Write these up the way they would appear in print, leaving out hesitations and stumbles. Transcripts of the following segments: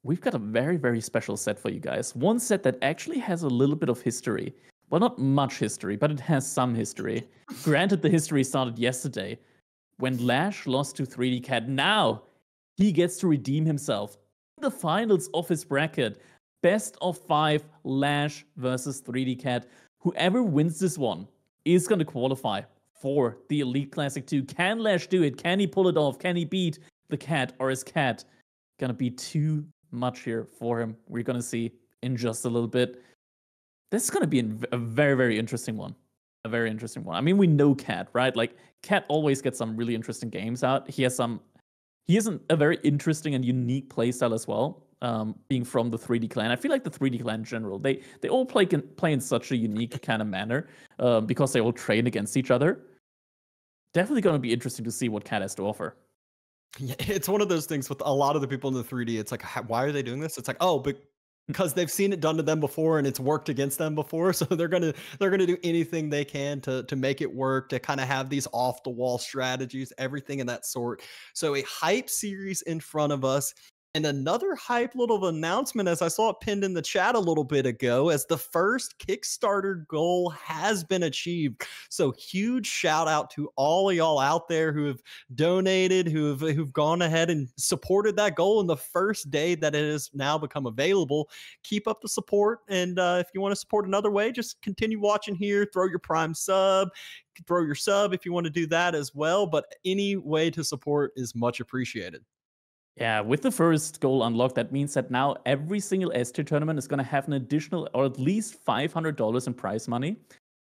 we've got a very, very special set for you guys. One set that actually has a little bit of history. Well, not much history, but it has some history. Granted, the history started yesterday when Lash lost to 3D Cat. Now he gets to redeem himself in the finals of his bracket. Best of 5 Lash versus 3D Cat. Whoever wins this one is going to qualify for the Elite Classic 2. Can Lash do it? Can he pull it off? Can he beat the Cat, or is Cat going to be too much here for him? We're going to see in just a little bit. This is going to be a very, very interesting one. A very interesting one. I mean, we know Cat, right? Like, Cat always gets some really interesting games out. He has a very interesting and unique playstyle as well. Being from the 3D clan, I feel like the 3D clan in general, they all play in such a unique kind of manner because they all train against each other. Definitely going to be interesting to see what Cat has to offer. Yeah, it's one of those things with a lot of the people in the 3D. It's like, why are they doing this? It's like, oh, because they've seen it done to them before and it's worked against them before, so they're gonna do anything they can to make it work, to kind of have these off the wall strategies, everything in that sort. So a hype series in front of us. And another hype little announcement, as I saw it pinned in the chat a little bit ago, as the first Kickstarter goal has been achieved. So huge shout out to all of y'all out there who have donated, who've gone ahead and supported that goal in the first day that it has now become available. Keep up the support. And if you want to support another way, just continue watching here, throw your Prime sub, throw your sub if you want to do that as well. But any way to support is much appreciated. Yeah, with the first goal unlocked, that means that now every single S-tier tournament is going to have an additional or at least $500 in prize money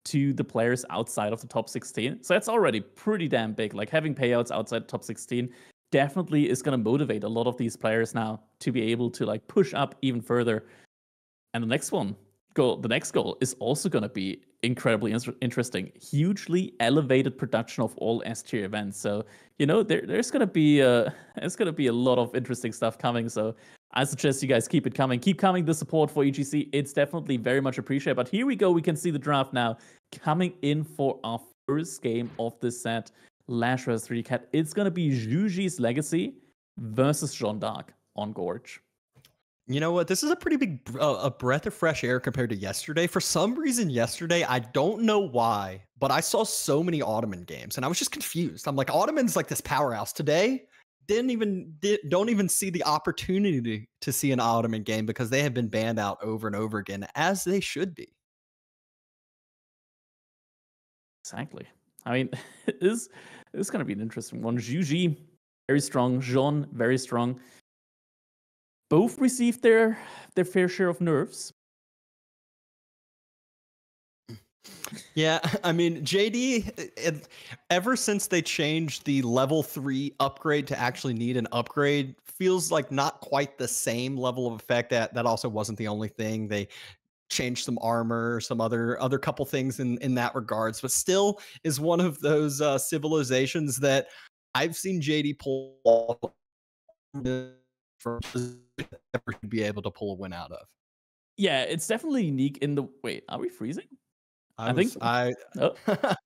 to the players outside of the top 16. So that's already pretty damn big. Like, having payouts outside top 16 definitely is going to motivate a lot of these players now to be able to like push up even further. And the next goal is also going to be incredibly interesting. Hugely elevated production of all S-tier events. So, you know, there's going to be a lot of interesting stuff coming. So I suggest you guys keep it coming. Keep coming the support for EGC. It's definitely very much appreciated. But here we go. We can see the draft now coming in for our first game of this set. Lash vs 3D Cat. It's going to be Juji's Legacy versus Jeanne d'Arc on Gorge. You know what? This is a pretty big a breath of fresh air compared to yesterday. For some reason, yesterday, I don't know why, but I saw so many Ottoman games, and I was just confused. I'm like, Ottoman's like this powerhouse. Today, don't even see the opportunity to see an Ottoman game because they have been banned out over and over again, as they should be. Exactly. I mean, it's going to be an interesting one. Juji, very strong. Jeanne, very strong. Both received their fair share of nerfs. Yeah, I mean, JD, ever since they changed the level 3 upgrade to actually need an upgrade, feels like not quite the same level of effect. That also wasn't the only thing. They changed some armor, some other couple things in that regards, but still is one of those civilizations that I've seen JD pull off for ever to be able to pull a win out of. Yeah, it's definitely unique in the... Wait, are we freezing? I think Oh,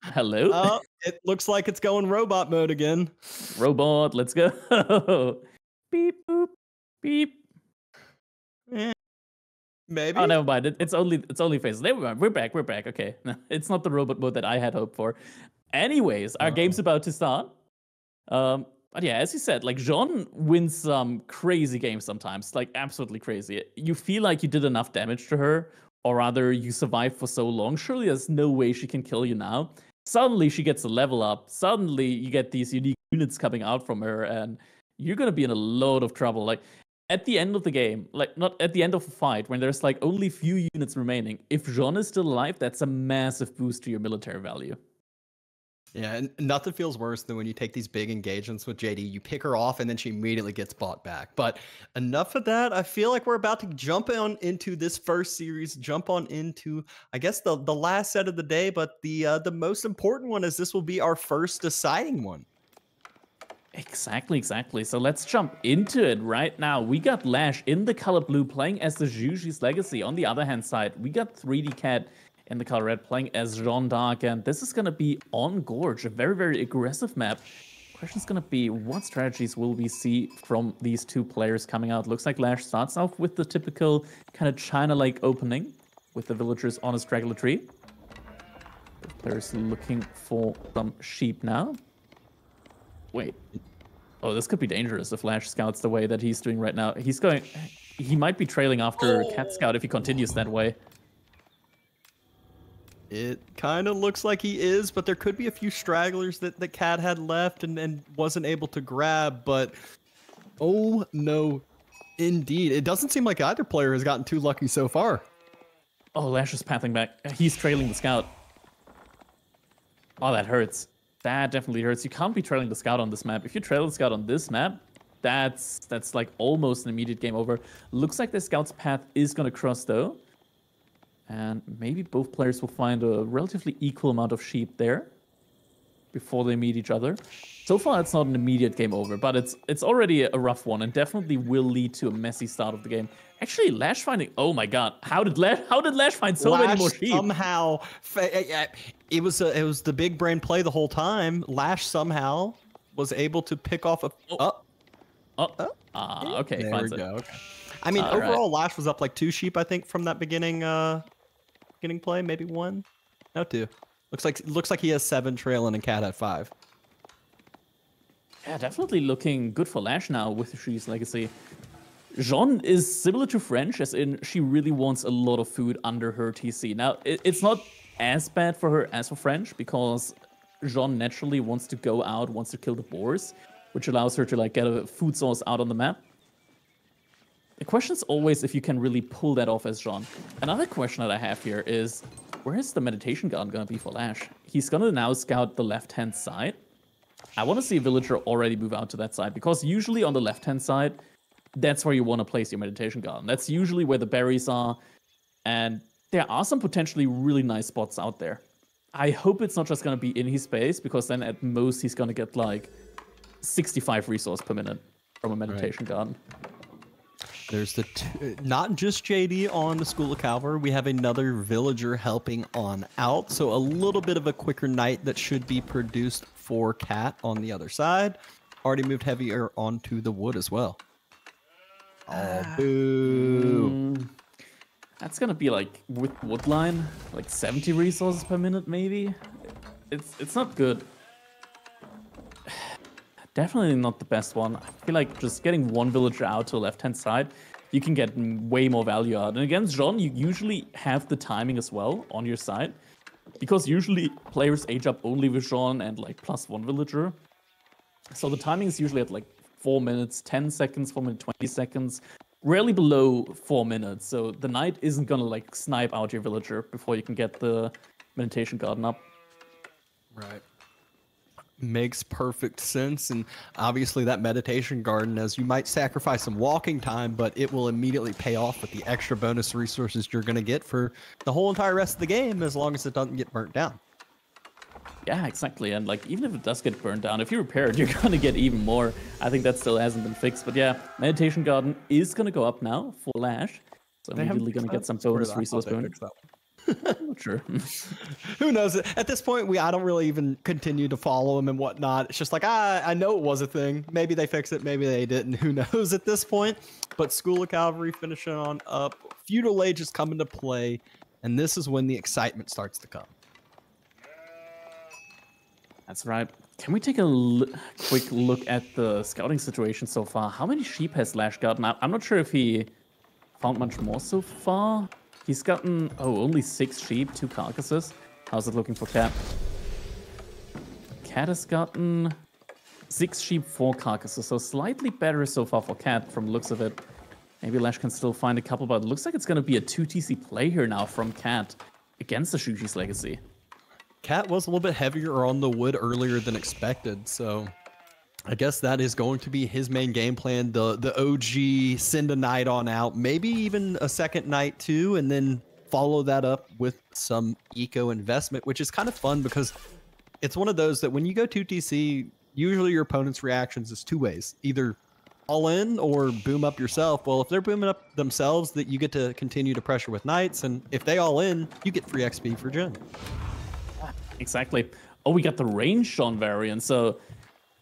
hello? Oh, it looks like it's going robot mode again. Robot, let's go. Beep, boop, beep. Maybe. Oh, never mind. It's only faces. There we are. We're back. Okay. No, it's not the robot mode that I had hoped for. Anyways, our game's about to start. But yeah, as you said, like, Jeanne wins some crazy games sometimes, like absolutely crazy. You feel like you did enough damage to her, or rather, you survived for so long. Surely there's no way she can kill you now. Suddenly she gets a level up. Suddenly you get these unique units coming out from her, and you're gonna be in a load of trouble. Like, at the end of the game, like not at the end of a fight, when there's like only few units remaining, if Jeanne is still alive, that's a massive boost to your military value. Yeah, and nothing feels worse than when you take these big engagements with JD, you pick her off, and then she immediately gets bought back. But enough of that. I feel like we're about to jump on into this first series, jump on into, I guess, the last set of the day, but the most important one, is this will be our first deciding one. Exactly. So let's jump into it right now. We got Lash in the color blue playing as the Juji's Legacy. On the other hand side, we got 3D Cat in the color red playing as Jeanne d'Arc, and this is going to be on Gorge, a very, very aggressive map. Question's gonna be, what strategies will we see from these two players coming out? Looks like Lash starts off with the typical kind of China-like opening with the villagers on a straggler tree. Both players looking for some sheep now. Wait. Oh, this could be dangerous if Lash scouts the way that he's doing right now. He might be trailing after Cat Scout if he continues that way. It kind of looks like he is, but there could be a few stragglers that the Cat had left and wasn't able to grab, but oh no, indeed. It doesn't seem like either player has gotten too lucky so far. Oh, Lash is pathing back. He's trailing the scout. Oh, that hurts. That definitely hurts. You can't be trailing the scout on this map. If you trail the scout on this map, that's like almost an immediate game over. Looks like the scout's path is going to cross though. And maybe both players will find a relatively equal amount of sheep there before they meet each other. So far, it's not an immediate game over, but it's already a rough one and definitely will lead to a messy start of the game. Actually, Lash finding... Oh my god, how did Lash find so many more sheep? Somehow... It was the big brain play the whole time. Lash somehow was able to pick off a... Okay, there fine. We go. Okay. I mean, overall, Lash was up like 2 sheep, I think, from that beginning play. Maybe 1? No, 2. Looks like he has 7 trailing and Cat had 5. Yeah, definitely looking good for Lash now with She's Legacy. Jean is similar to French, as in she really wants a lot of food under her TC. Now, it's not as bad for her as for French, because Jean naturally wants to go out, wants to kill the boars, which allows her to like get a food source out on the map. The question is always if you can really pull that off as Jean. Another question that I have here is, where is the meditation garden going to be for Lash? He's going to now scout the left-hand side. I want to see a villager already move out to that side, because usually on the left-hand side, that's where you want to place your meditation garden. That's usually where the berries are, and there are some potentially really nice spots out there. I hope it's not just going to be in his space, because then at most he's going to get like 65 resource per minute from a meditation garden. There's not just JD on the School of Cavalry. We have another villager helping on out. So a little bit of a quicker night that should be produced for Cat on the other side. Already moved heavier onto the wood as well. Oh, boo. That's going to be like with woodline, like 70 resources per minute maybe. It's not good. Definitely not the best one. I feel like just getting one villager out to the left-hand side, you can get way more value out. And against Jean, you usually have the timing as well on your side, because usually players age up only with Jean and like +1 villager. So the timing is usually at like 4 minutes, 10 seconds, 4 minutes, 20 seconds, rarely below 4 minutes. So the knight isn't gonna like snipe out your villager before you can get the meditation garden up. Right. Makes perfect sense. And obviously that meditation garden, as you might sacrifice some walking time, but it will immediately pay off with the extra bonus resources you're going to get for the whole entire rest of the game, as long as it doesn't get burnt down. Yeah, exactly. And like, even if it does get burned down, if you repair it, you're going to get even more. I think that still hasn't been fixed. But yeah, meditation garden is going to go up now for Lash. So I'm immediately going to get some bonus resource bonus. I'm not sure. Who knows? At this point, I don't really even continue to follow him and whatnot. It's just like, I know it was a thing. Maybe they fixed it. Maybe they didn't. Who knows at this point? But School of Cavalry finishing on up. Feudal Age is coming to play. And this is when the excitement starts to come. That's right. Can we take a quick look at the scouting situation so far? How many sheep has Lash gotten? I'm not sure if he found much more so far. He's gotten, only 6 sheep, 2 carcasses. How's it looking for Cat? Cat has gotten 6 sheep, 4 carcasses, so slightly better so far for Cat from the looks of it. Maybe Lash can still find a couple, but it looks like it's going to be a 2 TC play here now from Cat against the Shushi's Legacy. Cat was a little bit heavier on the wood earlier than expected, so I guess that is going to be his main game plan. The OG, send a knight on out, maybe even a second knight too, and then follow that up with some eco investment, which is kind of fun because it's one of those that when you go 2TC, usually your opponent's reactions is 2 ways. Either all in or boom up yourself. Well, if they're booming up themselves, that you get to continue to pressure with knights, and if they all in, you get free XP for Gen. Exactly. Oh, we got the range Sean variant, so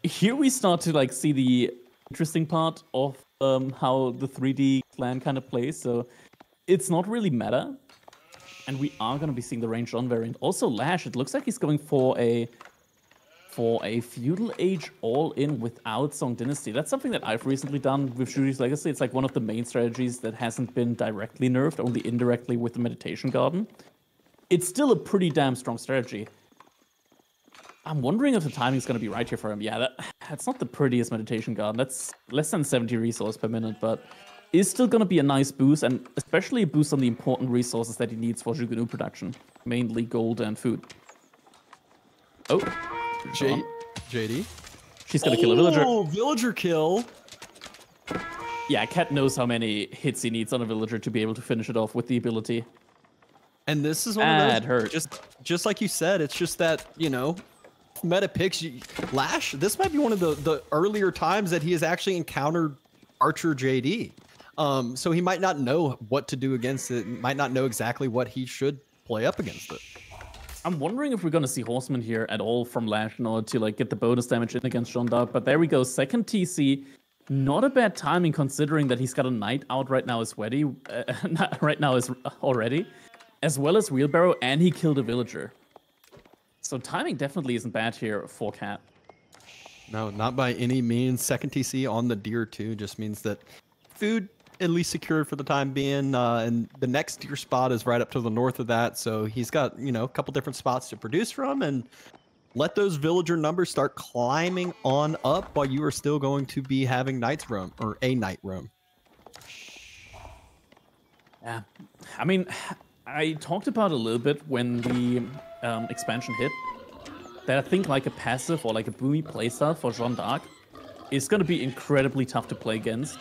here we start to like see the interesting part of how the 3D clan kind of plays. So it's not really meta, and we are going to be seeing the range on variant. Also, Lash, it looks like he's going for a feudal age all-in without Song Dynasty. That's something that I've recently done with Judy's Legacy. It's like one of the main strategies that hasn't been directly nerfed, only indirectly with the Meditation Garden. It's still a pretty damn strong strategy. I'm wondering if the timing's going to be right here for him. Yeah, that's not the prettiest Meditation Garden. That's less than 70 resource per minute, but is still going to be a nice boost, and especially a boost on the important resources that he needs for Jugunu production, mainly gold and food. Oh. JD? She's gonna kill a villager. Oh, villager kill. Yeah, Cat knows how many hits he needs on a villager to be able to finish it off with the ability. And this is one of those, hurt. just like you said, it's just that, you know, meta picks. Lash, this might be one of the earlier times that he has actually encountered Archer JD. So he might not know what to do against it, might not know exactly what he should play up against it. I'm wondering if we're going to see Horseman here at all from Lash in order to like get the bonus damage in against Jean d'Arc. But there we go, second TC. Not a bad timing considering that he's got a Knight out right now as already, as well as Wheelbarrow, and he killed a villager. So timing definitely isn't bad here for Cat. No, not by any means. Second TC on the deer too just means that food at least secured for the time being, and the next deer spot is right up to the north of that, so he's got, you know, a couple different spots to produce from, and let those villager numbers start climbing on up while you are still going to be having Knights roam, or a Knight roam. Yeah, I mean, I talked about a little bit when the expansion hit, that I think like a passive or like a boomy playstyle for Jean d'Arc is going to be incredibly tough to play against.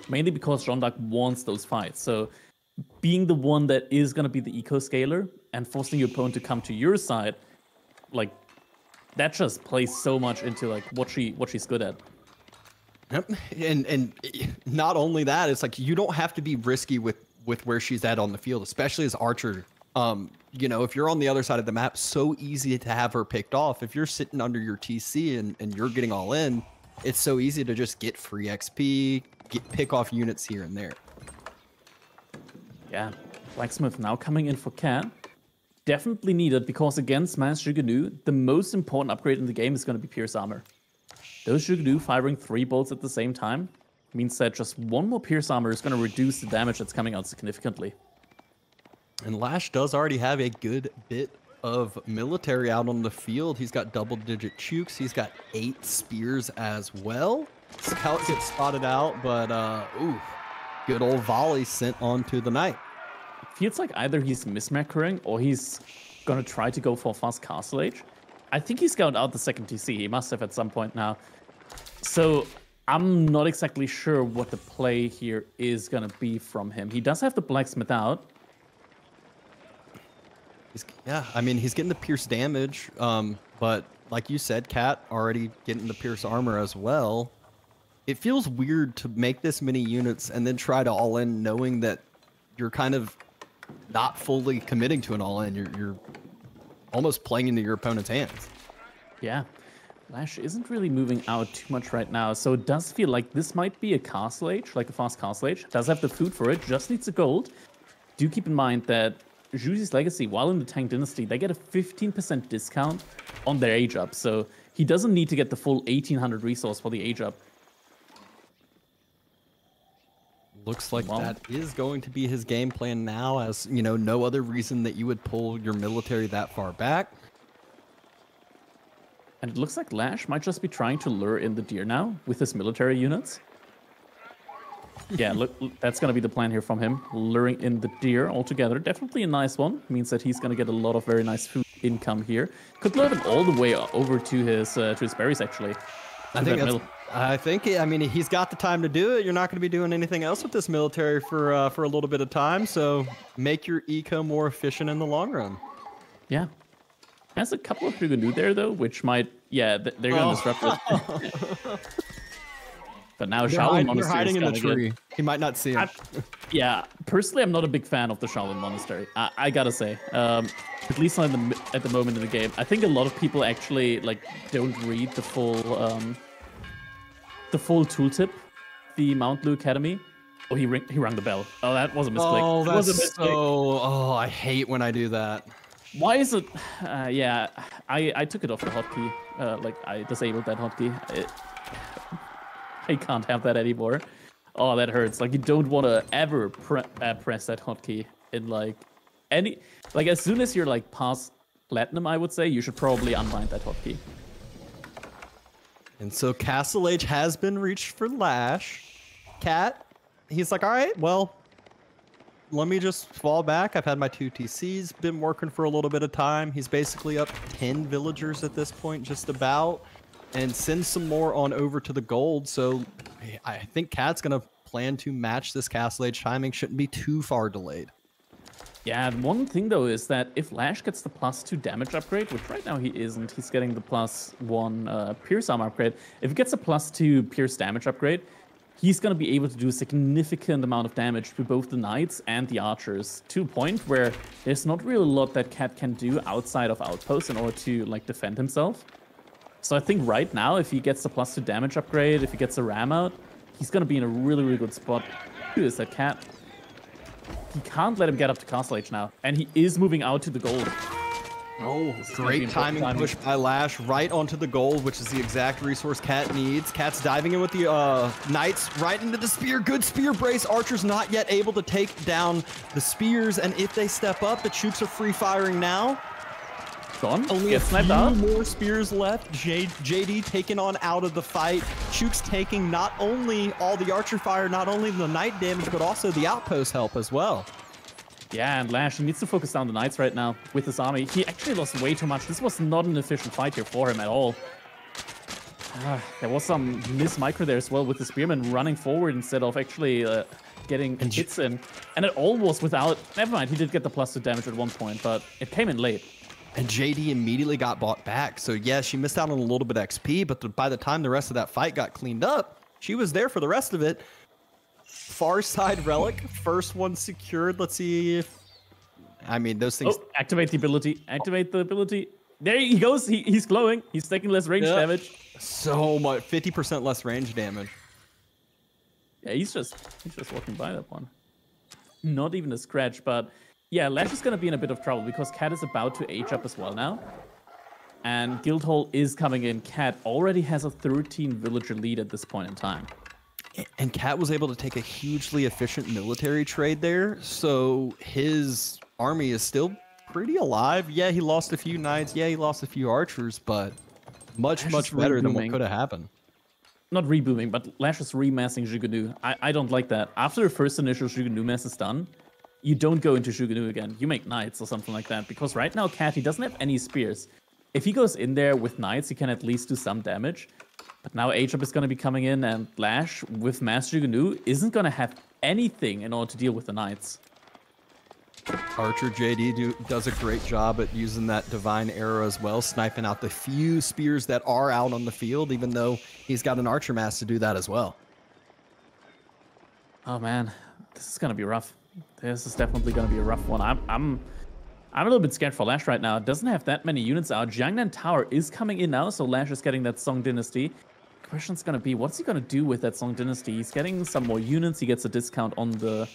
Mainly because Jean d'Arc wants those fights. So being the one that is going to be the eco-scaler and forcing your opponent to come to your side, like, that just plays so much into like what she's good at. Yep. And not only that, it's like you don't have to be risky with where she's at on the field, especially as Archer. You know, if you're on the other side of the map, so easy to have her picked off. If you're sitting under your TC and you're getting all in, it's so easy to just get free XP, pick off units here and there. Yeah, Blacksmith now coming in for Cat. Definitely needed because against Mass Jugunu, the most important upgrade in the game is going to be Pierce Armor. Those Jugunu firing 3 bolts at the same time means that just one more Pierce Armor is going to reduce the damage that's coming out significantly. And Lash does already have a good bit of military out on the field. He's got double-digit chukes. He's got 8 spears as well. Scout gets spotted out, but ooh, good old volley sent onto the Knight. It feels like either he's mismacroing or he's gonna try to go for fast castle age. I think he scouted out the second TC. He must have at some point now. So I'm not exactly sure what the play here is gonna be from him. He does have the Blacksmith out. Yeah, I mean, he's getting the pierce damage, but like you said, Cat already getting the pierce armor as well. It feels weird to make this many units and then try to all in knowing that you're kind of not fully committing to an all in. You're almost playing into your opponent's hands. Yeah, Lash isn't really moving out too much right now, so it does feel like this might be a castle age, like a fast castle age. Does have the food for it, just needs the gold. Do keep in mind that Juicy's Legacy, while in the Tang Dynasty, they get a 15% discount on their age up, so he doesn't need to get the full 1800 resource for the age up. Looks like that is going to be his game plan now, as, you know, no other reason that you would pull your military that far back. And it looks like Lash might just be trying to lure in the deer now with his military units. Yeah, look, that's going to be the plan here from him, luring in the deer altogether. Definitely a nice one. Means that he's going to get a lot of very nice food income here. Could lure them all the way over to his berries, actually. I mean, he's got the time to do it. You're not going to be doing anything else with this military for a little bit of time, so make your eco more efficient in the long run. Yeah. Has a couple of Jugunu there, though, which might... Yeah, they're going to disrupt it. But now Shaolin Monastery are hiding in the tree. He might not see him. Yeah, personally, I'm not a big fan of the Shaolin Monastery. I gotta say, at least not at the moment in the game. I think a lot of people actually like don't read the full the full tooltip, the Mount Blue Academy. Oh, he rang the bell. Oh, that was a mistake. Oh, that was a that's so... Oh, I hate when I do that. Why is it? Yeah, I took it off the hotkey. Like, I disabled that hotkey. I can't have that anymore. Oh, that hurts. Like, you don't want to ever press that hotkey in, like, any... Like, as soon as you're, like, past Platinum, I would say, you should probably unbind that hotkey. And so Castle Age has been reached for Lash. Cat, he's like, all right, well, let me just fall back. I've had my 2 TCs, been working for a little bit of time. He's basically up 10 villagers at this point, just about, and send some more on over to the gold. So I think Cat's going to plan to match this Castle Age timing. Shouldn't be too far delayed. Yeah, one thing though is that if Lash gets the +2 damage upgrade, which right now he isn't, he's getting the +1 Pierce Arm upgrade. If he gets a +2 Pierce damage upgrade, he's going to be able to do a significant amount of damage to both the Knights and the Archers, to a point where there's not really a lot that Cat can do outside of Outposts in order to, like, defend himself. So I think right now, if he gets the +2 damage upgrade, if he gets a ram out, he's going to be in a really, really good spot. Who is that Cat? He can't let him get up to Castle Age now, and he is moving out to the gold. Oh, great timing push by Lash right onto the gold, which is the exact resource Cat needs. Cat's diving in with the Knights right into the spear. Good spear brace. Archer's not yet able to take down the spears, and if they step up, the Chooks are free firing now. Gone. Only a few more spears left. JD taken on out of the fight. Chooks taking not only all the archer fire, not only the Knight damage, but also the outpost help as well. Yeah, and Lash, he needs to focus down the Knights right now with his army. He actually lost way too much. This was not an efficient fight here for him at all. There was some miss-micro there as well with the Spearman running forward instead of actually getting hits in. And it all was without... Never mind, he did get the +2 damage at one point, but it came in late. And JD immediately got bought back. So yeah, she missed out on a little bit of XP, but by the time the rest of that fight got cleaned up, she was there for the rest of it. Far side relic, first one secured. Let's see if... I mean, those things... Oh, activate the ability. Activate the ability. There he goes. He's glowing. He's taking less range damage. So much. 50% less range damage. Yeah, he's just walking by that one. Not even a scratch, but... Yeah, Lash is going to be in a bit of trouble because Cat is about to age up as well now. And Guildhall is coming in. Cat already has a 13 villager lead at this point in time. And Cat was able to take a hugely efficient military trade there. So his army is still pretty alive. Yeah, he lost a few Knights. Yeah, he lost a few Archers, but much better than what could have happened. Not rebooming, but Lash is remassing Jugunu. I don't like that. After the first initial Jugunu mess is done, you don't go into Jugunu again. You make Knights or something like that. Because right now, Cat, he doesn't have any spears. If he goes in there with Knights, he can at least do some damage. But now H-Up is going to be coming in, and Lash, with Mass Jugunu, isn't going to have anything in order to deal with the Knights. Archer JD does a great job at using that Divine Arrow as well, sniping out the few spears that are out on the field, even though he's got an Archer Mass to do that as well. Oh, man. This is going to be rough. This is definitely going to be a rough one. I'm a little bit scared for Lash right now. It doesn't have that many units out. Jiangnan Tower is coming in now, so Lash is getting that Song Dynasty. Question's going to be, what's he going to do with that Song Dynasty? He's getting some more units. He gets a discount on the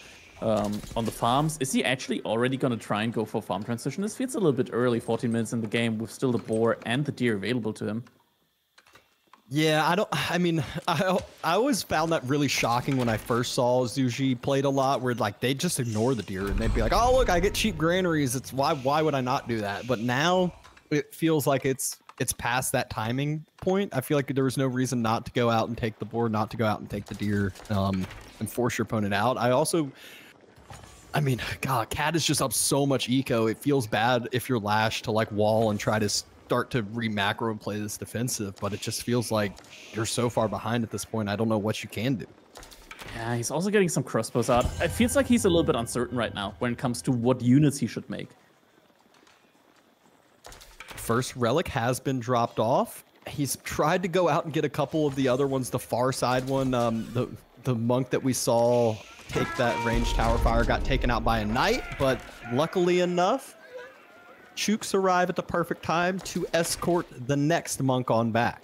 farms. Is he actually already going to try and go for farm transition? This feels a little bit early, 14 minutes in the game, with still the boar and the deer available to him. Yeah, I always found that really shocking when I first saw Zuji played a lot, where like they'd just ignore the deer and they'd be like, oh look, I get cheap granaries. It's why would I not do that? But now it feels like it's past that timing point. I feel like there was no reason not to go out and take the boar, not to go out and take the deer, and force your opponent out. God, Cat is just up so much eco. It feels bad if you're Lash to like wall and try to start to re-macro and play this defensive, but it just feels like you're so far behind at this point. I don't know what you can do. Yeah, he's also getting some crossbows out. It feels like he's a little bit uncertain right now when it comes to what units he should make. First relic has been dropped off. He's tried to go out and get a couple of the other ones. The far side one, the monk that we saw take that ranged tower fire got taken out by a knight, but luckily enough, Chooks arrive at the perfect time to escort the next monk on back.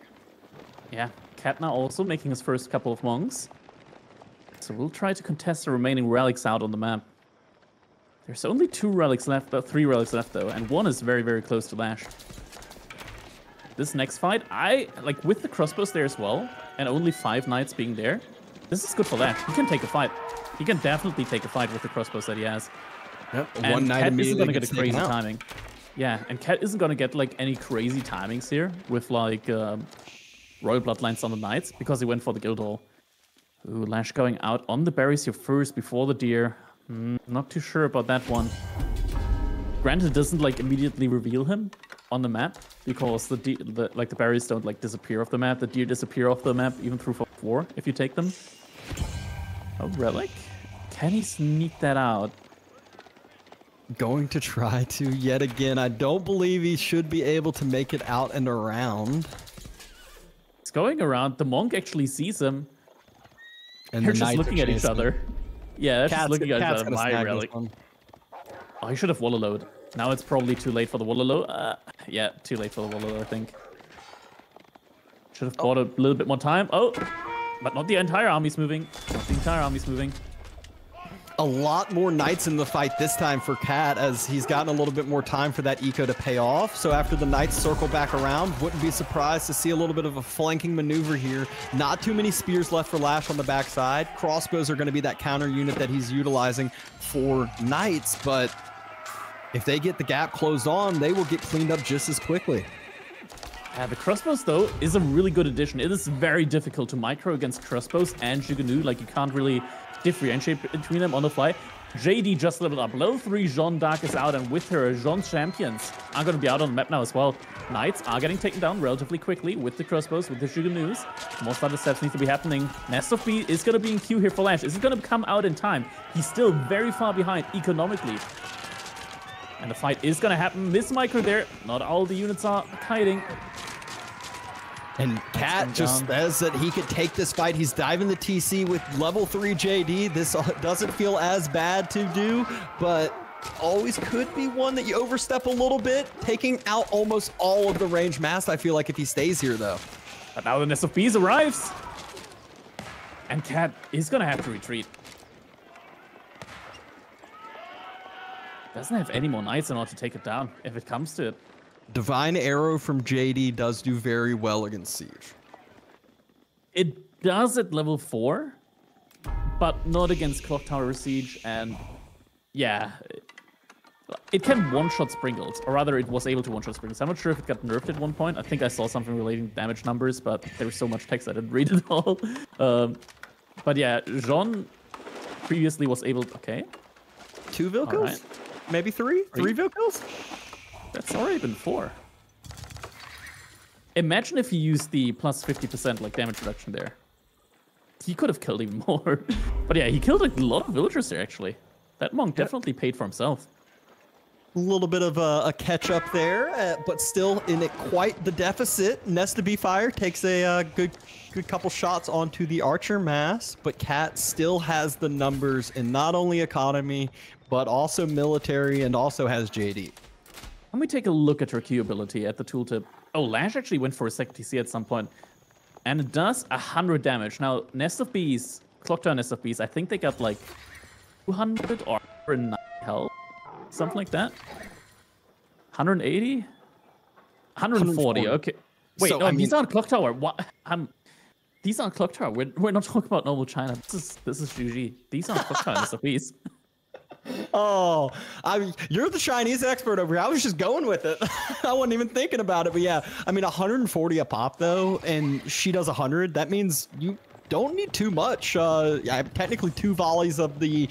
Yeah, Cat now also making his first couple of monks. So we'll try to contest the remaining relics out on the map. There's only 2 relics left, 3 relics left though, and 1 is very, very close to Lash. This next fight, like with the crossbows there as well, and only 5 knights being there, this is good for Lash. He can take a fight. He can definitely take a fight with the crossbows that he has. Yep, and one knight Cat isn't gonna get a crazy taken out. timing. Yeah, and Cat isn't gonna get like any crazy timings here with like Royal Bloodlines on the knights because he went for the Guildhall. Ooh, Lash going out on the berries here first before the deer. Not too sure about that one. Granted, it doesn't like immediately reveal him on the map because the berries don't like disappear off the map. The deer disappear off the map even through 4 if you take them. Oh, relic? Can he sneak that out? Going to try to yet again. I don't believe he should be able to make it out and around. It's going around. The monk actually sees him. And they're the just knights looking are at each chasing other. him. Yeah, they're just looking at each Cat's other. gonna My snag this relic. one. Oh, he should have Wallaloed. Now it's probably too late for the Wallalow. Yeah, too late for the Wallalow, I think. Should have bought a little bit more time. Oh, but not the entire army's moving. Not the entire army's moving. A lot more knights in the fight this time for Cat as he's gotten a little bit more time for that eco to pay off. So after the knights circle back around, wouldn't be surprised to see a little bit of a flanking maneuver here. Not too many spears left for Lash on the backside. Crossbows are going to be that counter unit that he's utilizing for knights, but if they get the gap closed on, they will get cleaned up just as quickly. Yeah, the crossbows, though, is a really good addition. It is very difficult to micro against crossbows and Jugunu. Like, you can't really differentiate between them on the fly. JD just leveled up. Level 3 Jeanne d'Arc is out, and with her, Jeanne's champions are going to be out on the map now as well. Knights are getting taken down relatively quickly with the crossbows, with the Jugunus. Most other steps need to be happening. Nest of Bee is going to be in queue here for Lash. Is it going to come out in time? He's still very far behind economically. And the fight is going to happen. Miss micro there. Not all the units are kiting. And Cat just says that he could take this fight. He's diving the TC with level 3 JD. This doesn't feel as bad to do, but always could be one that you overstep a little bit, taking out almost all of the range mass, I feel like, if he stays here, though. But now the Nest of Bees arrives. And Cat is going to have to retreat. Doesn't have any more knights in order to take it down, if it comes to it. Divine Arrow from JD does do very well against Siege. It does at level 4, but not against Clock Tower Siege, and yeah, it can one-shot Sprinkles, or rather it was able to one-shot Sprinkles. I'm not sure if it got nerfed at one point. I think I saw something relating to damage numbers, but there was so much text I didn't read it all. But yeah, Jeanne previously was able to... Okay. 2 Vilkils? Right. Maybe 3? 3 Vilkils? That's already been 4. Imagine if he used the plus 50% like damage reduction there. He could have killed even more. But yeah, he killed a lot of villagers there, actually. That monk definitely paid for himself. A little bit of a catch-up there, but still in it quite the deficit. Nest of Bee Fire takes a good couple shots onto the Archer mass, but Cat still has the numbers in not only economy, but also military, and also has JD. Let me take a look at her Q ability at the tooltip. Oh, Lash actually went for a second TC at some point. And it does 100 damage. Now, Nest of Bees, Clock Tower Nest of Bees, I think they got like 200 or 9 health. Something like that. 180? 140, okay. Wait, So, no, I mean, these aren't Clock Tower. What? These aren't Clock Tower. We're not talking about normal China. This is GG. These aren't Clock Tower Nest of Bees. Oh, you're the Chinese expert over here. I was just going with it. I wasn't even thinking about it, but yeah, I mean, 140 a pop though, and she does 100. That means you don't need too much. Yeah, technically 2 volleys of the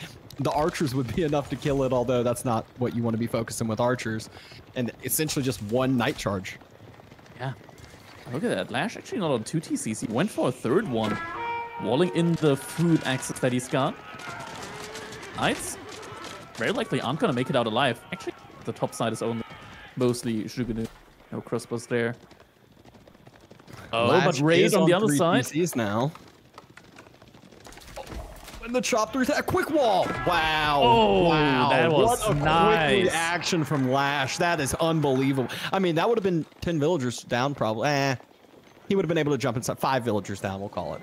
archers would be enough to kill it, although that's not what you want to be focusing with archers, and essentially just 1 night charge. Yeah, look at that. Lash actually not on 2 TCs. He went for a 3rd one, walling in the food access that he's got. Knights very likely aren't going to make it out alive. Actually, the top side is only mostly Jugunu. No crossbows there. Oh, Lash but Raid on the other 3 side. PCs now. And the chop through that quick wall. Wow. Oh, wow. that was what a nice. quick reaction from Lash. That is unbelievable. I mean, that would have been 10 villagers down probably. He would have been able to jump inside 5 villagers down, we'll call it.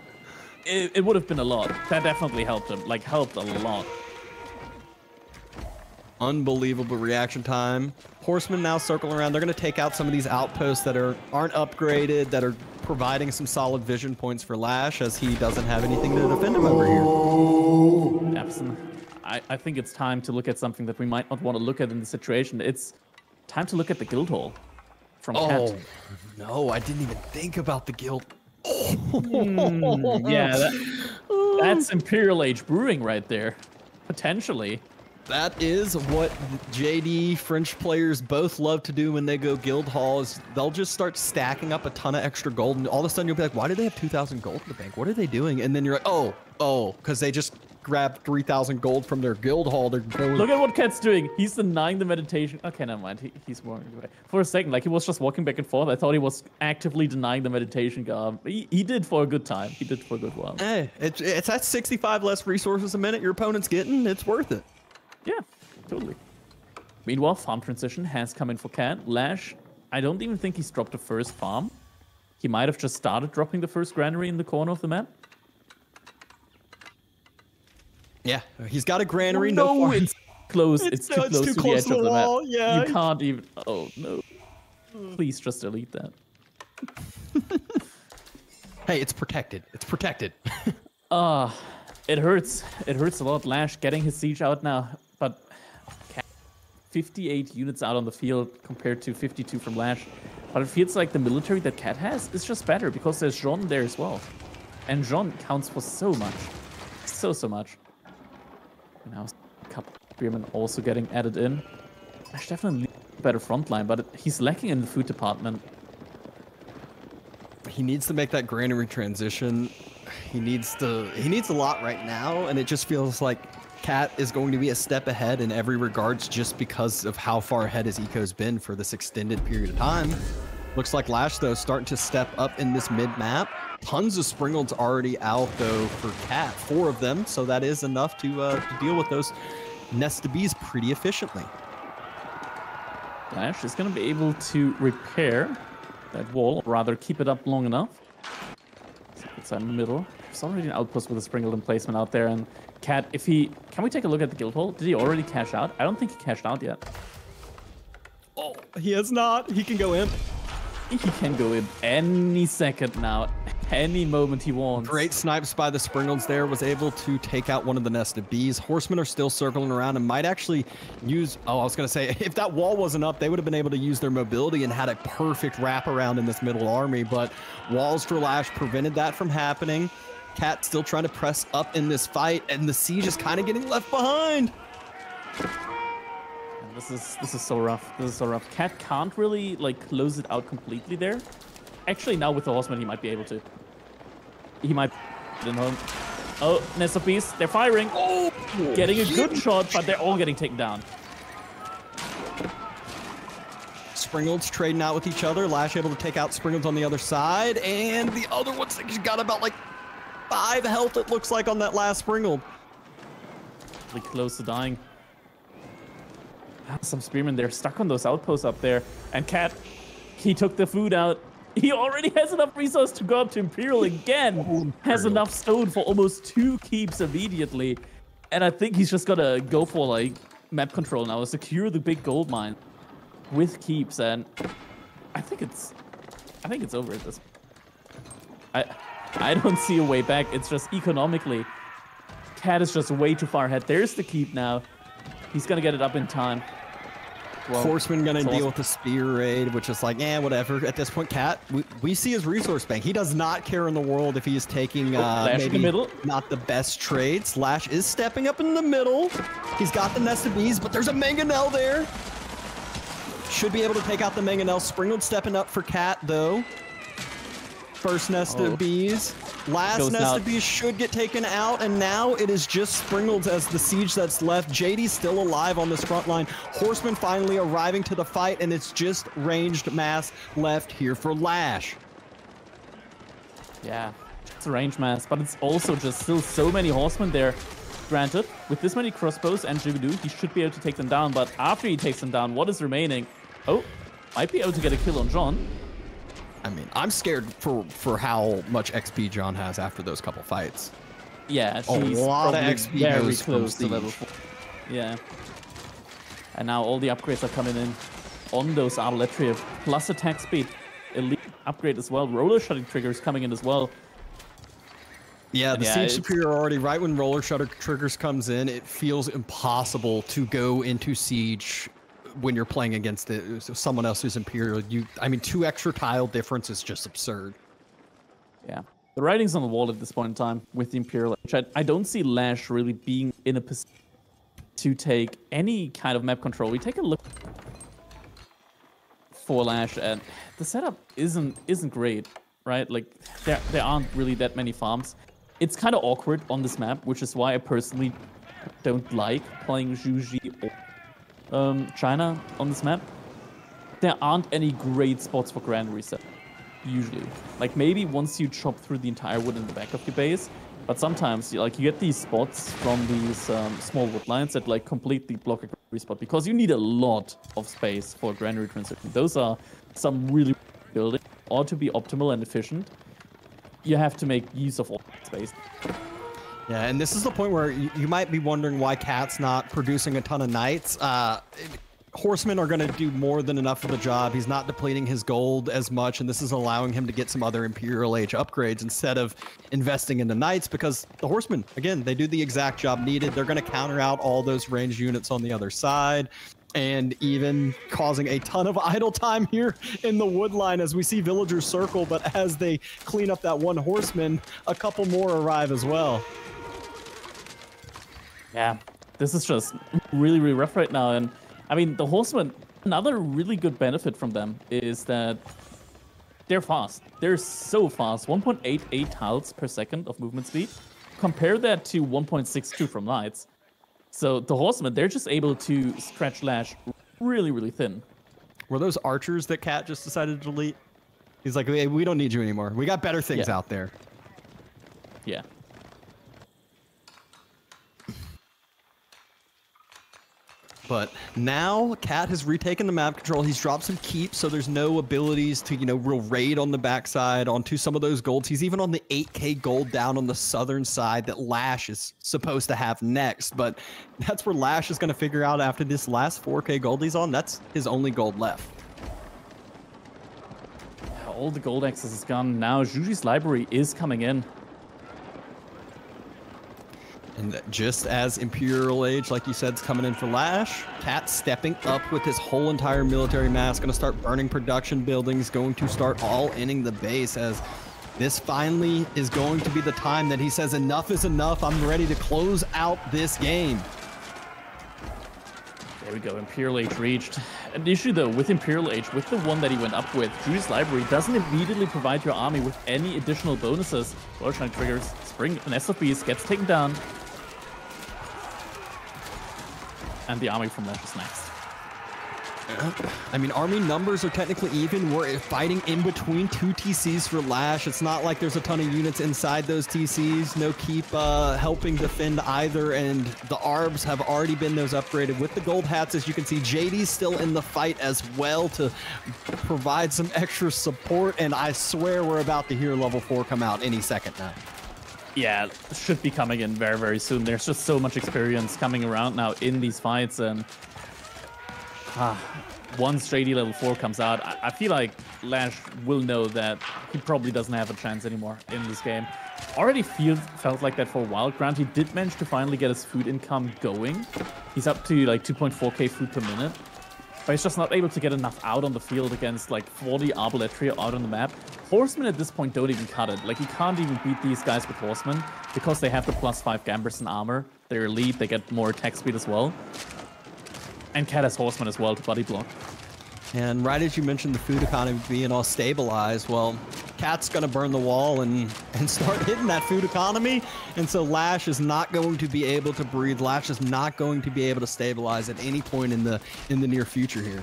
It would have been a lot. That definitely helped him. Like, helped a lot. Unbelievable reaction time. Horsemen now circling around. They're going to take out some of these outposts that aren't upgraded, that are providing some solid vision points for Lash, as he doesn't have anything to defend him over here. Dabston, I think it's time to look at something that we might not want to look at in the situation. It's time to look at the guild hall from Cat. No, I didn't even think about the guild. Yeah, that's Imperial Age brewing right there. Potentially. That is what JD French players both love to do when they go guild halls. They'll just start stacking up a ton of extra gold, and all of a sudden you'll be like, why do they have 2,000 gold in the bank? What are they doing? And then you're like, oh, because they just grabbed 3,000 gold from their guild hall. They're going... Look at what Cat's doing. He's denying the meditation. Okay, never mind. He's walking away. For a second, like, he was just walking back and forth. I thought he was actively denying the meditation garb. He did for a good time. He did for a good while. Hey, it's at 65 less resources a minute your opponent's getting. It's worth it. Yeah, totally. Meanwhile, farm transition has come in for Cat. Lash, I don't even think he's dropped the first farm. He might have just started dropping the first granary in the corner of the map. Yeah, he's got a granary. No, it's close. It's too close to the edge of the wall. map. Yeah, you can't even. Oh no! Please just delete that. Hey, it's protected. It's protected. It hurts. It hurts a lot. Lash getting his siege out now, but 58 units out on the field compared to 52 from Lash. But it feels like the military that Cat has is just better because there's Jean there as well, and Jean counts for so much, so much. Now, a couple of spearmen also getting added in. Lash definitely a better front line, but he's lacking in the food department. He needs to make that granary transition. He needs a lot right now, and it just feels like Cat is going to be a step ahead in every regards just because of how far ahead his eco's been for this extended period of time. Looks like Lash, though, starting to step up in this mid-map. Tons of Springalds already out, though, for Cat. 4 of them, so that is enough to deal with those nest of bees pretty efficiently. Lash is going to be able to repair that wall, or rather keep it up long enough. It's in the middle. There's already an outpost with a Springled emplacement out there, and Cat, if he... Can we take a look at the guild hall? Did he already cash out? I don't think he cashed out yet. Oh, he has not. He can go in. He can go in any second now, any moment he wants. Great snipes by the Springalds there. Was able to take out one of the nest of bees. Horsemen are still circling around and might actually use... Oh, I was going to say, if that wall wasn't up, they would have been able to use their mobility and had a perfect wraparound in this middle army. But walls for Lash prevented that from happening. Cat still trying to press up in this fight, and the siege is kind of getting left behind. This is so rough. This is so rough. Cat can't really like close it out completely there. Actually, now with the horseman, he might be able to. He might get home. Oh, nest of bees. They're firing. Oh, getting a good shot, but they're all getting taken down. Springalds trading out with each other. Lash able to take out Springalds on the other side, and the other one's got about like 5 health, it looks like, on that last Springald. Really close to dying. Some spearmen, they're stuck on those outposts up there. And Cat, he took the food out. He already has enough resource to go up to Imperial again. Has enough stone for almost 2 keeps immediately. And I think he's just gonna go for like map control now, secure the big gold mine with keeps. And I think it's over at this point. I don't see a way back. It's just economically, Cat is just way too far ahead. There's the keep now. He's gonna get it up in time. Well, Horseman gonna deal with the spear raid, which is like, whatever. At this point, Cat, we see his resource bank. He does not care in the world if he is taking maybe not the best trades. Lash is stepping up in the middle. He's got the nest of bees, but there's a mangonel there. Should be able to take out the mangonel. Springled stepping up for Cat, though. First nest of bees. Last nest of bees should get taken out, and now it is just Springalds as the siege that's left. JD's still alive on this front line. Horsemen finally arriving to the fight, and it's just ranged mass left here for Lash. Yeah, it's a ranged mass, but it's also just still so many horsemen there. Granted, with this many crossbows and Jigadu, he should be able to take them down, but after he takes them down, what is remaining? Oh, might be able to get a kill on John. I mean, I'm scared for how much XP John has after those couple fights. Yeah, A she's lot of probably XP very goes from close to level Siege. 4. Yeah. And now all the upgrades are coming in on those Arbaletria, plus attack speed. Elite upgrade as well. Roller shutting triggers coming in as well. Yeah, And the Siege superiority, right when Roller Shutter triggers comes in, it feels impossible to go into Siege when you're playing against someone else who's Imperial. I mean, 2 extra tile difference is just absurd. Yeah. The writing's on the wall at this point in time with the Imperial, which I don't see Lash really being in a position to take any kind of map control. We take a look for Lash, and the setup isn't great, right? Like there aren't really that many farms. It's kind of awkward on this map, which is why I personally don't like playing Juji or China on this map. There aren't any great spots for Grand Reset, usually. Like maybe once you chop through the entire wood in the back of your base, but sometimes you get these spots from these small wood lines that like completely block a granary spot because you need a lot of space for a granary transition. Those are some really building, or to be optimal and efficient, you have to make use of all that space. Yeah, and this is the point where you might be wondering why Cat's not producing a ton of knights. Horsemen are going to do more than enough of the job. He's not depleting his gold as much, and this is allowing him to get some other Imperial Age upgrades instead of investing into knights, because the horsemen, again, they do the exact job needed. They're going to counter out all those ranged units on the other side, and even causing a ton of idle time here in the wood line as we see villagers circle, but as they clean up that one horseman, a couple more arrive as well. Yeah, this is just really, really rough right now. And I mean, the horsemen, another really good benefit from them is that they're fast. They're so fast. 1.88 tiles per second of movement speed. Compare that to 1.62 from knights. So the horsemen, they're just able to stretch Lash really, really thin. Were those archers that Cat just decided to delete? He's like, hey, we don't need you anymore. We got better things out there. Yeah. But now Cat has retaken the map control. He's dropped some keeps, so there's no abilities to, real raid on the backside onto some of those golds. He's even on the 8k gold down on the southern side that Lash is supposed to have next. But that's where Lash is going to figure out after this last 4k gold he's on. That's his only gold left. All the gold access is gone. Now Juji's library is coming in. And just as Imperial Age, like you said, is coming in for Lash, Cat stepping up with his whole entire military mass, going to start burning production buildings, going to start all-inning the base, as this finally is going to be the time that he says, enough is enough, I'm ready to close out this game. There we go, Imperial Age reached. An issue though with Imperial Age, with the one that he went up with, Juji's library doesn't immediately provide your army with any additional bonuses. Rollshine triggers, Spring and SFBs gets taken down. And the army from Lash is next. I mean, army numbers are technically even. We're fighting in between 2 TCs for Lash. It's not like there's a ton of units inside those TCs. No keep helping defend either, and the ARBs have already been those upgraded. With the gold hats, as you can see, JD's still in the fight as well to provide some extra support, and I swear we're about to hear level 4 come out any second now. Yeah, should be coming in very, very soon. There's just so much experience coming around now in these fights, and once JD level 4 comes out, I feel like Lash will know that he probably doesn't have a chance anymore in this game. Already felt like that for a while. Grant, he did manage to finally get his food income going. He's up to like 2.4k food per minute. But he's just not able to get enough out on the field against like 40 Arbaletria out on the map. Horsemen at this point don't even cut it. Like, you can't even beat these guys with Horsemen because they have the +5 Gambers and armor. They're elite, they get more attack speed as well. And Cat has Horsemen as well to body block. And right as you mentioned the food economy being all stabilized, well, Cat's going to burn the wall and start hitting that food economy. And so Lash is not going to be able to breathe. Lash is not going to be able to stabilize at any point in the near future here.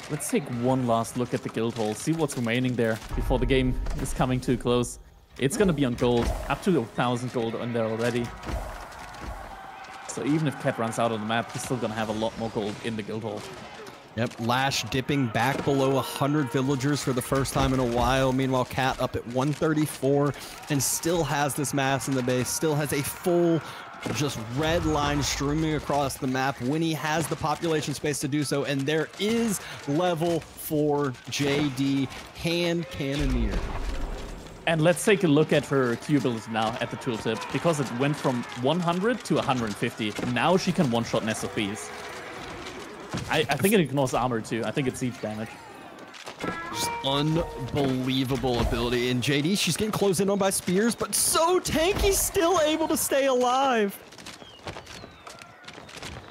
Let's take one last look at the guild hall, see what's remaining there before the game is coming to a close. It's going to be on gold, up to 1,000 gold on there already. So even if Cat runs out on the map, he's still going to have a lot more gold in the guild hall. Yep, Lash dipping back below 100 villagers for the first time in a while. Meanwhile, Cat up at 134 and still has this mass in the base, still has a full just red line streaming across the map when he has the population space to do so. And there is level 4 JD hand cannoneer. And let's take a look at her Q ability now at the tooltip, because it went from 100 to 150. Now she can one-shot SOPs. I think it ignores armor too. I think it's siege damage. Just unbelievable ability. And JD, she's getting closed in on by spears, but so tanky, still able to stay alive.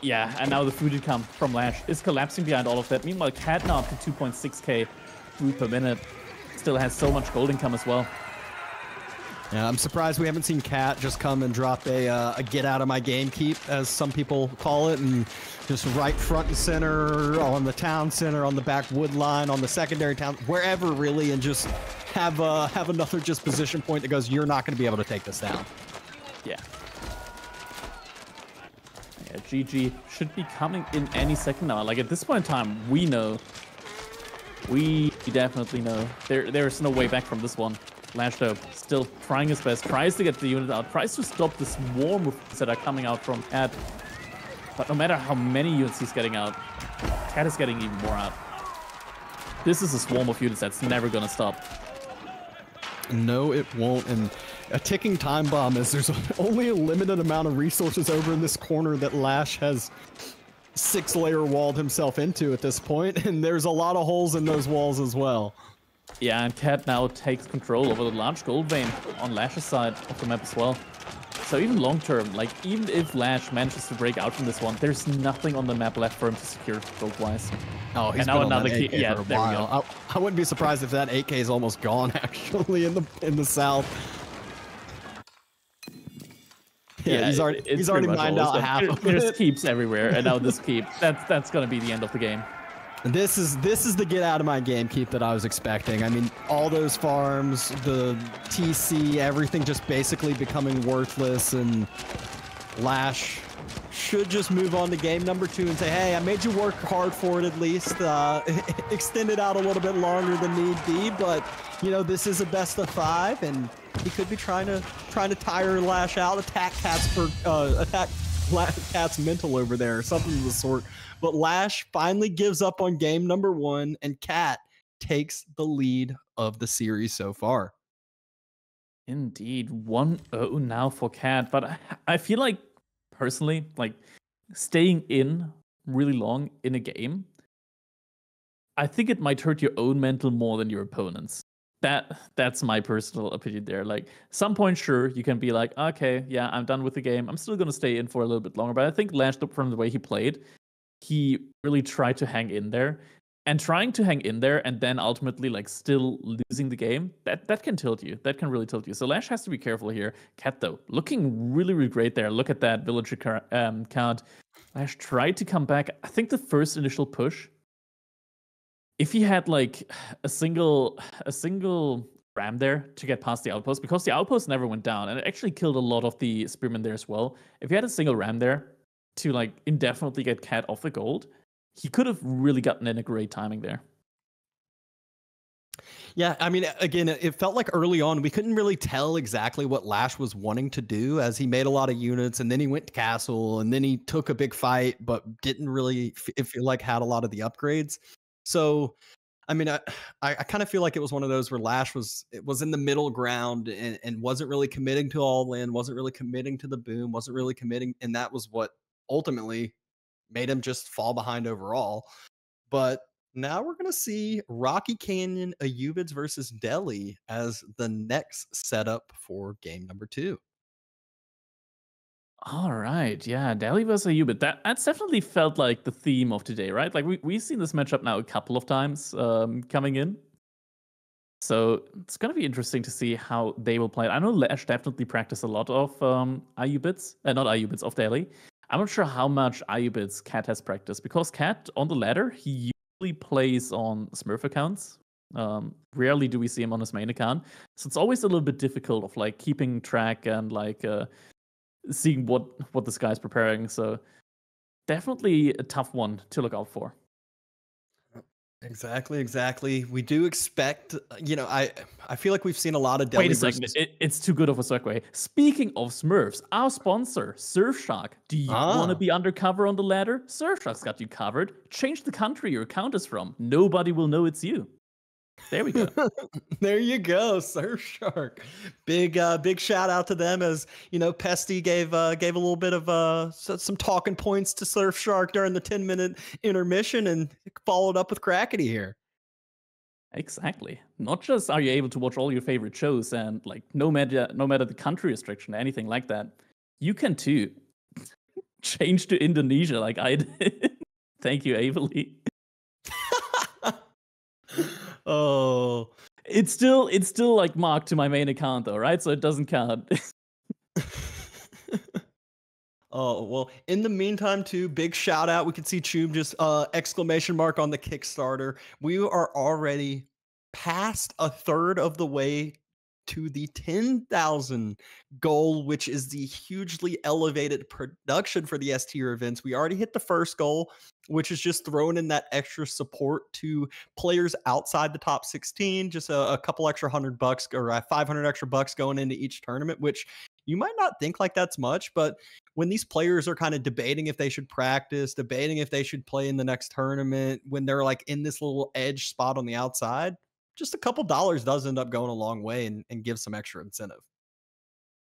Yeah, and now the food income from Lash is collapsing behind all of that. Meanwhile, Cat now up to 2.6k food per minute. Still has so much gold income as well. Yeah, I'm surprised we haven't seen Cat just come and drop a get out of my game keep, as some people call it, and just right front and center on the town center, on the back wood line, on the secondary town, wherever really, and just have another just position point that goes, you're not going to be able to take this down. Yeah. Yeah, GG should be coming in any second now. Like at this point in time, we definitely know there's no way back from this one. Lash though, still trying his best, tries to get the unit out, tries to stop the swarm of units that are coming out from Cat. But no matter how many units he's getting out, Cat is getting even more out. This is a swarm of units that's never gonna stop. No, it won't. And a ticking time bomb is there's only a limited amount of resources over in this corner that Lash has 6-layer walled himself into at this point, and there's a lot of holes in those walls as well. Yeah, and Cat now takes control over the large gold vein on Lash's side of the map as well. So even long term, like even if Lash manages to break out from this one, there's nothing on the map left for him to secure gold-wise. Oh, he's and now another key. Yeah, there we go. I wouldn't be surprised if that 8K is almost gone actually in the south. Yeah, he's already mined out half of it. There's keeps everywhere, and now this keep. That's gonna be the end of the game. This is the get out of my game keep that I was expecting. I mean, all those farms, the TC, everything just basically becoming worthless, and Lash should just move on to game number 2 and say, hey, I made you work hard for it at least. Extend it out a little bit longer than need be, but you know, this is a best of 5, and he could be trying to tire Lash out, attack Cat's mental over there, or something of the sort. But Lash finally gives up on game number 1, and Cat takes the lead of the series so far. Indeed, 1-0 now for Cat. But I feel like, personally, like staying in really long in a game, I think it might hurt your own mental more than your opponent's. That's my personal opinion there. Like, some point, sure, you can be like, okay, yeah, I'm done with the game. I'm still going to stay in for a little bit longer. But I think Lash, from the way he played, he really tried to hang in there. And trying to hang in there and then ultimately like still losing the game, that can tilt you. That can really tilt you. So Lash has to be careful here. Cat though, looking really, really great there. Look at that villager count. Lash tried to come back. I think the first initial push, if he had like a single ram there to get past the outpost, because the outpost never went down and it actually killed a lot of the spearmen there as well. If he had a single ram there to like indefinitely get Cat off the gold, he could have really gotten in a great timing there. Yeah, I mean, again, it felt like early on we couldn't really tell exactly what Lash was wanting to do, as he made a lot of units and then he went to castle and then he took a big fight but didn't really feel like had a lot of the upgrades. So I mean, I kind of feel like it was one of those where Lash was in the middle ground and wasn't really committing to all in, wasn't really committing to the boom, wasn't really committing, and that was what ultimately made him just fall behind overall. But now we're going to see Rocky Canyon Ayubids versus Delhi as the next setup for game number 2. All right, yeah, Delhi versus Ayubid. That's definitely felt like the theme of today, right? Like we've seen this matchup now a couple of times coming in. So it's going to be interesting to see how they will play it. I know Lash definitely practiced a lot of Ayubids, not Ayubids, of Delhi. I'm not sure how much Ayubids Cat has practiced, because Cat on the ladder, he usually plays on Smurf accounts. Rarely do we see him on his main account. So it's always a little bit difficult of like keeping track and like seeing what this guy's preparing. So definitely a tough one to look out for. Exactly, exactly. We do expect, I feel like we've seen a lot of Wait Delhi a second, versus. it's too good of a segue. Speaking of Smurfs, our sponsor, Surfshark. Do you want to Ah, be undercover on the ladder? Surfshark's got you covered. Change the country your account is from. Nobody will know it's you. There we go. there you go, Surfshark. Big shout out to them, as Pesty gave a little bit of some talking points to Surfshark during the 10-minute intermission, and followed up with Crackedy here. Exactly. Not just are you able to watch all your favorite shows and like no matter the country restriction, anything like that, you can too change to Indonesia like I did. Thank you, Avely. Oh. It's still like marked to my main account though, right? So it doesn't count. Oh, well, in the meantime, too, big shout out. We can see Chube just exclamation mark on the Kickstarter. We are already past a third of the way to the 10,000 goal, which is the hugely elevated production for the S tier events. We already hit the first goal, which is just throwing in that extra support to players outside the top 16, just a couple extra $100 or 500 extra bucks going into each tournament, which you might not think like that's much, but when these players are kind of debating if they should practice, debating if they should play in the next tournament, when they're like in this little edge spot on the outside, just a couple dollars does end up going a long way, and give some extra incentive.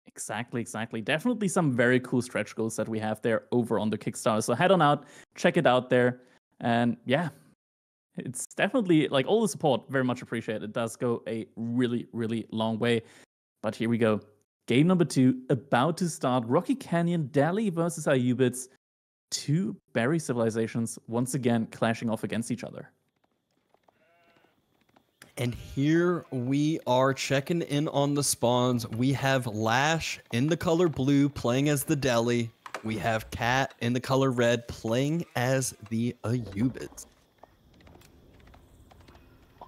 Exactly, exactly. Definitely some very cool stretch goals that we have there over on the Kickstarter. So head on out, check it out there. And yeah, it's definitely like all the support, very much appreciated. It does go a really, really long way. But here we go. Game number 2, about to start. Rocky Canyon, Delhi versus Ayubits. Two berry civilizations once again clashing off against each other. And here we are checking in on the spawns. We have Lash in the color blue playing as the Delhi. We have Cat in the color red playing as the Ayubits.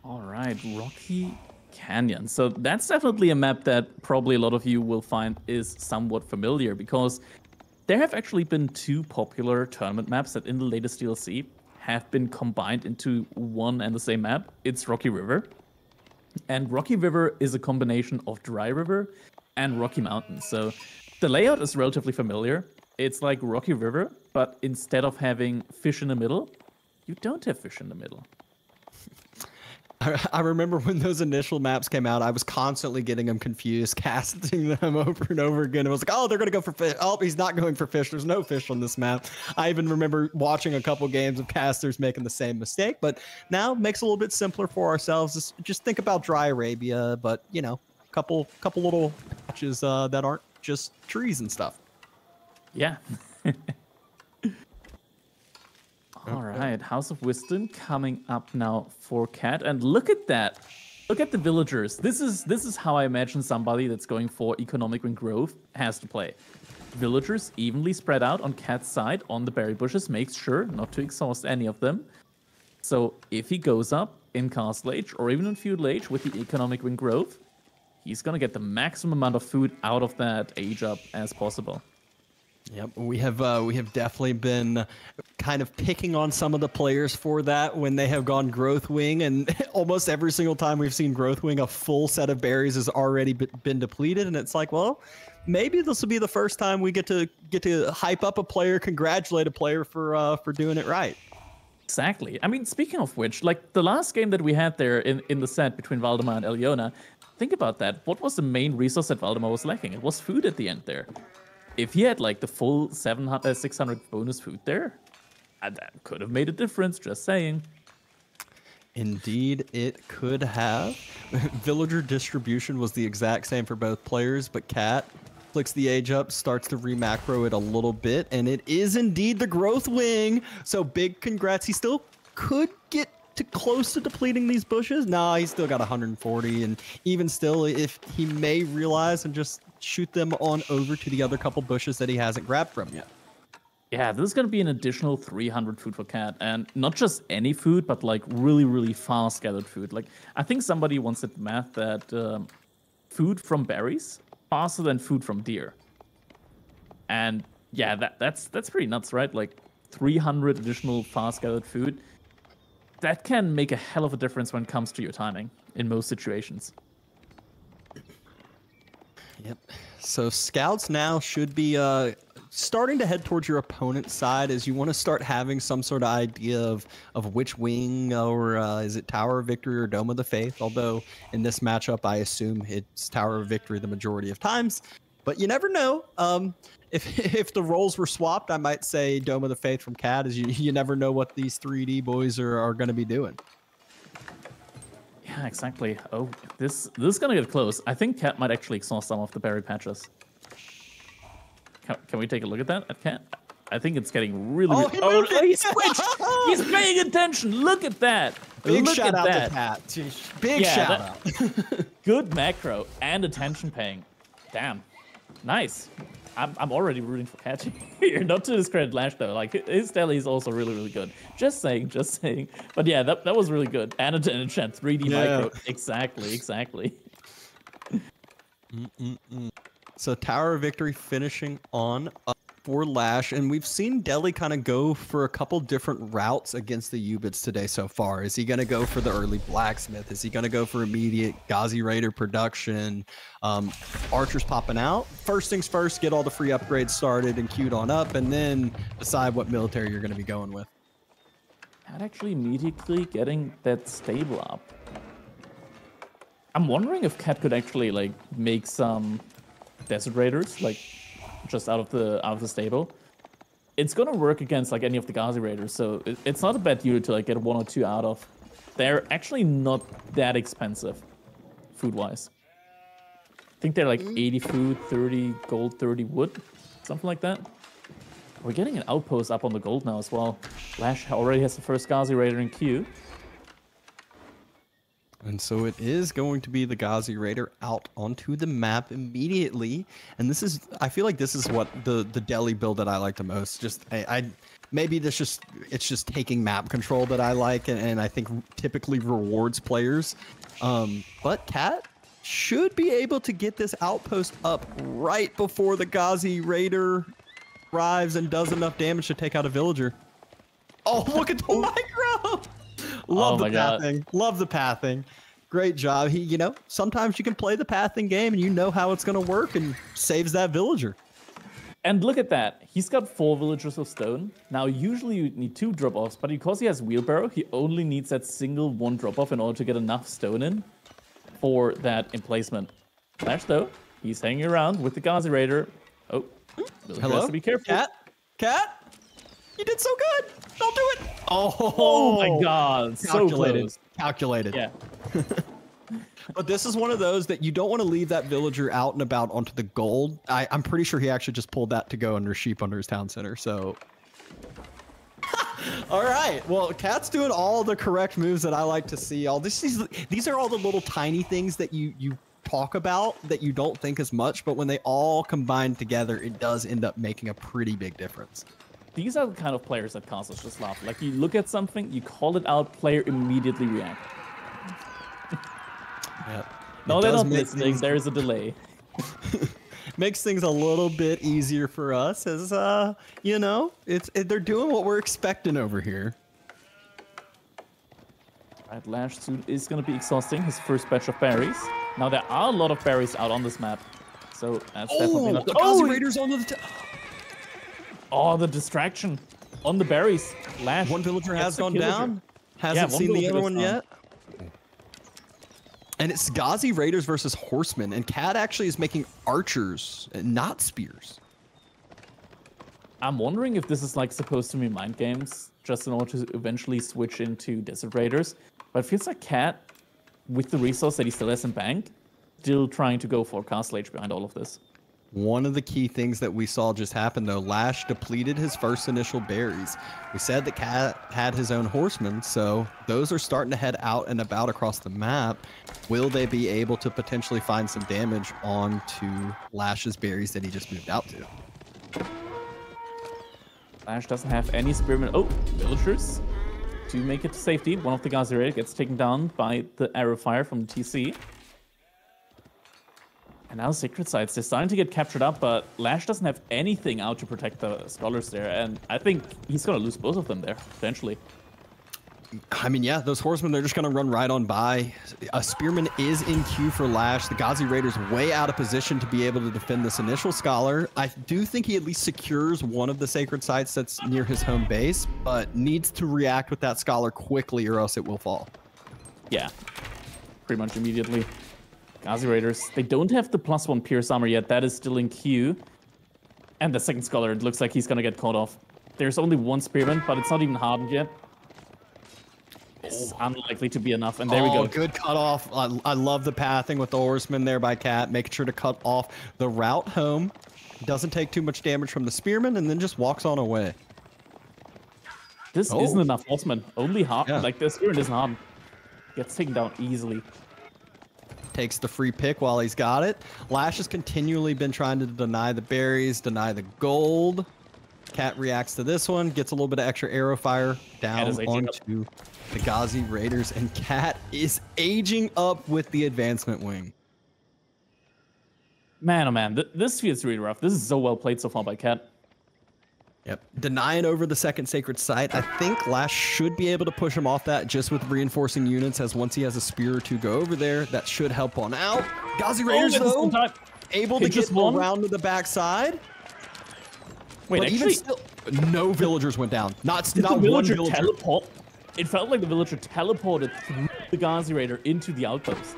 All right, Rocky Canyon. So that's definitely a map that probably a lot of you will find is somewhat familiar, because there have actually been two popular tournament maps that in the latest DLC have been combined into one and the same map. It's Rocky River. And Rocky River is a combination of Dry River and Rocky Mountain. So the layout is relatively familiar. It's like Rocky River, but instead of having fish in the middle, you don't have fish in the middle. I remember when those initial maps came out, I was constantly getting them confused, casting them over and over again. I was like, oh, they're going to go for fish. Oh, he's not going for fish. There's no fish on this map. I even remember watching a couple games of casters making the same mistake, but now it makes it a little bit simpler for ourselves. Just think about Dry Arabia, but, couple little patches that aren't just trees and stuff. Yeah. All right, House of Wisdom coming up now for Cat, and look at that! Look at the villagers. This is how I imagine somebody that's going for economic win growth has to play. Villagers evenly spread out on Cat's side on the berry bushes, makes sure not to exhaust any of them. So if he goes up in Castle Age or even in Feudal Age with the economic win growth, he's gonna get the maximum amount of food out of that age up as possible. Yep, we have definitely been kind of picking on some of the players for that when they have gone Growth Wing, and almost every single time we've seen Growth Wing, a full set of berries has already been depleted, and it's like, well, maybe this will be the first time we get to hype up a player, congratulate a player for doing it right. Exactly. I mean, speaking of which, like the last game that we had there in the set between Valdemar and Eliona, think about that. What was the main resource that Valdemar was lacking? It was food at the end there. If he had like the full 600 bonus food there, that could have made a difference, just saying. Indeed, it could have. Villager distribution was the exact same for both players, but Cat flicks the age up, starts to remacro it a little bit, and it is indeed the Growth Wing. So big congrats. He still could get to close to depleting these bushes. Nah, he's still got 140, and even still, if he may realize and just shoot them on over to the other couple bushes that he hasn't grabbed from yet. Yeah, this is going to be an additional 300 food for Cat, and not just any food, but like really, really fast gathered food. Like I think somebody once did the math that food from berries faster than food from deer. And yeah, that's pretty nuts, right? Like 300 additional fast gathered food. that can make a hell of a difference when it comes to your timing in most situations. Yep. So scouts now should be starting to head towards your opponent's side as you want to start having some sort of idea of which wing, or is it Tower of Victory or Dome of the Faith? Although in this matchup, I assume it's Tower of Victory the majority of times. But you never know. If the roles were swapped, I might say Dome of the Faith from Cat, as you never know what these 3D boys are going to be doing. Yeah, exactly. Oh, this is gonna get close. I think Cat might actually exhaust some of the berry patches. Can we take a look at that? At Cat? I think it's getting really. Oh, he switched. He's paying attention. Look at that. Big look shout at out that. to Cat. Big shout out. Good macro and attention paying. Damn, nice. I'm already rooting for Cat here. Not to discredit Lash though. Like his deli is also really good. Just saying. But yeah, that was really good. And a 3D micro. Exactly. So Tower of Victory finishing on for Lash, and we've seen Deli kind of go for a couple different routes against the U-Bits today so far. Is he going to go for the early Blacksmith? Is he going to go for immediate Ghazi Raider production? Archers popping out. First things first, get all the free upgrades started and queued on up, and then decide what military you're going to be going with. Not actually immediately getting that stable up. I'm wondering if Cat could actually like make some Desert Raiders, like just out of the stable. It's gonna work against like any of the Ghazi Raiders, so it's not a bad unit to like get 1 or 2 out of. They're actually not that expensive, food-wise. I think they're like 80 food, 30 gold, 30 wood, something like that. We're getting an outpost up on the gold now as well. Lash already has the first Ghazi Raider in queue. And so it is going to be the Ghazi Raider out onto the map immediately. And this is, I feel like this is what the Deli build that I like the most. Just, maybe it's just taking map control that I like, and I think typically rewards players. But Cat should be able to get this outpost up right before the Ghazi Raider arrives and does enough damage to take out a villager. Oh, look at the micro! Love the pathing. Love the pathing. Great job. Sometimes you can play the pathing game and you know how it's going to work, and saves that villager. And look at that. He's got 4 villagers of stone. Now, usually you need 2 drop-offs, but because he has wheelbarrow, he only needs that single 1 drop-off in order to get enough stone in for that emplacement. Lash, though, he's hanging around with the Ghazi Raider. Oh, hello? Has to be careful. Cat? You did so good. Don't do it. Oh my God. So close. Calculated. Yeah. But this is one of those that you don't want to leave that villager out and about onto the gold. I'm pretty sure he actually just pulled that to go under sheep under his town center. So, all right. Well, Cat's doing all the correct moves that I like to see. These are all the little tiny things that you talk about that you don't think as much, but when they all combine together, it does end up making a pretty big difference. These are the kind of players that causes just laugh. Like, you look at something, you call it out, player immediately react. Yep. No, they're not listening. There's a delay. Makes things a little bit easier for us, as they're doing what we're expecting over here. Right, Lash soon is going to be exhausting his first batch of berries. Now, there are a lot of berries out on this map, so that's definitely not. The Ghazi Raiders onto the Oh, the distraction on the berries. Lash. One villager has gone down. Hasn't seen the other one yet. And it's Ghazi Raiders versus Horsemen. And Cat actually is making archers and not spears. I'm wondering if this is like supposed to be mind games, just in order to eventually switch into Desert Raiders. But it feels like Cat, with the resource that he still has in bank, still trying to go for Castle Age behind all of this. One of the key things that we saw just happen, though, Lash depleted his first initial berries. We said that Cat had his own horsemen, so those are starting to head out and about across the map. Will they be able to potentially find some damage onto Lash's berries that he just moved out to? Lash doesn't have any spearmen. Oh, villagers to make it to safety. One of the Ghazi Raiders gets taken down by the arrow fire from the TC. And now Sacred Sites, they're starting to get captured up, but Lash doesn't have anything out to protect the scholars there, and I think he's going to lose both of them there, potentially. I mean, yeah, those horsemen, they're just going to run right on by. A spearman is in queue for Lash. The Ghazi Raiders way out of position to be able to defend this initial scholar. I do think he at least secures one of the sacred sites that's near his home base, but needs to react with that scholar quickly or else it will fall. Yeah, pretty much immediately. Ghazi Raiders, they don't have the +1 Pierce armor yet. That is still in queue. And the second scholar, it looks like he's going to get caught off. There's only one spearman, but it's not even hardened yet. It's unlikely to be enough, and there we go. Good cutoff. I love the pathing with the horseman there by Cat, making sure to cut off the route home. Doesn't take too much damage from the spearman, and then just walks on away. This isn't enough horseman. Only hard. Yeah. Like, the spearman isn't hardened. Gets taken down easily. Takes the free pick while he's got it. Lash has continually been trying to deny the berries, deny the gold. Cat reacts to this one, gets a little bit of extra arrow fire down onto the Ghazi Raiders, and Cat is aging up with the advancement wing. Man, oh man, this feels really rough. This is so well played so far by Cat. Yep, denying over the second sacred site. I think Lash should be able to push him off that just with reinforcing units, as once he has a spear or two go over there, that should help on out. Ghazi Raiders, though, able to get around to the backside. Wait, but actually, even still, no villagers went down. Not one villager villager. Teleport? It felt like the villager teleported through the Ghazi Raider into the outpost.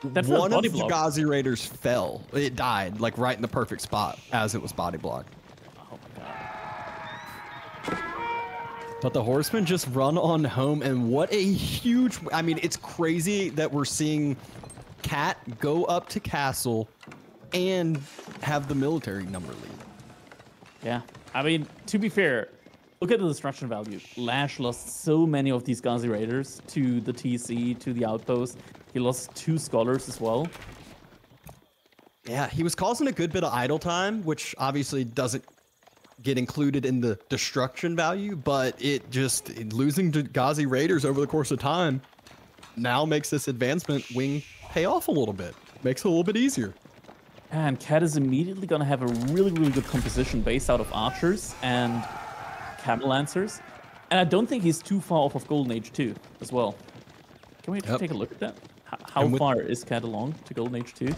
That felt One of body the block. Ghazi Raiders fell. It died, like right in the perfect spot as it was body blocked. Oh my god. But the horsemen just run on home, and what a huge... I mean, it's crazy that we're seeing Cat go up to castle and have the military number lead. Yeah, I mean, to be fair, look at the destruction value. Lash lost so many of these Ghazi Raiders to the TC, to the outpost. He lost 2 scholars as well. Yeah, he was causing a good bit of idle time, which obviously doesn't get included in the destruction value, but losing to Ghazi Raiders over the course of time now makes this advancement wing pay off a little bit. Makes it a little bit easier. And Cat is immediately going to have a really, really good composition based out of archers and camel lancers. And I don't think he's too far off of Golden Age 2 as well. Can we take a look at that? How far is Cat along to Golden Age 2?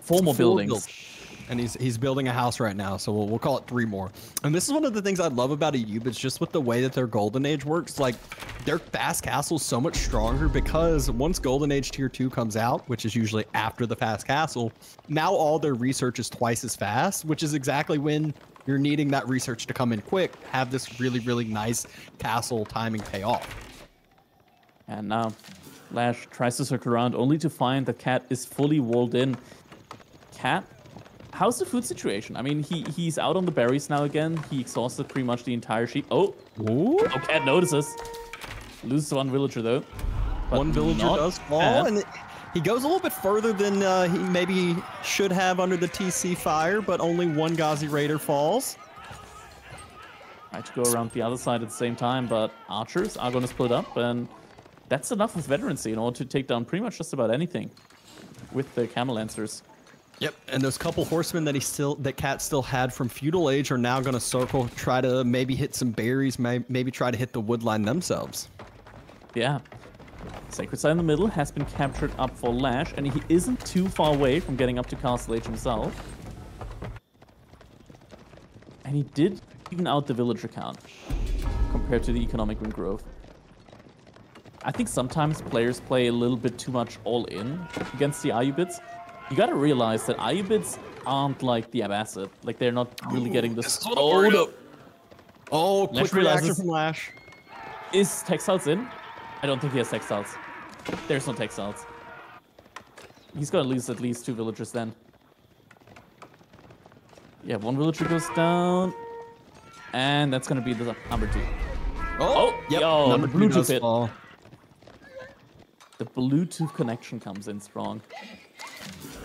4 more buildings. And he's building a house right now, so we'll call it 3 more. And this is one of the things I love about Ayub, it's just with the way that their Golden Age works. Like, their fast castle's so much stronger because once Golden Age Tier 2 comes out, which is usually after the fast castle, now all their research is twice as fast, which is exactly when you're needing that research to come in quick, have this really, really nice castle timing pay off. And now Lash tries to circle around only to find that Cat is fully walled in. Cat, how's the food situation? I mean, he's out on the berries now again. He exhausted pretty much the entire sheep. Oh, Cat notices. Loses 1 villager though. One villager does fall, and he goes a little bit further than he maybe should have under the TC fire, but only 1 Ghazi Raider falls. Try to go around the other side at the same time, but archers are going to split up, and that's enough with veterancy in order to take down pretty much just about anything with the camel lancers. Yep, and those couple horsemen that Cat still had from feudal age are now going to circle, try to maybe hit some berries, maybe try to hit the wood line themselves. Yeah. Sacred Site in the middle has been captured up for Lash, and he isn't too far away from getting up to Castle Age himself. And he did even out the villager count compared to the economic win growth. I think sometimes players play a little bit too much all-in against the Ayubids. You gotta realize that Ayubids aren't like the Abbasid. Like, they're not really getting this. Oh, no. Oh, quick reaction from Lash. Is Textiles in? I don't think he has Textiles. There's no Textiles. He's gonna lose at least 2 villagers then. Yeah, 1 villager goes down. And that's gonna be the number 2. Yep. Yo, Number 2 does fall. The Bluetooth connection comes in strong.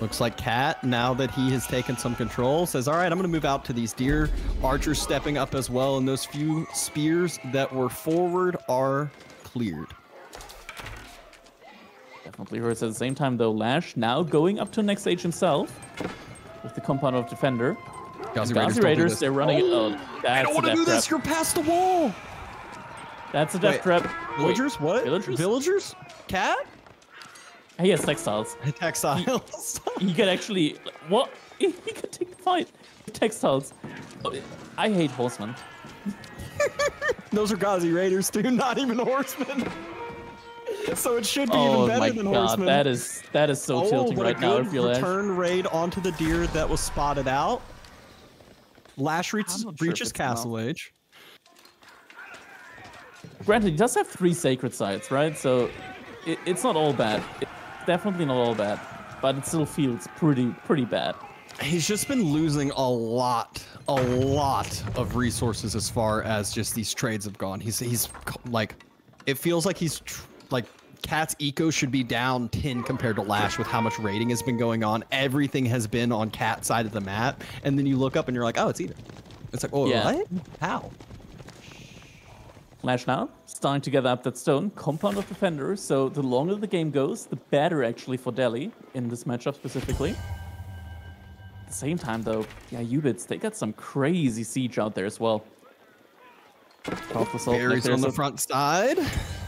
Looks like Cat, now that he has taken some control, says, all right, I'm going to move out to these deer. Archers stepping up as well, and those few spears that were forward are cleared. Definitely hurts at the same time, though. Lash now going up to next stage himself with the compound of Defender. Ghazi Raiders, they're running it. Oh, I don't want to do this. trap. You're past the wall. That's a death trap. Villagers? What? Villagers? Villagers? Cat? He has textiles. Textiles. He can actually... What? He can take the fight. Textiles. Oh, I hate horsemen. Those are Ghazi Raiders, too, not even horsemen. So it should be even better than horsemen. That is so tilting right now. I feel return raid onto the deer that was spotted out. Lash reaches Castle Age. Granted, he does have 3 sacred sites, right? So it's not all bad. It's definitely not all bad, but it still feels pretty bad. He's just been losing a lot of resources as far as just these trades have gone. He's like, it feels like he's like Cat's eco should be down 10 compared to Lash with how much raiding has been going on. Everything has been on Cat's side of the map, and then you look up and you're like, oh, it's even. It's like, oh, yeah. What? How? Lash now starting to gather up that stone, compound of defenders. So the longer the game goes, the better actually for Delhi in this matchup specifically. At the same time, though, yeah, Ubits, they got some crazy siege out there as well. Berries on the front side.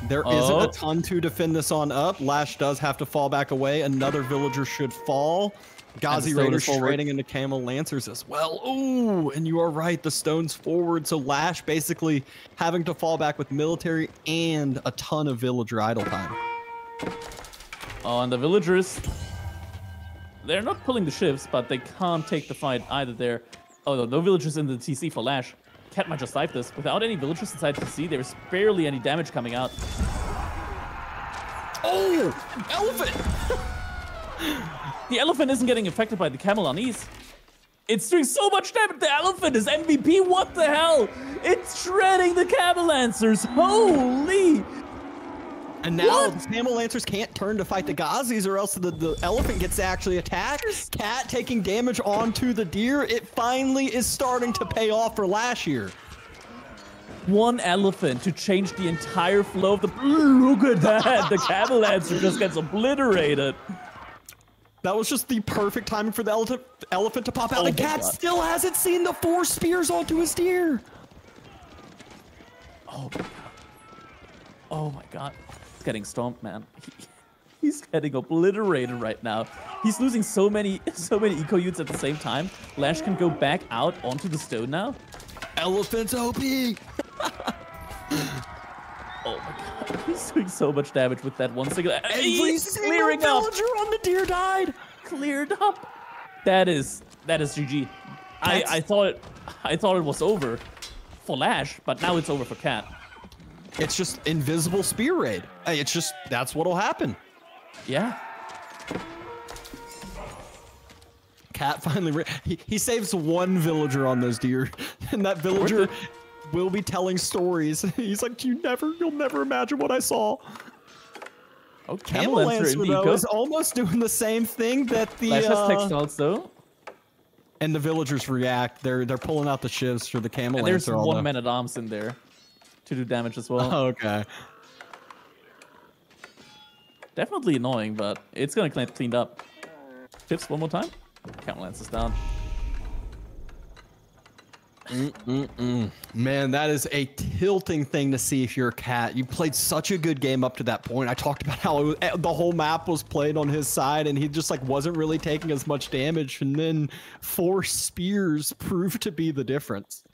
There isn't a ton to defend this on up. Lash does have to fall back away. Another villager should fall. Ghazi Raiders trading into Camel Lancers as well. Ooh, and you are right. The stone's forward. So Lash basically having to fall back with military and a ton of villager idle time. Oh, and the villagers, they're not pulling the shifts, but they can't take the fight either there. Oh, no villagers in the TC for Lash. Cat might just life this. Without any villagers inside TC, there's barely any damage coming out. Oh, elephant! The elephant isn't getting affected by the camel on ease. It's doing so much damage. The elephant is MVP. What the hell? It's shredding the camel lancers. Holy! And now the Camel Lancers can't turn to fight the Ghazis, or else the elephant gets to actually attack. Cat taking damage onto the deer. It finally is starting to pay off for Lash here. One elephant to change the entire flow of the... Look at that. The Camel Lancer just gets obliterated. That was just the perfect timing for the elephant to pop out. The cat still hasn't seen the 4 spears onto his deer. Oh my god. Oh my god. He's getting stomped, man. He's getting obliterated right now. He's losing so many eco units at the same time. Lash can go back out onto the stone now. Elephant's OP. Oh my god, he's doing so much damage with that one single. Every single villager on the deer died. Cleared up. That is GG. I thought it was over for Lash, but now it's over for Cat. It's just invisible spear raid. It's just that's what'll happen. Yeah. Cat finally he saves 1 villager on those deer, and that villager will be telling stories. He's like, you'll never imagine what I saw. Oh, Camel Lancer though is almost doing the same thing that the Lash has textiles though. And the villagers react. They're pulling out the shivs for the Camel and Lancer. There's 1 man-at-arms in there to do damage as well. Oh, okay. Definitely annoying, but it's gonna get cleaned up. Tips one more time. Camel Lancer's down. Man, that is a tilting thing to see if you're a Cat. You played such a good game up to that point. I talked about how the whole map was played on his side, and he just like wasn't really taking as much damage, and then 4 spears proved to be the difference.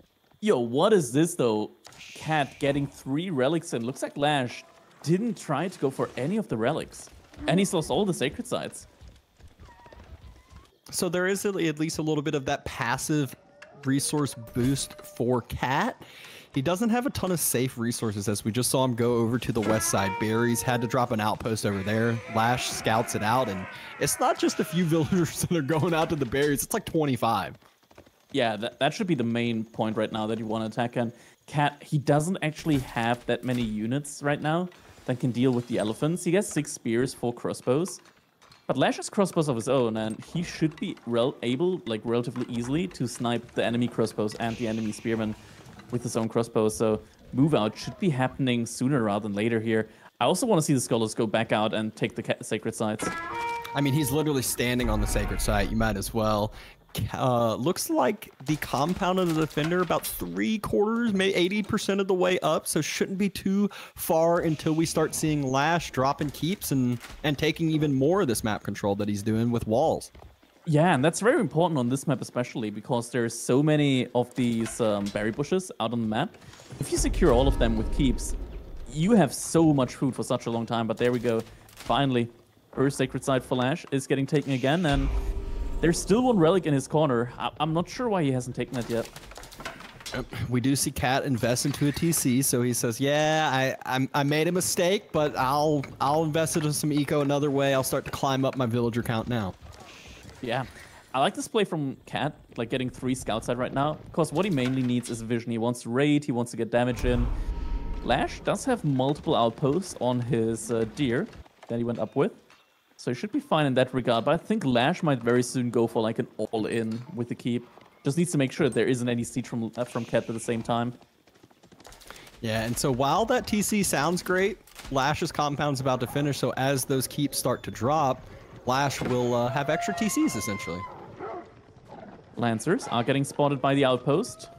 Yo, what is this though? Cat getting 3 relics, and looks like Lash didn't try to go for any of the relics, and he's lost all the sacred sites. So there is at least a little bit of that passive resource boost for Cat. He doesn't have a ton of safe resources, as we just saw him go over to the west side. Berries had to drop an outpost over there. Lash scouts it out, and it's not just a few villagers that are going out to the berries. It's like 25. Yeah, that should be the main point right now that you want to attack. And Cat, he doesn't actually have that many units right now that can deal with the elephants. He has 6 spears, 4 crossbows. But Lash has crossbows of his own, and he should be able, like, relatively easily to snipe the enemy crossbows and the enemy spearmen with his own crossbows. So move out should be happening sooner rather than later here. I also want to see the scholars go back out and take the sacred sites. I mean, he's literally standing on the sacred site. You might as well. looks like the compound of the defender about 3/4, maybe 80% of the way up, so shouldn't be too far until we start seeing Lash dropping keeps and taking even more of this map control that he's doing with walls. Yeah, and that's very important on this map especially because there's so many of these berry bushes out on the map. If you secure all of them with keeps, you have so much food for such a long time. But there we go. Finally, first sacred site for Lash is getting taken again, and there's still one relic in his corner. I'm not sure why he hasn't taken that yet. We do see Cat invest into a TC, so he says, "Yeah, I made a mistake, but I'll invest into some eco another way. I'll start to climb up my villager count now." Yeah, I like this play from Cat, like getting 3 scouts out right now, because what he mainly needs is vision. He wants to raid, he wants to get damage in. Lash does have multiple outposts on his deer that he went up with, so he should be fine in that regard, but I think Lash might very soon go for like an all-in with the keep. Just needs to make sure that there isn't any siege from Cat at the same time. Yeah, and so while that TC sounds great, Lash's compound's about to finish, so as those keeps start to drop, Lash will have extra TCs, essentially. Lancers are getting spotted by the outpost.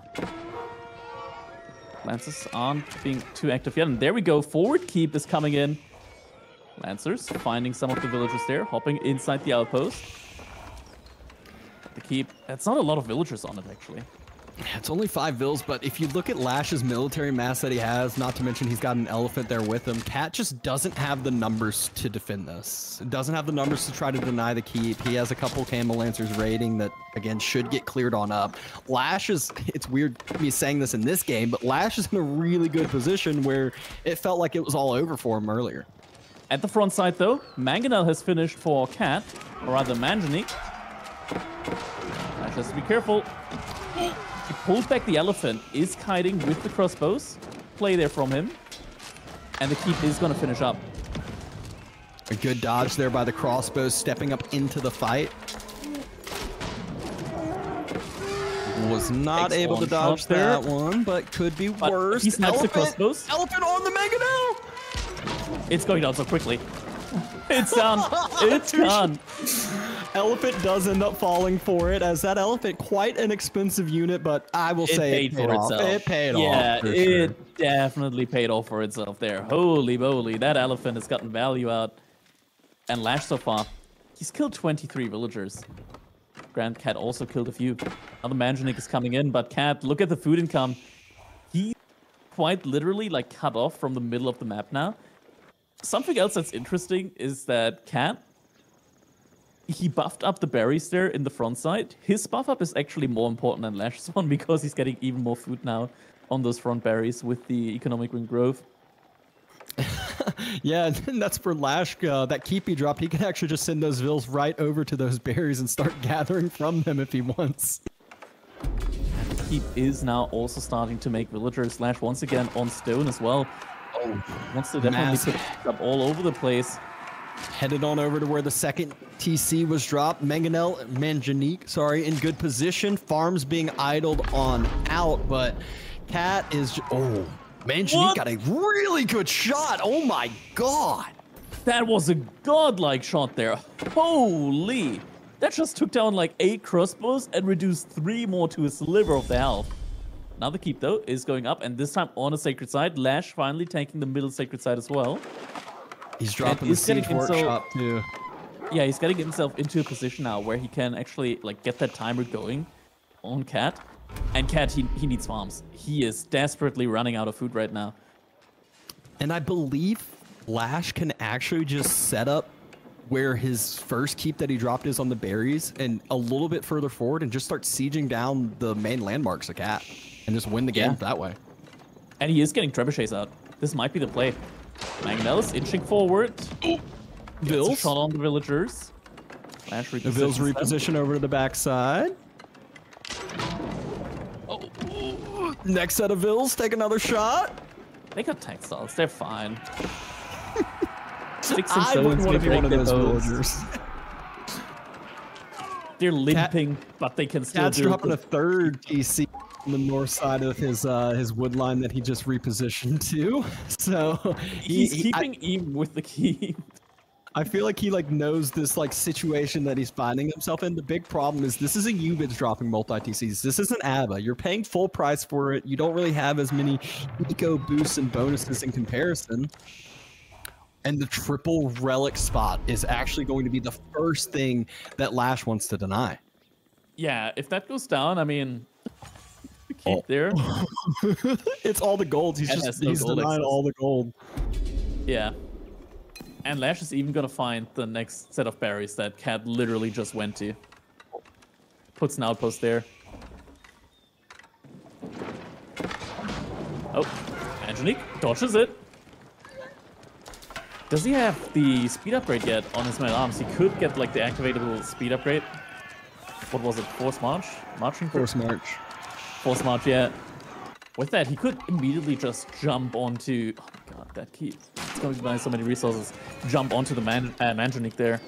Lancers aren't being too active yet. And there we go. Forward keep is coming in. Lancers finding some of the villagers there, hopping inside the outpost. The keep, that's not a lot of villagers on it, actually. It's only 5 vills, but if you look at Lash's military mass that he has, not to mention he's got an elephant there with him, Cat just doesn't have the numbers to defend this. Doesn't have the numbers to try to deny the keep. He has a couple Camel Lancers raiding that, again, should get cleared on up. Lash is, it's weird me saying this in this game, but Lash is in a really good position where it felt like it was all over for him earlier. At the front side, though, Mangonel has finished for Cat, or rather Manjanique. Lash has to be careful. He pulls back the elephant, is kiting with the crossbows. Play there from him. And the keep is going to finish up. A good dodge there by the crossbows, stepping up into the fight. Was not able to dodge that one, but could be worse. He snaps the crossbows. Elephant on the Mangonel! It's going down so quickly. It's done. It's done. Elephant does end up falling for it, as that elephant, quite an expensive unit, but I will say it paid off. It paid off. Yeah, it definitely paid off for itself there. Holy moly, that elephant has gotten value out. And Lash so far, he's killed 23 villagers. Grand Cat also killed a few. Another Manjanique is coming in, but Cat, look at the food income. He quite literally like cut off from the middle of the map now. Something else that's interesting is that Cat, he buffed up the berries there in the front side. His buff up is actually more important than Lash's one because he's getting even more food now on those front berries with the economic wing growth. Yeah, and that's for Lash. That keep he dropped, he can actually just send those vills right over to those berries and start gathering from them if he wants. The keep is now also starting to make villagers. Lash once again on stone as well. Oh, wants to definitely put up all over the place. Headed on over to where the second TC was dropped. Manjanique, sorry, in good position. Farms being idled on out, but Cat is... Oh, Manjanique got a really good shot. Oh my god. That was a godlike shot there. Holy. That just took down like 8 crossbows and reduced 3 more to a sliver of the health. Now the keep, though, is going up, and this time on a sacred side. Lash finally taking the middle sacred side as well. He's dropping the siege workshop too. Yeah, he's getting himself into a position now where he can actually like get that timer going on Cat. And Cat, he needs farms. He is desperately running out of food right now. And I believe Lash can actually just set up where his first keep that he dropped is on the berries and a little bit further forward and just start sieging down the main landmarks of Cat and just win the game that way. And he is getting trebuchets out. This might be the play. Mangonel is inching forward. Vills shot on the villagers. Lash the Vills reposition over to the backside. Next set of Vills, take another shot. They got textiles. They're fine. I wouldn't want to be one of those villagers. They're limping, but they can still do it. Cat's dropping a third TC on the north side of his wood line that he just repositioned to. So he's keeping even with the keep. I feel like he like knows this like situation that he's finding himself in. The big problem is this is a Ubits dropping multi TCs. This isn't ABBA. You're paying full price for it. You don't really have as many eco boosts and bonuses in comparison. And the triple relic spot is actually going to be the first thing that Lash wants to deny. Yeah, if that goes down, I mean, the keep there. It's all the gold. He's denying all the gold. Yeah. And Lash is even gonna find the next set of berries that Cat literally just went to. Puts an outpost there. Oh, Angelique dodges it. Does he have the speed upgrade yet on his man arms? He could get like the activatable speed upgrade. What was it? Force March? Marching? Force March. Force March, yeah. With that, he could immediately just jump onto... Oh my god, that key. It's going to buy so many resources. Jump onto the Mandranic there.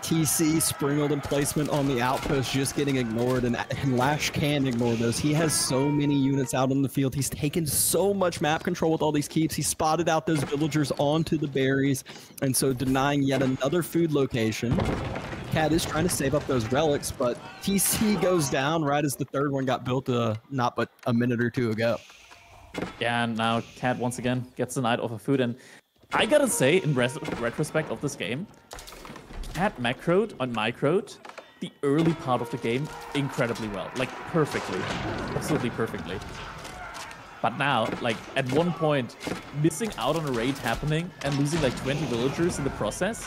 TC, Springald, and placement on the outpost just getting ignored, and Lash can ignore those. He has so many units out on the field. He's taken so much map control with all these keeps. He spotted out those villagers onto the berries, and so denying yet another food location. Cat is trying to save up those relics, but TC goes down right as the third one got built not but a minute or two ago. Yeah, and now Cat once again gets the night off of food, and I gotta say, in retrospect of this game, Cat macroed on microed the early part of the game incredibly well, like perfectly, absolutely perfectly. But now, like at one point, missing out on a raid happening and losing like 20 villagers in the process,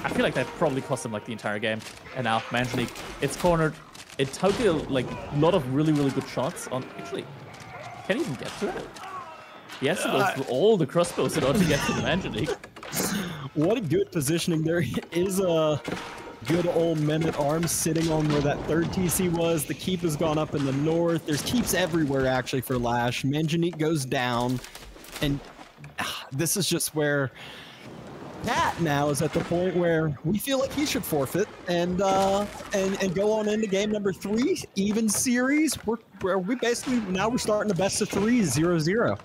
I feel like that probably cost him like the entire game. And now Mandranic, it's cornered. It took a lot of really good shots on. Actually, can he even get to it? He has to go through all the crossbows in order to get to the Mandranic. What a good positioning. There is a good old men-at-arms sitting on where that third TC was. The keep has gone up in the north. There's keeps everywhere actually for Lash. Mandranic goes down, and this is just where Cat now is at the point where we feel like he should forfeit and go on into game number 3, even series. Where we basically now we're starting the best of 3, 0-0.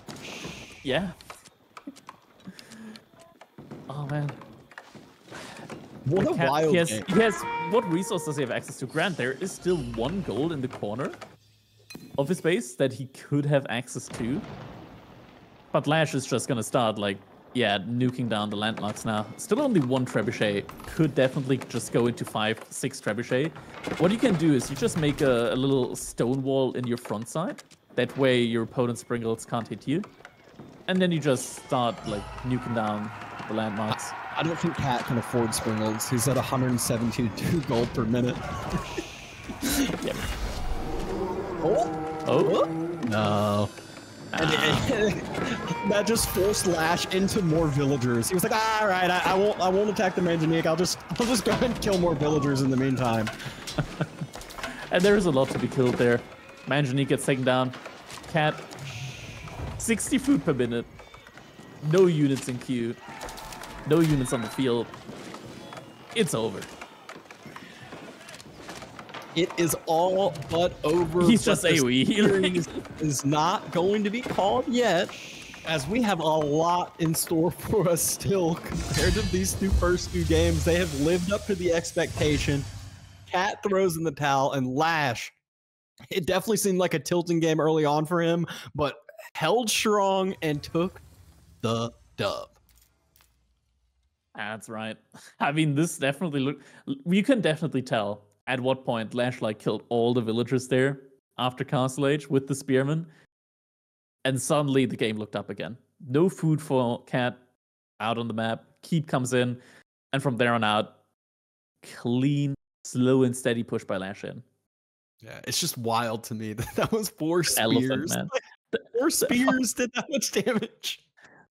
Yeah. Oh man. What a wild game. He has what resource does he have access to? Grant, there is still 1 gold in the corner of his base that he could have access to. But Lash is just gonna start like, yeah, nuking down the landmarks now. Still only 1 trebuchet. Could definitely just go into 5, 6 trebuchet. What you can do is you just make a little stone wall in your front side. That way your opponent's Springles can't hit you. And then you just start like nuking down the landmarks. I don't think Cat can afford Springles. He's at 172 gold per minute. Yep. Oh? No. And that just forced Lash into more villagers. He was like, all right, I won't attack the Mandranic. I'll just go and kill more villagers in the meantime. And there is a lot to be killed there. Mandranic gets taken down. Cat, 60 food per minute. No units in queue. No units on the field. It's over. It is all but over. He's just AoE. Is not going to be called yet, as we have a lot in store for us still compared to these first two games. They have lived up to the expectation. Cat throws in the towel, and Lash, it definitely seemed like a tilting game early on for him, but held strong and took the dub. That's right. I mean, this definitely you can definitely tell at what point Lash like killed all the villagers there after Castle Age with the spearmen, and suddenly the game looked up again. No food for Cat out on the map. Keep comes in, and from there on out, clean, slow and steady push by Lash in. Yeah, it's just wild to me that was 4 spears. Elephant, man. Like, 4 spears did that much damage.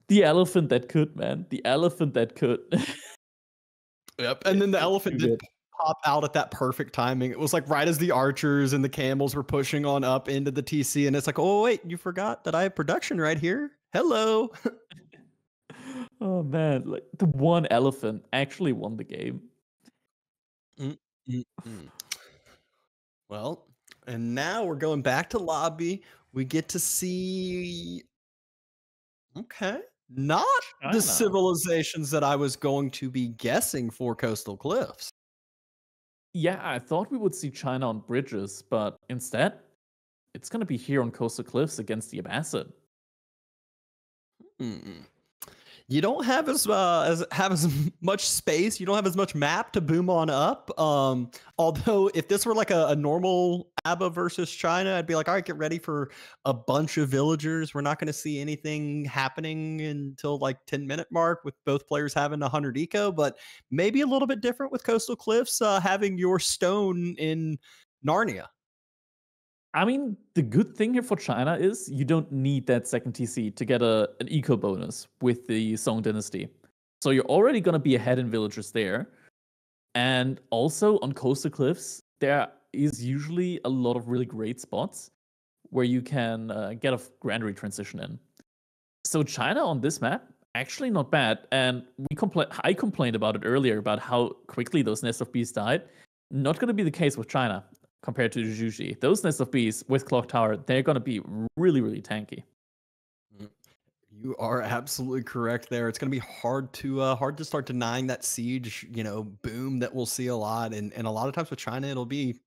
The elephant that could, man. The elephant that could. Yep, and then the elephant did pop out at that perfect timing. It was like right as the archers and the camels were pushing on up into the TC, and it's like, oh wait, you forgot that I have production right here. Hello. Oh man, like the one elephant actually won the game. Well, and now we're going back to lobby. We get to see. Okay. Not the China. civilizations that I was going to be guessing for Coastal Cliffs. Yeah, I thought we would see China on bridges, but instead, it's gonna be here on coastal cliffs against the Abbasid. Mm. You don't have as much space. You don't have as much map to boom on up. Although if this were like a normal ABBA versus China, I'd be like, all right, get ready for a bunch of villagers. We're not going to see anything happening until like 10-minute mark with both players having 100 eco. But maybe a little bit different with Coastal Cliffs having your stone in Narnia. I mean, the good thing here for China is you don't need that second TC to get an eco bonus with the Song Dynasty. So you're already gonna be ahead in villagers there. And also on coastal cliffs, there is usually a lot of really great spots where you can get a granary transition in. So China on this map, actually not bad. And I complained about it earlier about how quickly those Nest of Bees died. Not going to be the case with China compared to Juji. Those Nest of Bees with Clock Tower, they're going to be really, really tanky. You are absolutely correct there. It's going to be hard to start denying that siege, boom that we'll see a lot, and a lot of times with China, it'll be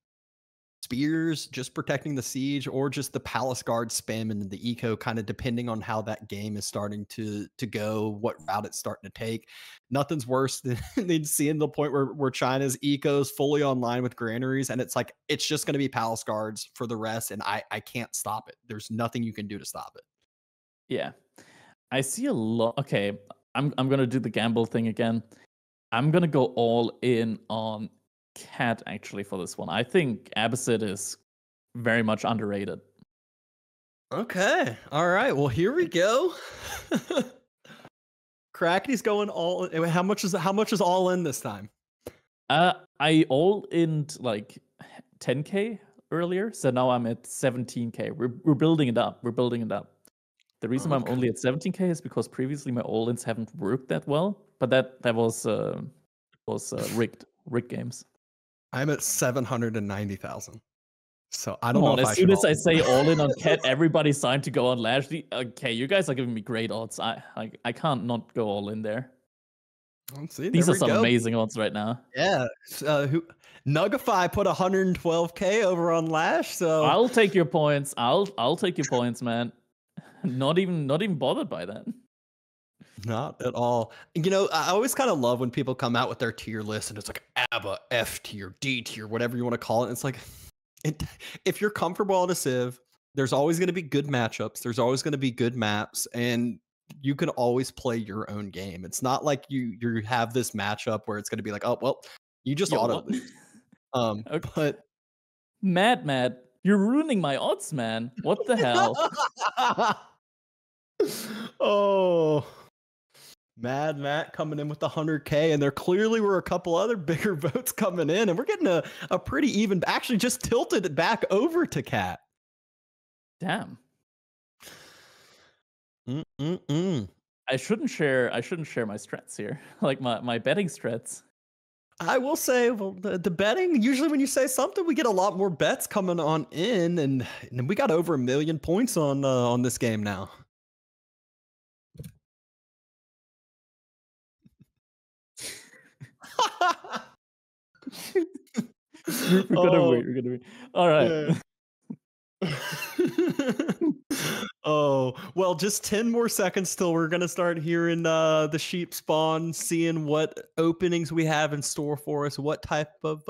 spears just protecting the siege, or just the palace guard spamming the eco, kind of depending on how that game is starting to go, what route it's starting to take. Nothing's worse than seeing the point where China's eco is fully online with granaries, and it's like it's just going to be palace guards for the rest, and I can't stop it. There's nothing you can do to stop it. Yeah. I see a lot. Okay, I'm gonna do the gamble thing again. I'm gonna go all in on Cat actually for this one. I think Abbasid is very much underrated. Okay. All right. Well, here we go. Crackedy's going all in. How much is all in this time? I all in like 10k earlier, so now I'm at 17k. We're building it up. We're building it up. The reason why I'm only at 17k is because previously my all-ins haven't worked that well, but that was rigged games. I'm at 790,000. So I don't Come know on, if I as soon should as I say all in on Cat, everybody's signed to go on Lash. Okay, you guys are giving me great odds. I can't not go all in there. Let's see. These There are we some go. amazing odds right now. Yeah. Nugify put 112k over on Lash. So I'll take your points. I'll take your points, man. Not even bothered by that. not at all. I always kind of love when people come out with their tier list and it's like ABBA, F tier, D tier, whatever you want to call it. It's like, if you're comfortable on a Civ, there's always going to be good matchups. There's always going to be good maps, and you can always play your own game. It's not like you have this matchup where it's going to be like, oh well, you just Yo, auto what? lose. Okay. But Mad, you're ruining my odds, man. What the hell? Oh, Mad Matt coming in with 100k, and there clearly were a couple other bigger votes coming in, and we're getting a pretty even. Actually, just tilted it back over to Cat. Damn. I shouldn't share my strats here. Like my betting strats. I will say, well, the betting, usually when you say something, we get a lot more bets coming on in, and we got over 1 million points on this game now. We're gonna wait. All right. Yeah. Oh, well, just 10 more seconds till we're going to start hearing the sheep spawn, seeing what openings we have in store for us, what type of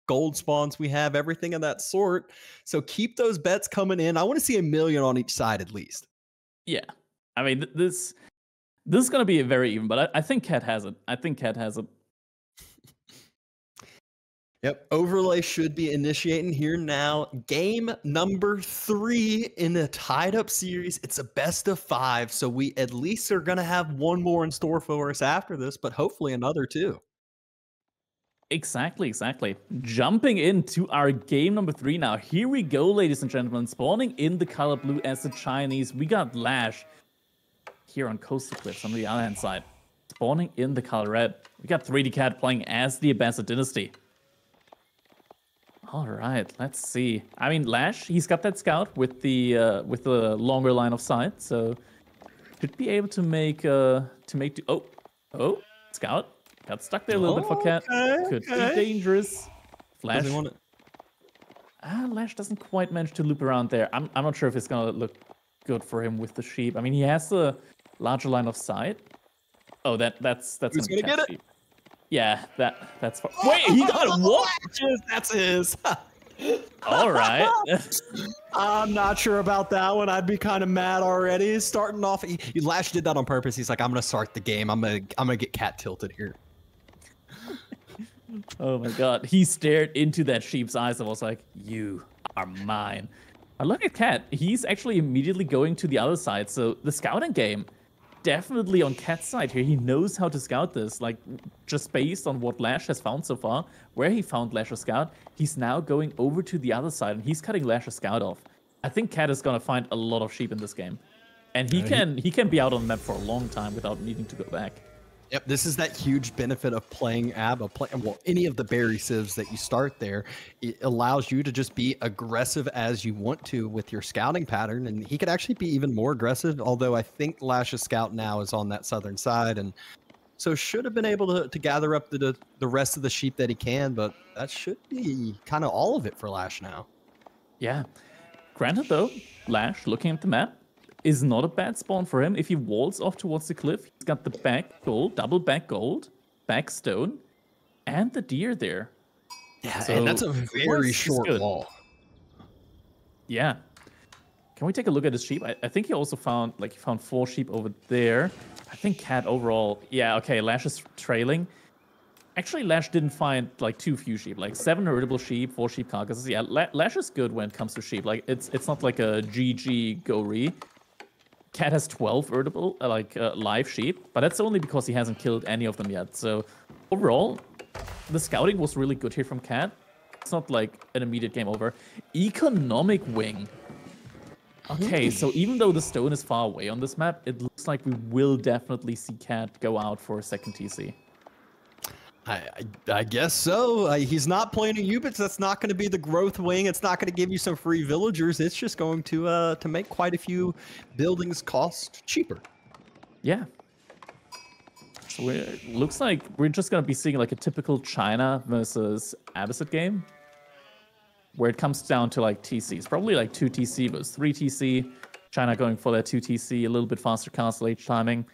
gold spawns we have, everything of that sort. So keep those bets coming in. I want to see 1 million on each side at least. Yeah. I mean, this is going to be very even, but I think Cat has it. Yep. Overlay should be initiating here now. Game number 3 in a tied up series. It's a best of 5. So we at least are going to have one more in store for us after this, but hopefully another too. Exactly. Jumping into our game number 3 now. Here we go, ladies and gentlemen. Spawning in the color blue as the Chinese. We got Lash here on Coastal Cliffs on the other hand side. Spawning in the color red. We got 3D Cat playing as the Abbasid Dynasty. All right, let's see. I mean, Lash, he's got that scout with the longer line of sight, so Should be able to make oh, Scout got stuck there a little bit for Cat. Could be dangerous. Flash. Doesn't want it. Lash doesn't quite manage to loop around there. I'm not sure if it's gonna look good for him with the sheep. I mean, he has the larger line of sight. Oh, that's Who's gonna get it? Sheep. Yeah, that's far. Wait, he got what? That's his. All right. I'm not sure about that one. I'd be kind of mad already. Starting off, Lash did that on purpose. He's like, I'm gonna start the game. I'm gonna get Cat tilted here. Oh my god. He stared into that sheep's eyes and was like, you are mine. I look at Cat. He's actually immediately going to the other side. So the scouting game, definitely on Cat's side here. He knows how to scout this. Like, just based on what Lash has found so far, where he found Lash's scout, he's now going over to the other side and he's cutting Lash's scout off. I think Cat is gonna find a lot of sheep in this game. And he can be out on the map for a long time without needing to go back. Yep, this is that huge benefit of playing any of the berry civs that you start there. It allows you to just be aggressive as you want to with your scouting pattern, and he could actually be even more aggressive, although I think Lash's scout now is on that southern side, and so should have been able to gather up the rest of the sheep that he can, but that should be kind of all of it for Lash now. Yeah. Granted, though, Lash, looking at the map, is not a bad spawn for him. If he walls off towards the cliff, he's got the back gold, double back gold, back stone, and the deer there. Yeah, so and that's a very short wall. Yeah. Can we take a look at his sheep? I think he also found, he found 4 sheep over there. I think Cat overall, yeah, okay, Lash is trailing. Actually, Lash didn't find, too few sheep. 7 heritable sheep, 4 sheep carcasses. Yeah, Lash is good when it comes to sheep. It's not like a GG go-re. Cat has 12 heritable, live sheep, but that's only because he hasn't killed any of them yet. So overall, the scouting was really good here from Cat. It's not like an immediate game over. Economic wing. Okay, so even though the stone is far away on this map, it looks like we will definitely see Cat go out for a second TC. I guess so. He's not playing a Ubits. That's not going to be the growth wing. It's not going to give you some free villagers. It's just going to make quite a few buildings cost cheaper. Yeah. So it looks like we're just going to be seeing a typical China versus Abbasid game, where it comes down to TCs. Probably 2 TC versus 3 TC. China going for their 2 TC, a little bit faster castle age timing.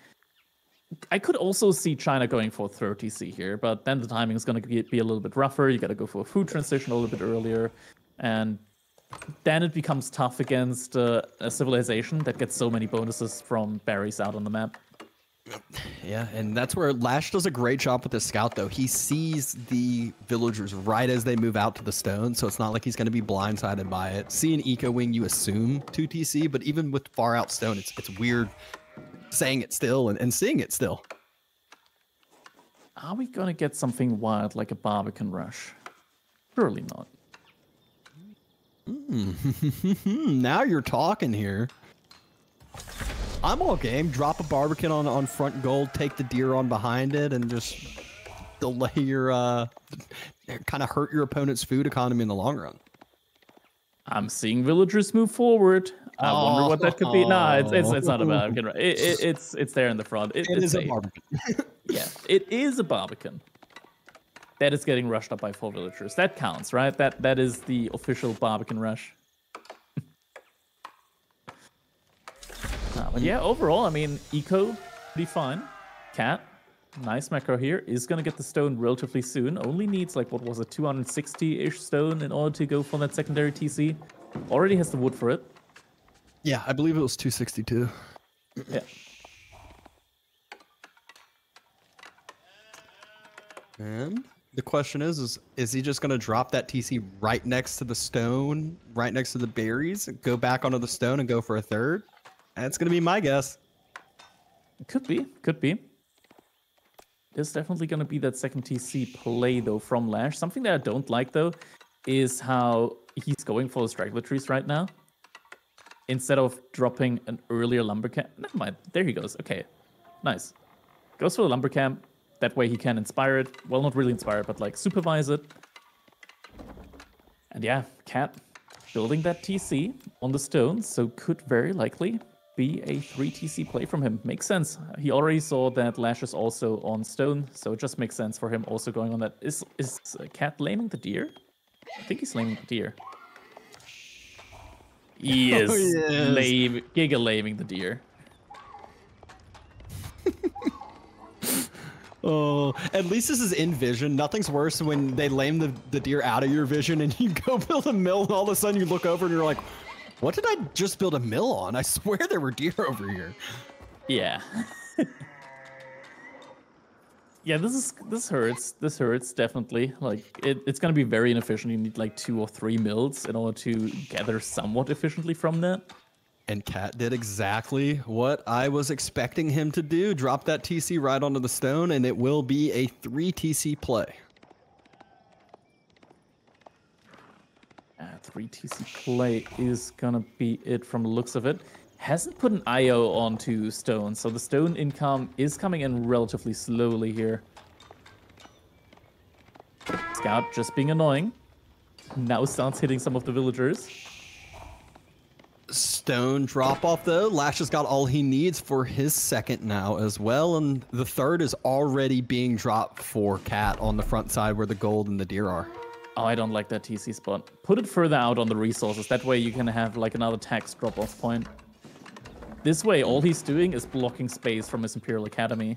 I could also see China going for 3rd TC here, but then the timing is going to be a little bit rougher. You got to go for a food transition a little bit earlier, and then it becomes tough against a civilization that gets so many bonuses from berries out on the map. Yeah, and that's where Lash does a great job with the scout, though. He sees the villagers right as they move out to the stone, so it's not like he's going to be blindsided by it. See an eco wing, you assume 2 TC, but even with far out stone, it's weird saying it still and seeing it still. Are we gonna get something wild like a Barbican rush? Surely not. Now you're talking here. I'm all game. Drop a Barbican on front gold, take the deer on behind it, and just delay your kind of hurt your opponent's food economy in the long run. I'm seeing villagers move forward. I wonder what that could be. Nah, it's not a Barbican. It's there in the front. It is a Barbican. Yeah, it is a Barbican. That is getting rushed up by 4 villagers. That counts, right? That is the official Barbican rush. But yeah, overall, I mean, eco, pretty fine. Cat, nice macro here, is going to get the stone relatively soon. Only needs, 260-ish stone in order to go for that secondary TC. Already has the wood for it. Yeah, I believe it was 262. Yeah. And the question is he just going to drop that TC right next to the stone, right next to the berries, go back onto the stone and go for a 3rd? That's going to be my guess. Could be. There's definitely going to be that second TC play, though, from Lash. Something that I don't like, though, is how he's going for the straggler trees right now. Instead of dropping an earlier lumber camp. Never mind. There he goes. Okay. Nice. Goes for the lumber camp. That way he can inspire it. Well, not really inspire it, but supervise it. And yeah, Cat building that TC on the stones, so could very likely be a 3 TC play from him. Makes sense. He already saw that Lash is also on stone, so it just makes sense for him also going on that. Is Cat laming the deer? I think he's laming the deer. He is giga laming the deer. Oh, at least this is in vision. Nothing's worse when they lame the deer out of your vision and you go build a mill and all of a sudden you look over and you're like, what did I just build a mill on? I swear there were deer over here. Yeah. Yeah, this hurts. This hurts definitely. Like it's gonna be very inefficient. You need like 2 or 3 mills in order to gather somewhat efficiently from that. And Cat did exactly what I was expecting him to do. Drop that TC right onto the stone, and it will be a 3 TC play. 3 TC play is gonna be it from the looks of it. Hasn't put an IO onto stone, so the stone income is coming in relatively slowly here. Scout just being annoying. Now starts hitting some of the villagers. Stone drop off though. Lash has got all he needs for his second now as well, and the third is already being dropped for Cat on the front side where the gold and the deer are. Oh, I don't like that TC spot. Put it further out on the resources. That way you can have like another tax drop-off point. This way, all he's doing is blocking space from his Imperial Academy.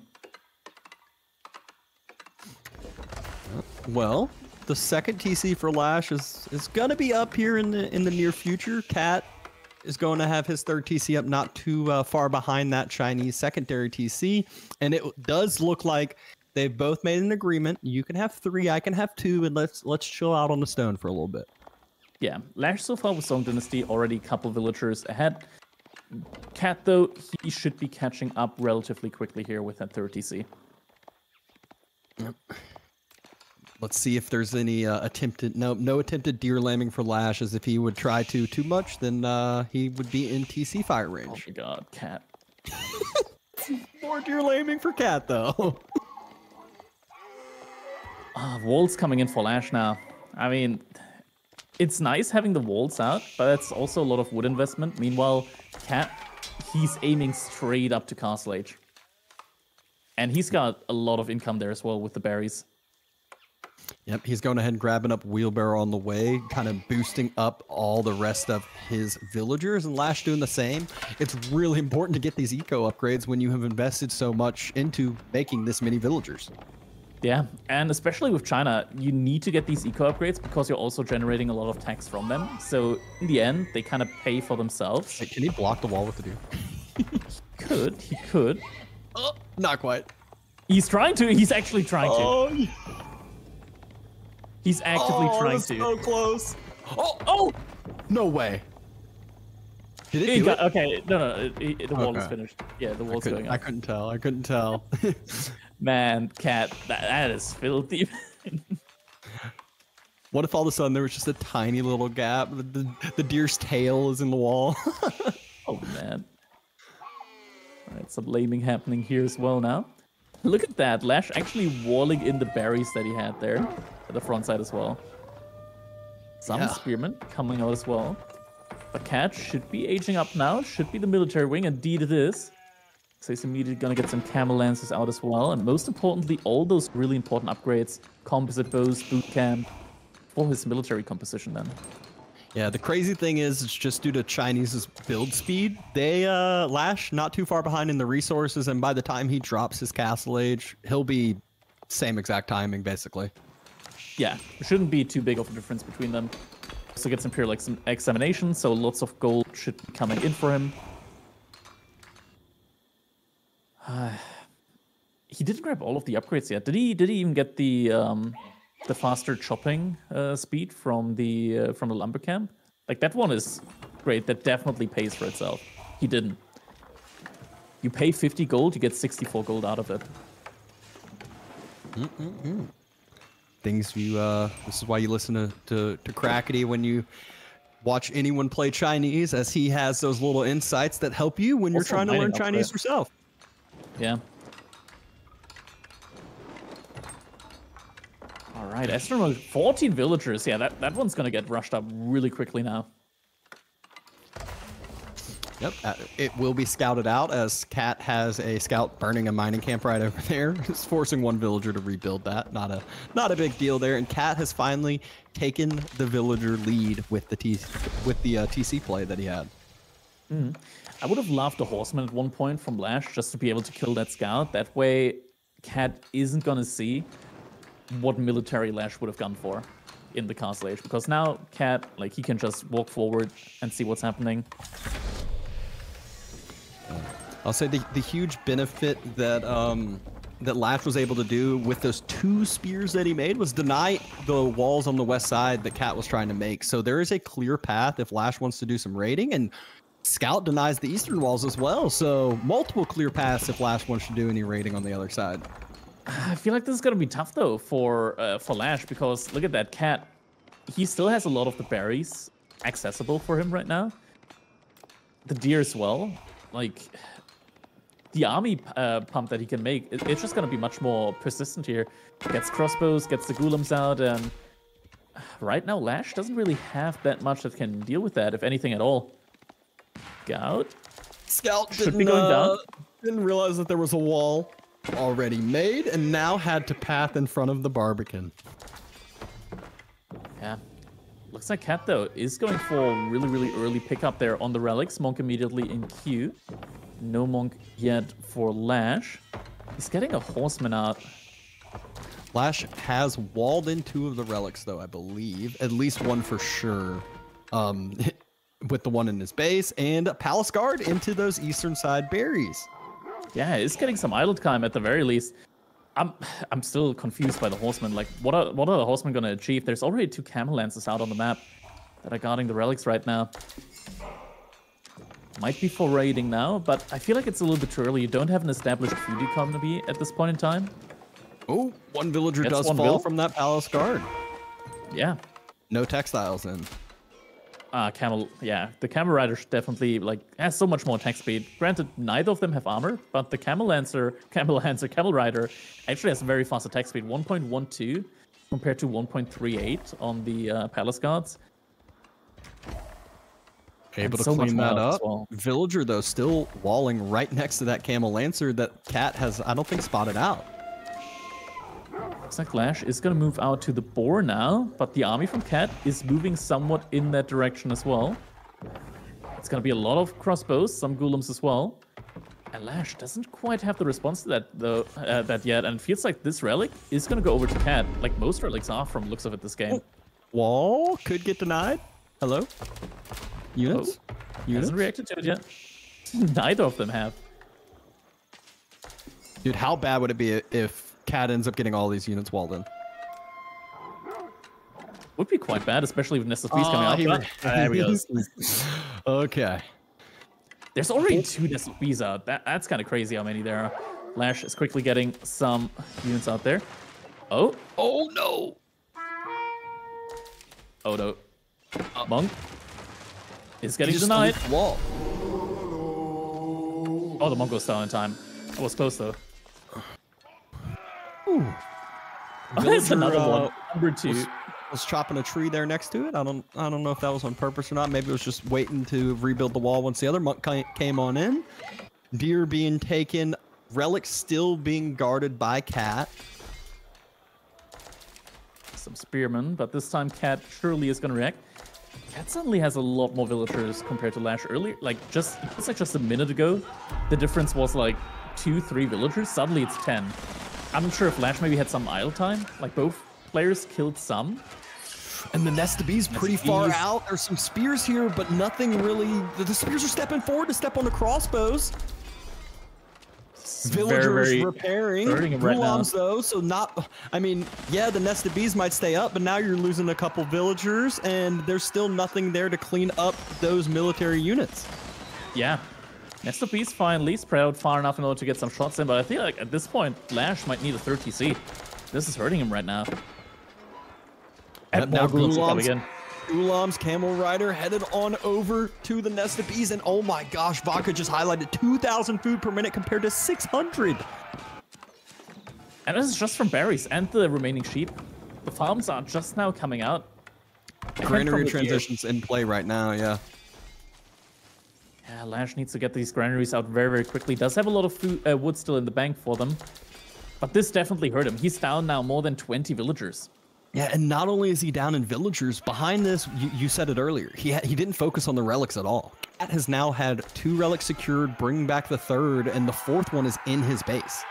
Well, the second TC for Lash is gonna be up here in the near future. Cat is going to have his third TC up not too far behind that Chinese secondary TC. And it does look like they've both made an agreement. You can have 3, I can have 2, and let's chill out on the stone for a little bit. Yeah, Lash so far with Song Dynasty already a couple villagers ahead. Cat, though, he should be catching up relatively quickly here with that third TC. Yep. Let's see if there's any no attempted deer lambing for Lash, as if he would try to too much, then he would be in TC fire range. Oh my god, Cat. More deer lambing for Cat, though. Walls coming in for Lash now. I mean, it's nice having the walls out, but that's also a lot of wood investment. Meanwhile, Cat, he's aiming straight up to Castle Age. And he's got a lot of income there as well with the berries. Yep, he's going ahead and grabbing up Wheelbarrow on the way, kind of boosting up all the rest of his villagers, and Lash doing the same. It's really important to get these eco upgrades when you have invested so much into making this many villagers. Yeah, and especially with China, you need to get these eco upgrades because you're also generating a lot of tax from them. So in the end, they kind of pay for themselves. Wait, can he block the wall with the deer? He could. Oh, not quite. He's trying to. He's actually trying to. He's actively trying to. So close. Oh! No way. Did it do it? Okay, no, the wall is finished. Yeah, the wall's going up. I couldn't tell. Man, Cat, that is filthy. What if all of a sudden there was just a tiny little gap? The deer's tail is in the wall. Oh, man. All right, some laming happening here as well now. Look at that. Lash actually walling in the berries that he had there at the front side as well. Some spearmen coming out as well. But Cat should be aging up now. Should be the military wing. Indeed it is. So he's immediately going to get some camel lances out as well. And most importantly, all those really important upgrades. Composite bows, boot camp. For his military composition then. Yeah, the crazy thing is, it's just due to Chinese's build speed. They, Lash, not too far behind in the resources, and by the time he drops his Castle Age, he'll be same exact timing, basically. Yeah, there shouldn't be too big of a difference between them. Also gets Imperial Examination, so lots of gold should be coming in for him. He didn't grab all of the upgrades yet. Did he even get the faster chopping speed from the lumber camp? Like, that one is great. That definitely pays for itself. He didn't. You pay 50 gold, you get 64 gold out of it. Things you this is why you listen to Crackedy when you watch anyone play Chinese, as he has those little insights that help you when you're Also trying to learn mining Chinese yourself. Yeah. All right, Astronaut, 14 villagers. Yeah, that one's gonna get rushed up really quickly now. Yep, it will be scouted out as Cat has a scout burning a mining camp right over there. It's forcing one villager to rebuild that. Not a big deal there. And Cat has finally taken the villager lead with the TC play that he had. I would have loved a horseman at one point from Lash just to be able to kill that scout. That way, Cat isn't gonna see what military Lash would have gone for in the castle age, because now Cat, like, he can just walk forward and see what's happening. I'll say the huge benefit that that Lash was able to do with those 2 spears that he made was deny the walls on the west side that Cat was trying to make. So there is a clear path if Lash wants to do some raiding, and Scout denies the eastern walls as well. So multiple clear paths if Lash wants to do any raiding on the other side. I feel like this is gonna be tough though for Lash, because look at that Cat. He still has a lot of the berries accessible for him right now. The deer as well. Like, the army pump that he can make, it's just going to be much more persistent here. Gets crossbows, gets the golems out, and right now Lash doesn't really have that much that can deal with that, if anything at all. Scout should be going down. Didn't realize that there was a wall already made, and now had to path in front of the Barbican. Yeah. Looks like Cat, though, is going for a really, really early pickup there on the relics. Monk immediately in queue. No Monk yet for Lash. He's getting a horseman out. Lash has walled in 2 of the relics, though, I believe. At least one for sure. With the one in his base, and a Palace Guard into those eastern side berries. Yeah, he's getting some idle time at the very least. I'm still confused by the horsemen. Like, what are the horsemen going to achieve? There's already 2 camel lances out on the map that are guarding the relics right now. Might be for raiding now, but I feel like it's a little bit too early. You don't have an established food economy at this point in time. Oh, one villager does fall from that Palace Guard. Yeah. No textiles in. Camel, yeah. The Camel Rider definitely, like, has so much more attack speed. Granted, neither of them have armor, but the Camel Rider actually has very fast attack speed. 1.12 compared to 1.38 on the Palace Guards. Able to clean that up. Well. Villager, though, still walling right next to that Camel Lancer that Cat has, I don't think, spotted out. Looks like Lash is going to move out to the boar now, but the army from Cat is moving somewhat in that direction as well. It's going to be a lot of crossbows, some golems as well. And Lash doesn't quite have the response to that, though, yet, and it feels like this relic is going to go over to Cat, like most relics are from the looks of it this game. Wall could get denied. Hello? Units? Hasn't reacted to it yet. Neither of them have. Dude, how bad would it be if Cat ends up getting all these units walled in? Would be quite bad, especially with Nessus Beast coming out. There we go. Okay. There's already 2 Nessus Beasts out. That's kind of crazy how many there are. Lash is quickly getting some units out there. Oh. Oh, no. Oh, no. Monk is getting denied. Wall. Oh, the Monk goes down in time. That was close, though. Ooh. Oh, that's another one. Number 2. Was chopping a tree there next to it. I don't know if that was on purpose or not. Maybe it was just waiting to rebuild the wall once the other Monk came on in. Deer being taken. Relics still being guarded by Cat. Some spearmen, but this time Cat surely is going to react. Cat suddenly has a lot more villagers compared to Lash earlier. It's like just a minute ago, the difference was like 2-3 villagers. Suddenly it's 10. I'm not sure if Lash maybe had some idle time. Like, both players killed some. And the Nest of Bees pretty far out. There's some spears here, but nothing really. The spears are stepping forward to step on the crossbows. Villagers very repairing. Gulams, though, so not. I mean, yeah, the Nest of Bees might stay up, but now you're losing a couple villagers, and there's still nothing there to clean up those military units. Yeah. Nest of Bees finally spread out far enough in order to get some shots in, but I feel like at this point, Lash might need a 30C. This is hurting him right now. And now Gulams, Camel Rider headed on over to the Nest of Bees, and oh my gosh, Vodka just highlighted 2,000 food per minute compared to 600. And this is just from berries and the remaining sheep. The farms are just now coming out. Granary transitions in play right now, yeah. Yeah, Lash needs to get these granaries out very, very quickly. Does have a lot of food, wood still in the bank for them. But this definitely hurt him. He's down now more than 20 villagers. Yeah, and not only is he down in villagers, behind this, you said it earlier, he didn't focus on the relics at all. Cat has now had 2 relics secured, bringing back the 3rd, and the 4th one is in his base.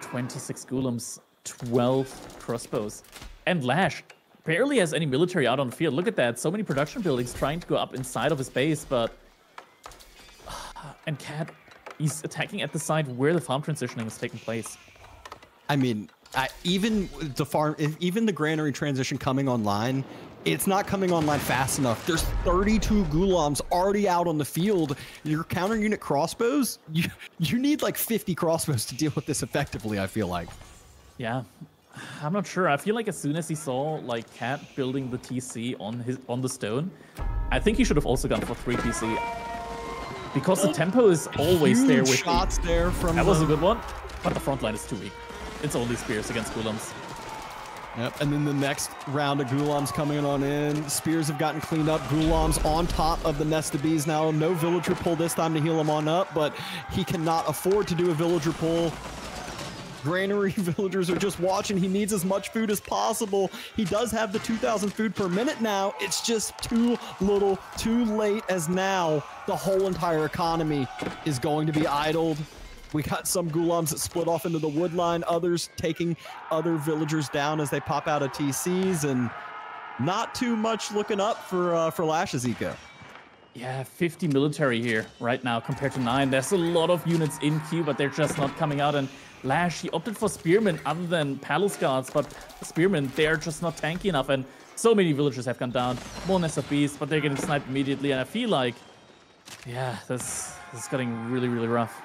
26 golems, 12 crossbows. And Lash barely has any military out on the field. Look at that. So many production buildings trying to go up inside of his base, but... And Cat, he's attacking at the side where the farm transitioning is taking place. I mean, even the granary transition coming online, it's not coming online fast enough. There's 32 Gulams already out on the field. Your counter unit crossbows, you need like 50 crossbows to deal with this effectively, I feel like. Yeah, I'm not sure. I feel like as soon as he saw like Cat building the TC on the stone, I think he should have also gone for 3 TC. Because the tempo is always there with shots there from that was a good one, but the front line is too weak. It's only spears against Gulams. Yep, and then the next round of Gulams coming on in. Spears have gotten cleaned up. Gulams on top of the nest of bees now. No villager pull this time to heal him on up, but he cannot afford to do a villager pull. Granary villagers are just watching. He needs as much food as possible. He does have the 2,000 food per minute now. It's just too little, too late, as now the whole entire economy is going to be idled. We got some Gulams that split off into the wood line, others taking other villagers down as they pop out of TCs, and not too much looking up for Lash's eco. Yeah, 50 military here right now compared to 9. There's a lot of units in queue, but they're just not coming out. And Lash, he opted for Spearmen other than Palace Guards, but Spearmen, they're just not tanky enough. And so many villagers have gone down. More Nest of Beasts, but they're getting sniped immediately. And I feel like, yeah, this is getting really, really rough.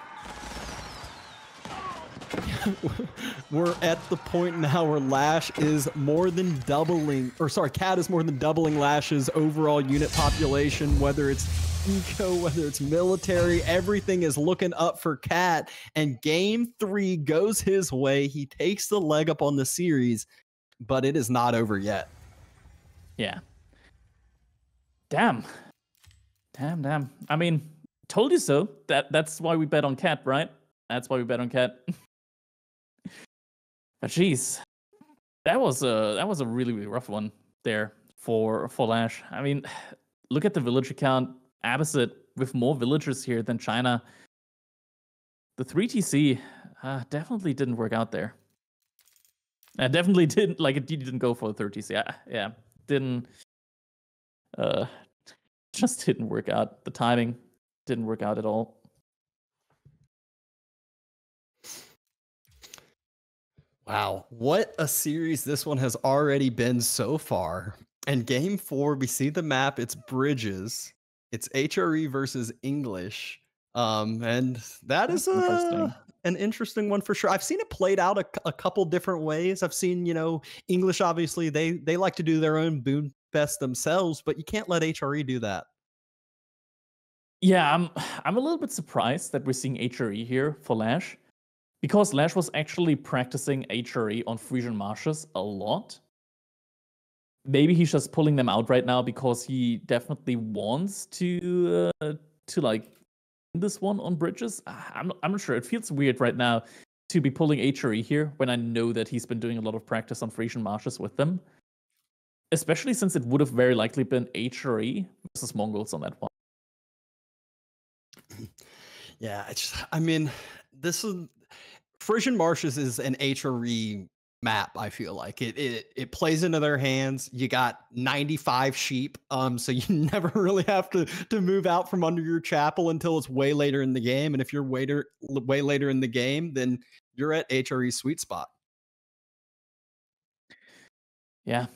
We're at the point now where Lash is more than doubling, or sorry, Cat is more than doubling Lash's overall unit population, whether it's eco, whether it's military, everything is looking up for Cat, and game 3 goes his way. He takes the leg up on the series, but it is not over yet. Yeah. Damn. Damn. I mean, told you so. That's why we bet on Cat, right? That's why we bet on Cat. But jeez, that was a really, really rough one there for Lash. I mean, look at the villager count. Abbasid with more villagers here than China. The 3 TC definitely didn't work out there. Definitely didn't, like, it didn't go for the 3 TC. Yeah, didn't, just didn't work out. The timing didn't work out at all. Wow, what a series this one has already been so far. And game 4, we see the map, it's bridges. It's HRE versus English. And that is an interesting one for sure. I've seen it played out a couple different ways. I've seen, English, obviously, they like to do their own boon fest themselves, but you can't let HRE do that. Yeah, I'm a little bit surprised that we're seeing HRE here for Lash. Because Lash was actually practicing HRE on Frisian marshes a lot. Maybe he's just pulling them out right now because he definitely wants to like this one on bridges. I'm not sure. It feels weird right now to be pulling HRE here when I know that he's been doing a lot of practice on Frisian marshes with them. Especially since it would have very likely been HRE versus Mongols on that one. Yeah, I mean, this is Frisian Marshes is an HRE map. I feel like it plays into their hands. You got 95 sheep, so you never really have to move out from under your chapel until it's way later in the game. And if you're way later in the game, then you're at HRE's sweet spot. Yeah.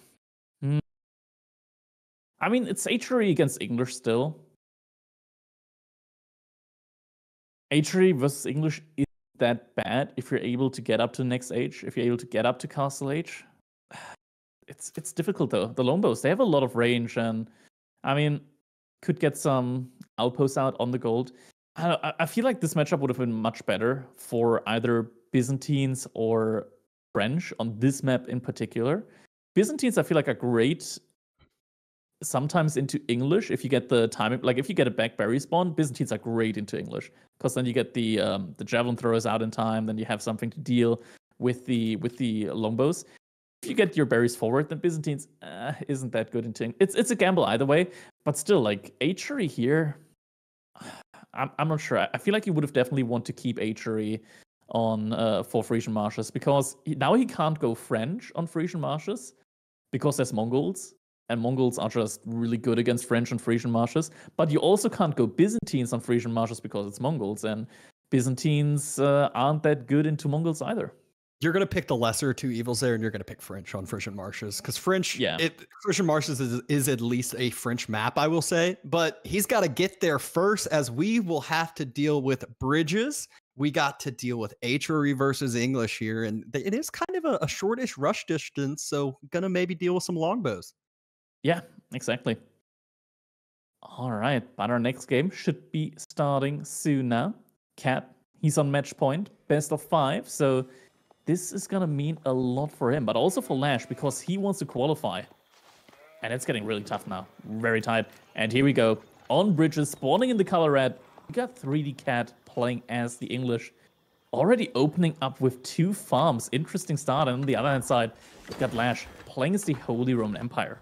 I mean, it's HRE against English still. HRE versus English isn't that bad if you're able to get up to the next age, if you're able to get up to Castle Age. It's difficult though. The Longbows, they have a lot of range, and I mean, could get some outposts out on the gold. I feel like this matchup would have been much better for either Byzantines or French on this map in particular. Byzantines, I feel like, are great sometimes into English if you get the timing. Like if you get a back berry spawn, Byzantines are great into English because then you get the javelin throwers out in time. Then you have something to deal with the longbows. If you get your berries forward, then Byzantines isn't that good into English. It's a gamble either way, but still, like Achery here, I'm not sure. I feel like he would have definitely want to keep Achery on for Frisian Marshes because now he can't go French on Frisian Marshes because there's Mongols, and Mongols are just really good against French on Frisian Marshes. But you also can't go Byzantines on Frisian Marshes because it's Mongols, and Byzantines aren't that good into Mongols either. You're going to pick the lesser two evils there, and you're going to pick French on Frisian Marshes because Frisian Marshes is at least a French map, I will say. But he's got to get there first, as we will have to deal with bridges. We got to deal with Achery versus English here, and it is kind of a shortish rush distance, so going to maybe deal with some longbows. Yeah, exactly. All right, but our next game should be starting soon now. Cat, he's on match point, best of 5, so this is going to mean a lot for him, but also for Lash, because he wants to qualify. And it's getting really tough now. Very tight. And here we go. On bridges, spawning in the color red. We got 3D Cat playing as the English. Already opening up with 2 farms. Interesting start. And on the other hand side, we've got Lash playing as the Holy Roman Empire.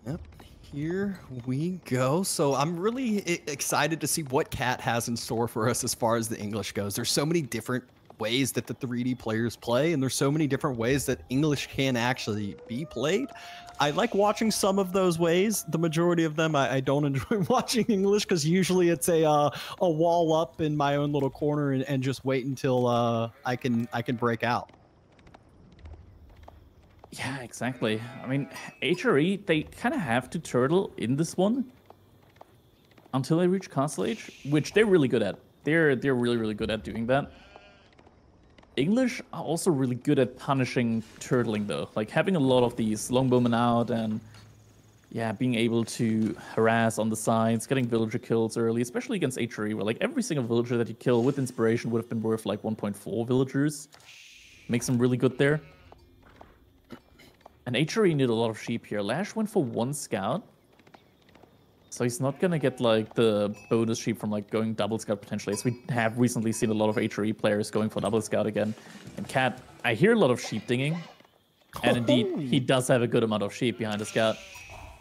Yep. Here we go. So I'm really excited to see what Cat has in store for us as far as the English goes. There's so many different ways that the 3D players play, and there's so many different ways that English can actually be played. I like watching some of those ways. The majority of them I don't enjoy watching English, because usually it's a wall up in my own little corner and just wait until I can break out. Yeah, exactly. I mean, HRE, they kind of have to turtle in this one until they reach Castle Age, which they're really good at. They're really, really good at doing that. English are also really good at punishing turtling, though. Like, having a lot of these longbowmen out and, yeah, being able to harass on the sides, getting villager kills early, especially against HRE, where, like, every single villager that you kill with inspiration would have been worth, like, 1.4 villagers. Makes them really good there. And HRE needed a lot of sheep here. Lash went for 1 scout. So he's not going to get, like, the bonus sheep from, like, going double scout potentially, as we have recently seen a lot of HRE players going for double scout again. And Cat, I hear a lot of sheep dinging. And indeed, he does have a good amount of sheep behind the scout.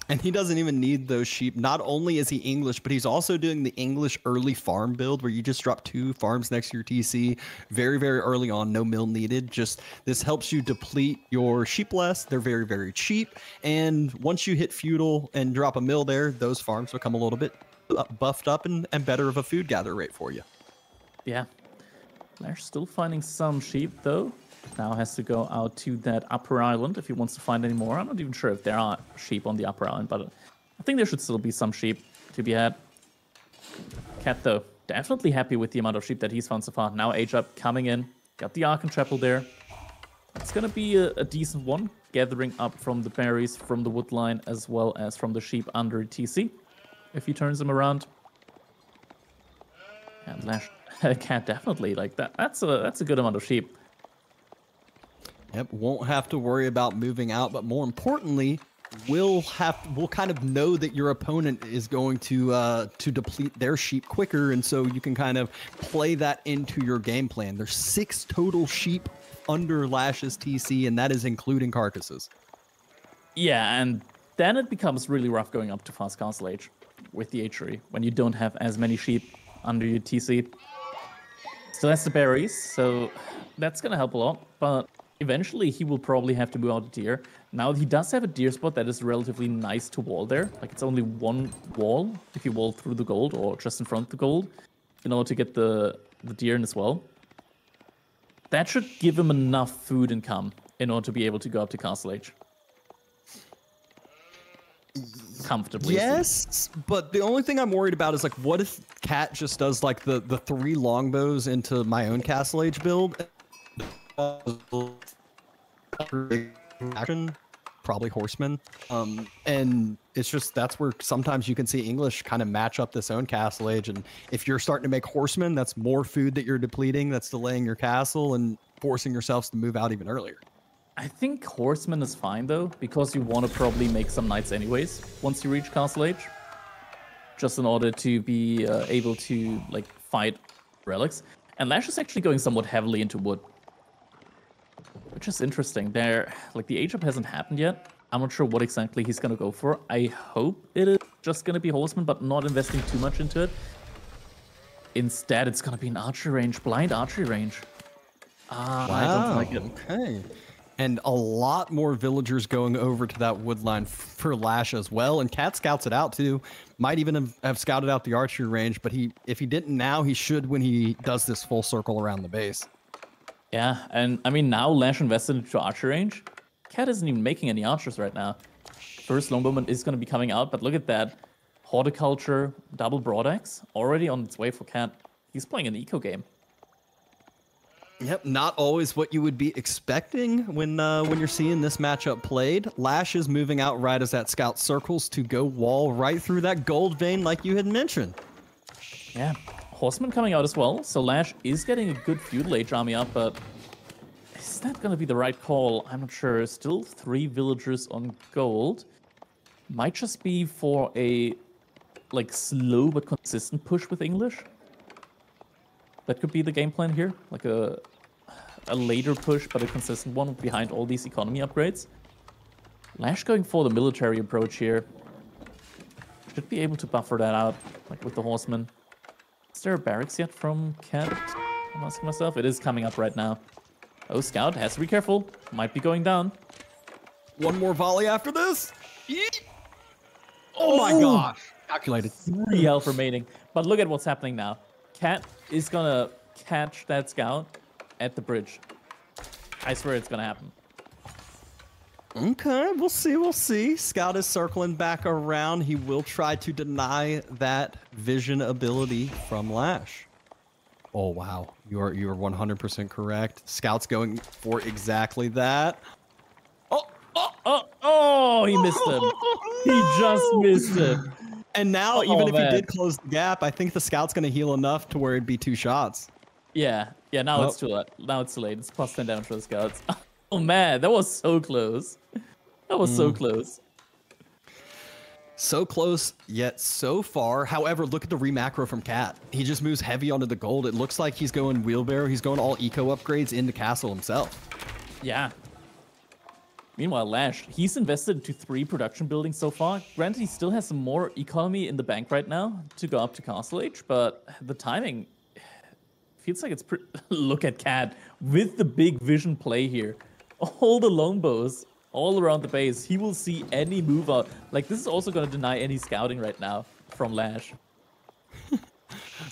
And he doesn't even need those sheep. Not only is he English, but he's also doing the English early farm build where you just drop 2 farms next to your TC very, very early on. No mill needed. Just this helps you deplete your sheep less. They're very, very cheap. And once you hit feudal and drop a mill there, those farms become a little bit buffed up and better of a food gather rate for you. Yeah. Lash still finding some sheep, though. Now has to go out to that upper island if he wants to find any more. I'm not even sure if there are sheep on the upper island, but I think there should still be some sheep to be had. Cat, though, definitely happy with the amount of sheep that he's found so far. Now Age-Up coming in. Got the Archon Chapel there. It's going to be a decent one, gathering up from the berries, from the wood line, as well as from the sheep under TC, if he turns them around. And Lash, Cat definitely, like that. That's a good amount of sheep. Yep, won't have to worry about moving out, but more importantly, we'll kind of know that your opponent is going to deplete their sheep quicker, and so you can kind of play that into your game plan. There's 6 total sheep under Lash's TC, and that is including carcasses. Yeah, and then it becomes really rough going up to fast Castle Age with the Achery when you don't have as many sheep under your TC. Still has the berries, so that's gonna help a lot, but eventually, he will probably have to move out a deer. Now, he does have a deer spot that is relatively nice to wall there. Like, it's only 1 wall if you wall through the gold or just in front of the gold in order to get the deer in as well. That should give him enough food income in order to be able to go up to Castle Age. Comfortably. Yes, but the only thing I'm worried about is, like, what if Cat just does, like, the 3 longbows into my own Castle Age build? Action, probably horsemen, and it's just that's where sometimes you can see English kind of match up this own Castle Age, and if you're starting to make horsemen, that's more food that you're depleting, that's delaying your castle and forcing yourselves to move out even earlier. I think Horseman is fine though, because you want to probably make some knights anyways once you reach Castle Age, just in order to be able to like fight relics. And Lash is actually going somewhat heavily into wood, which is interesting. There, like the age up hasn't happened yet. I'm not sure what exactly he's gonna go for. I hope it is just gonna be Horseman, but not investing too much into it. Instead, it's gonna be an archery range, blind archery range. Wow, I don't like it. Okay. And a lot more villagers going over to that wood line for Lash as well. And Cat scouts it out too. Might even have scouted out the archery range, but if he didn't now, he should when he does this full circle around the base. Yeah, and I mean, now Lash invested into archer range. Cat isn't even making any archers right now. First longbowman is going to be coming out, but look at that. Horticulture, double broadaxe, already on its way for Cat. He's playing an eco game. Yep, not always what you would be expecting when you're seeing this matchup played. Lash is moving out right as that scout circles to go wall right through that gold vein like you had mentioned. Yeah, Horseman coming out as well, so Lash is getting a good feudal age army up, but is that going to be the right call? I'm not sure. Still 3 villagers on gold. Might just be for a like slow but consistent push with English. That could be the game plan here, like a later push, but a consistent one behind all these economy upgrades. Lash going for the military approach here. Should be able to buffer that out, like with the Horseman. Is there a barracks yet from Cat? I'm asking myself. It is coming up right now. Oh, Scout has to be careful. Might be going down. One more volley after this. Yeet. Oh my gosh. Calculated. 3 health remaining. But look at what's happening now. Cat is gonna catch that scout at the bridge. I swear it's gonna happen. Okay, we'll see. Scout is circling back around. He will try to deny that vision ability from Lash. Oh wow, you are 100% correct. Scout's going for exactly that. Oh, he missed him. He just missed him. And now, even if he did close the gap, I think the Scout's going to heal enough to where it'd be 2 shots. Yeah. Now it's too late. Now it's too late. It's plus 10 damage for the Scouts. Oh man, that was so close. That was so close. So close, yet so far. However, look at the remacro from Cat. He just moves heavy onto the gold. It looks like he's going wheelbarrow. He's going all eco upgrades into castle himself. Yeah. Meanwhile, Lash, he's invested into 3 production buildings so far. Granted, he still has some more economy in the bank right now to go up to Castle Age, but the timing feels like it's pretty... Look at Cat with the big vision play here. All the longbows all around the base. He will see any move out. Like, this is also going to deny any scouting right now from Lash.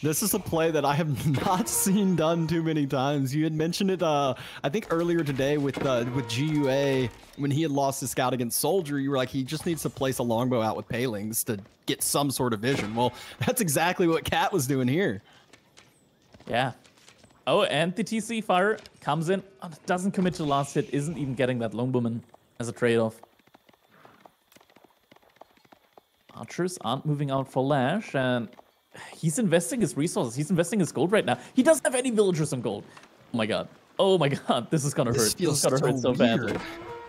This is a play that I have not seen done too many times. You had mentioned it, I think earlier today with GUA, when he had lost his scout against Soldier, you were like, he just needs to place a longbow out with palings to get some sort of vision. Well, that's exactly what Cat was doing here. Yeah. Oh, and the TC fire comes in, doesn't commit to the last hit, isn't even getting that longbowman as a trade-off. Archers aren't moving out for Lash, and he's investing his resources. He's investing his gold right now. He doesn't have any villagers on gold. Oh my god. Oh my god. This is gonna hurt. This is gonna hurt so badly.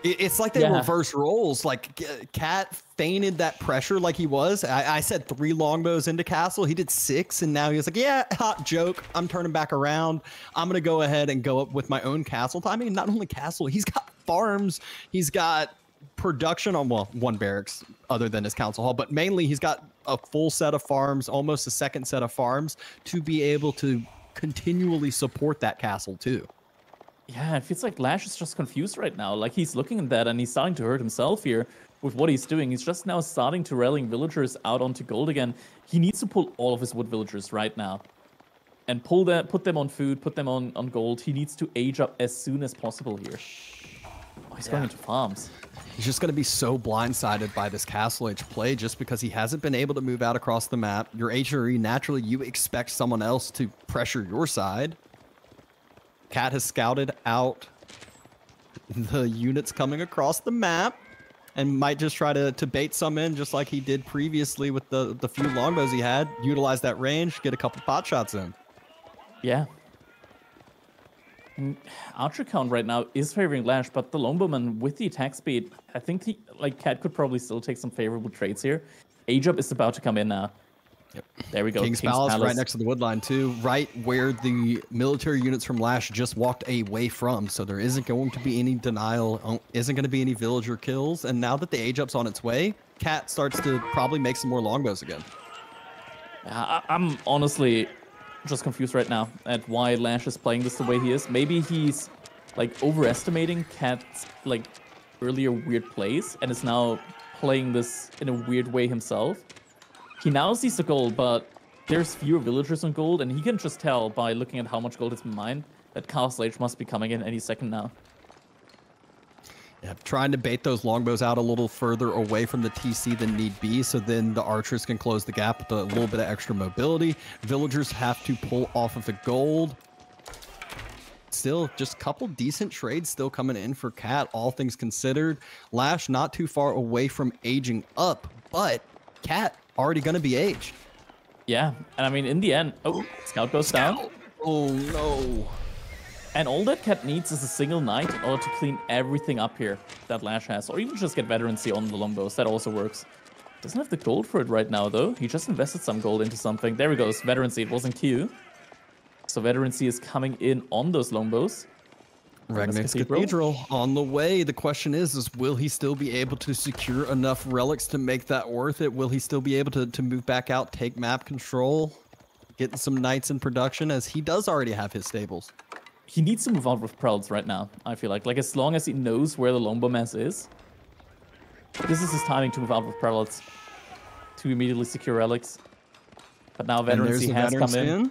It's like they reverse roles. Like Cat feinted that pressure like he was. I said 3 longbows into castle. He did 6, and now he was like, yeah, hot joke. I'm turning back around. I'm gonna go ahead and go up with my own castle. I mean, not only castle, he's got farms. He's got production on, well, 1 barracks other than his council hall, but mainly he's got a full set of farms, almost a second set of farms, to be able to continually support that castle too. Yeah, it feels like Lash is just confused right now. Like, he's looking at that and he's starting to hurt himself here with what he's doing. He's just now starting to rallying villagers out onto gold again. He needs to pull all of his wood villagers right now and put them on food, put them on gold. He needs to age up as soon as possible here. Oh, he's going into farms. He's just going to be so blindsided by this Castle Age play just because he hasn't been able to move out across the map. Your HRE, naturally, you expect someone else to pressure your side. Cat has scouted out the units coming across the map and might just try to bait some in just like he did previously with the few longbows he had. Utilize that range, get a couple pot shots in. Yeah. Archer count right now is favoring Lash, but the Longbowman with the attack speed, I think Cat could probably still take some favorable trades here. Ajab is about to come in now. Yep. There we go. King's Palace right next to the wood line too, right where the military units from Lash just walked away from. So there isn't going to be any denial, isn't going to be any villager kills. And now that the age up's on its way, Cat starts to probably make some more longbows again. I'm honestly just confused right now at why Lash is playing this the way he is. Maybe he's like overestimating Cat's like earlier weird plays and is now playing this in a weird way himself. He now sees the gold, but there's fewer villagers on gold, and he can just tell by looking at how much gold has been mined that Castle Age must be coming in any second now. Yeah, trying to bait those longbows out a little further away from the TC than need be, so then the archers can close the gap with a little bit of extra mobility. Villagers have to pull off of the gold. Still, just a couple decent trades still coming in for Cat, all things considered. Lash not too far away from aging up, but Cat already going to be aged. Yeah, and I mean, in the end, Scout goes down. Oh, no. And all that Cat needs is a single knight in order to clean everything up here that Lash has, or even just get veterancy on the longbows. That also works. Doesn't have the gold for it right now, though. He just invested some gold into something. There he goes, veterancy. It wasn't Q. So veterancy is coming in on those longbows. Ragnar's Cathedral on the way. The question is will he still be able to secure enough relics to make that worth it? Will he still be able to move back out, take map control, get some knights in production, as he does already have his stables? He needs to move out with Prowls right now, I feel like. Like, as long as he knows where the longbow mass is, this is his timing to move out with Prowls to immediately secure relics. But now veterancy has come in.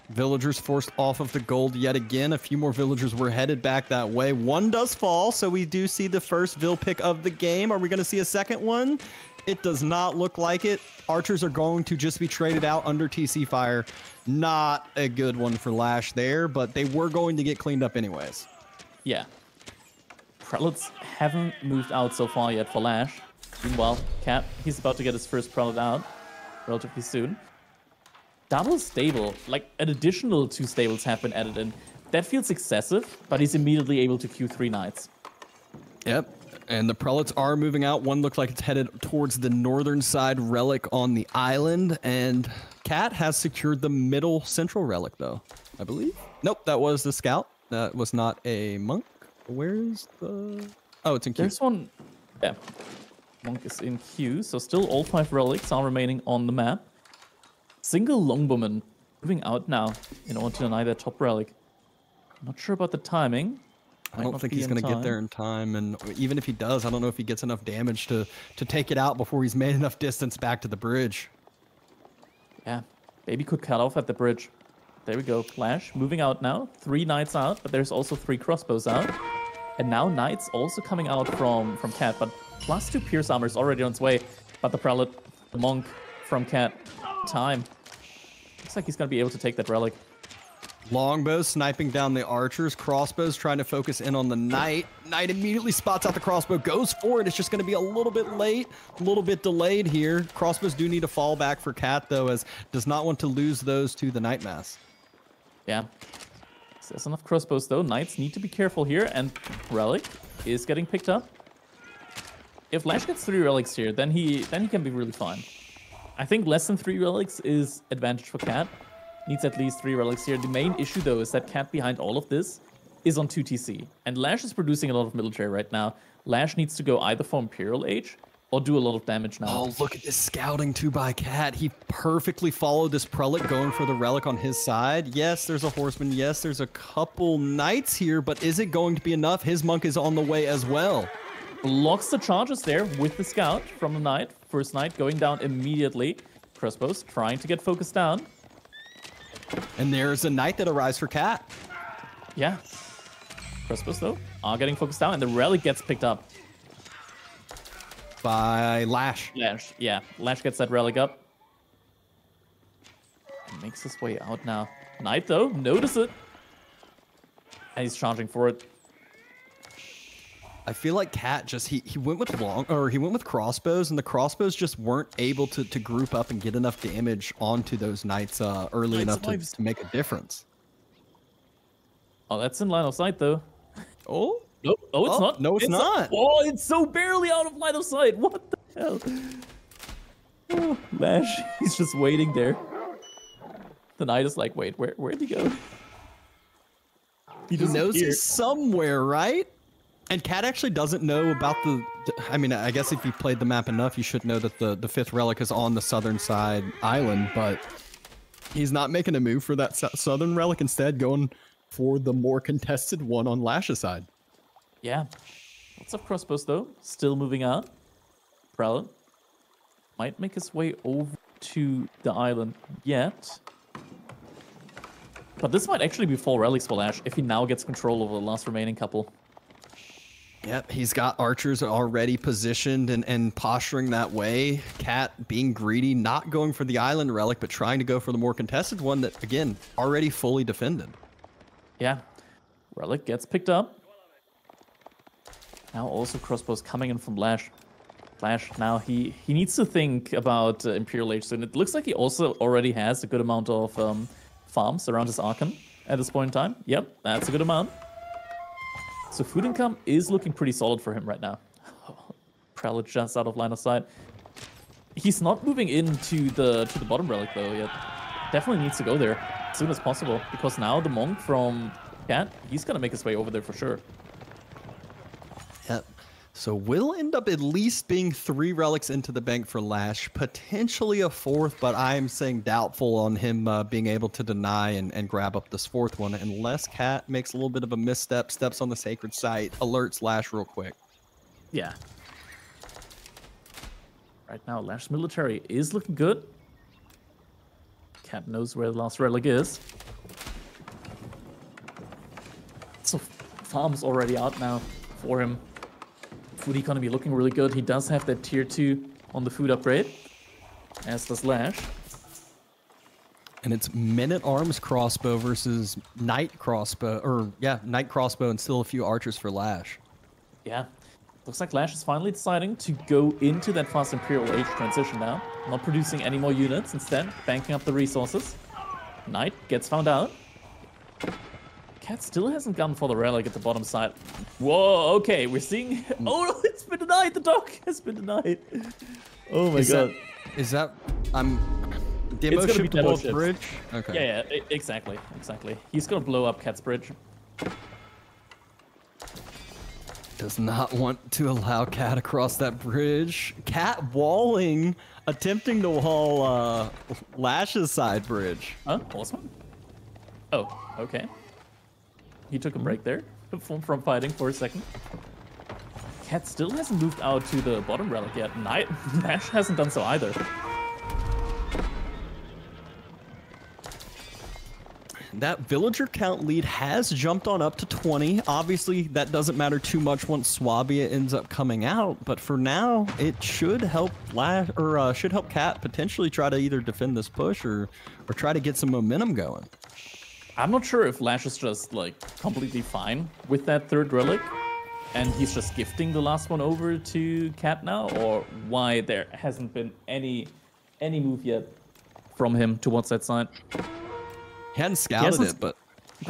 Villagers forced off of the gold yet again. A few more villagers were headed back that way. One does fall, so we do see the first Vill pick of the game. Are we going to see a second one? It does not look like it. Archers are going to just be traded out under TC fire. Not a good one for Lash there, but they were going to get cleaned up anyways. Yeah. Prelates haven't moved out so far yet for Lash. Meanwhile, Cat, he's about to get his first prelate out relatively soon. Double stable, like an additional 2 stables have been added in. That feels excessive, but he's immediately able to queue 3 knights. Yep, and the prelates are moving out. One looks like it's headed towards the northern side relic on the island, and Cat has secured the middle central relic, though, I believe. Nope, that was the scout. That was not a monk. Where's the... Oh, it's in queue. There's one... Yeah. Monk is in queue, so still all 5 relics are remaining on the map. Single longbowman moving out now in order to deny that top relic. Not sure about the timing. I don't think he's going to get there in time, and even if he does, I don't know if he gets enough damage to take it out before he's made enough distance back to the bridge. Yeah, Baby could cut off at the bridge. There we go. Lash moving out now. 3 knights out, but there's also 3 crossbows out. And now knights also coming out from Cat, but +2 pierce armor is already on its way. But the prelate, the monk from Cat, time. Looks like he's going to be able to take that relic. Longbows sniping down the archers. Crossbows trying to focus in on the knight. Knight immediately spots out the crossbow, goes for it. It's just going to be a little bit late, a little bit delayed here. Crossbows do need to fall back for Cat, though, as does not want to lose those to the knight mass. Yeah. There's enough crossbows, though. Knights need to be careful here, and relic is getting picked up. If Lash gets 3 relics here, then he can be really fine. I think less than 3 relics is advantage for Cat. Needs at least 3 relics here. The main issue, though, is that Cat behind all of this is on 2 TC. And Lash is producing a lot of military right now. Lash needs to go either for Imperial Age or do a lot of damage now. Oh, look at this scouting too by Cat. He perfectly followed this prelate going for the relic on his side. Yes, there's a horseman. Yes, there's a couple knights here, but is it going to be enough? His monk is on the way as well. Blocks the charges there with the scout from the knight. First knight going down immediately. Crossbows trying to get focused down. And there's a knight that arrives for Cat. Yeah. Crossbows, though, are getting focused down, and the relic gets picked up. By Lash. Lash, yeah. Lash gets that relic up. And makes his way out now. Knight, though, notice it. And he's charging for it. I feel like Cat just he went with crossbows, and the crossbows just weren't able to group up and get enough damage onto those knights early enough to make a difference. Oh, that's in line of sight though. Oh, nope. Oh, it's not. No, it's not. Oh, it's so barely out of line of sight. What the hell? Oh, Lash, he's just waiting there. The knight is like, wait, where'd he go? He knows he's somewhere, right? And Cat actually doesn't know about the. I mean, I guess if you've played the map enough, you should know that the fifth relic is on the southern side island, but he's not making a move for that southern relic. Instead, going for the more contested one on Lash's side. Yeah. Lots of crossbows though. Still moving out. Prowler might make his way over to the island yet. But this might actually be 4 relics for Lash if he now gets control over the last remaining couple. Yep, he's got archers already positioned and posturing that way. Cat being greedy, not going for the island relic, but trying to go for the more contested one that, again, already fully defended. Yeah, relic gets picked up. Now also crossbows coming in from Lash. Lash, now he needs to think about Imperial Age soon. It looks like he also already has a good amount of farms around his Archon at this point in time. Yep, that's a good amount. So food income is looking pretty solid for him right now. Prowler just out of line of sight. He's not moving into the bottom relic though yet. Definitely needs to go there as soon as possible, because now the monk from Cat, he's gonna make his way over there for sure. Yep. So we'll end up at least being 3 relics into the bank for Lash, potentially a 4th, but I'm saying doubtful on him being able to deny and grab up this 4th one, unless Cat makes a little bit of a misstep, steps on the sacred site, alerts Lash real quick. Yeah. Right now, Lash's military is looking good. Cat knows where the last relic is. So farm's already out now for him. Food economy looking really good. He does have that tier 2 on the food upgrade, as does Lash. And it's men-at-arms crossbow versus knight crossbow, knight crossbow and still a few archers for Lash. Yeah, looks like Lash is finally deciding to go into that fast Imperial Age transition now. Not producing any more units, instead banking up the resources. Knight gets found out. Cat still hasn't gone for the relic at the bottom side. Whoa, okay, we're seeing... Oh, no, it's been denied! The dock has been denied! Oh my god. Is that... Demo it's ship gonna the bridge? Okay. Yeah, exactly. He's gonna blow up Cat's bridge. Does not want to allow Cat across that bridge. Cat walling, attempting to wall Lash's side bridge. Huh? Horseman? Oh, okay. He took a break there from fighting for a second. Cat still hasn't moved out to the bottom relic yet. Lash hasn't done so either. That villager count lead has jumped on up to 20. Obviously, that doesn't matter too much once Swabia ends up coming out, but for now, it should help should help Cat potentially try to either defend this push or try to get some momentum going. I'm not sure if Lash is just like completely fine with that 3rd relic, and he's just gifting the last one over to Cat now, or why there hasn't been any move yet from him towards that side. He hadn't scouted it, but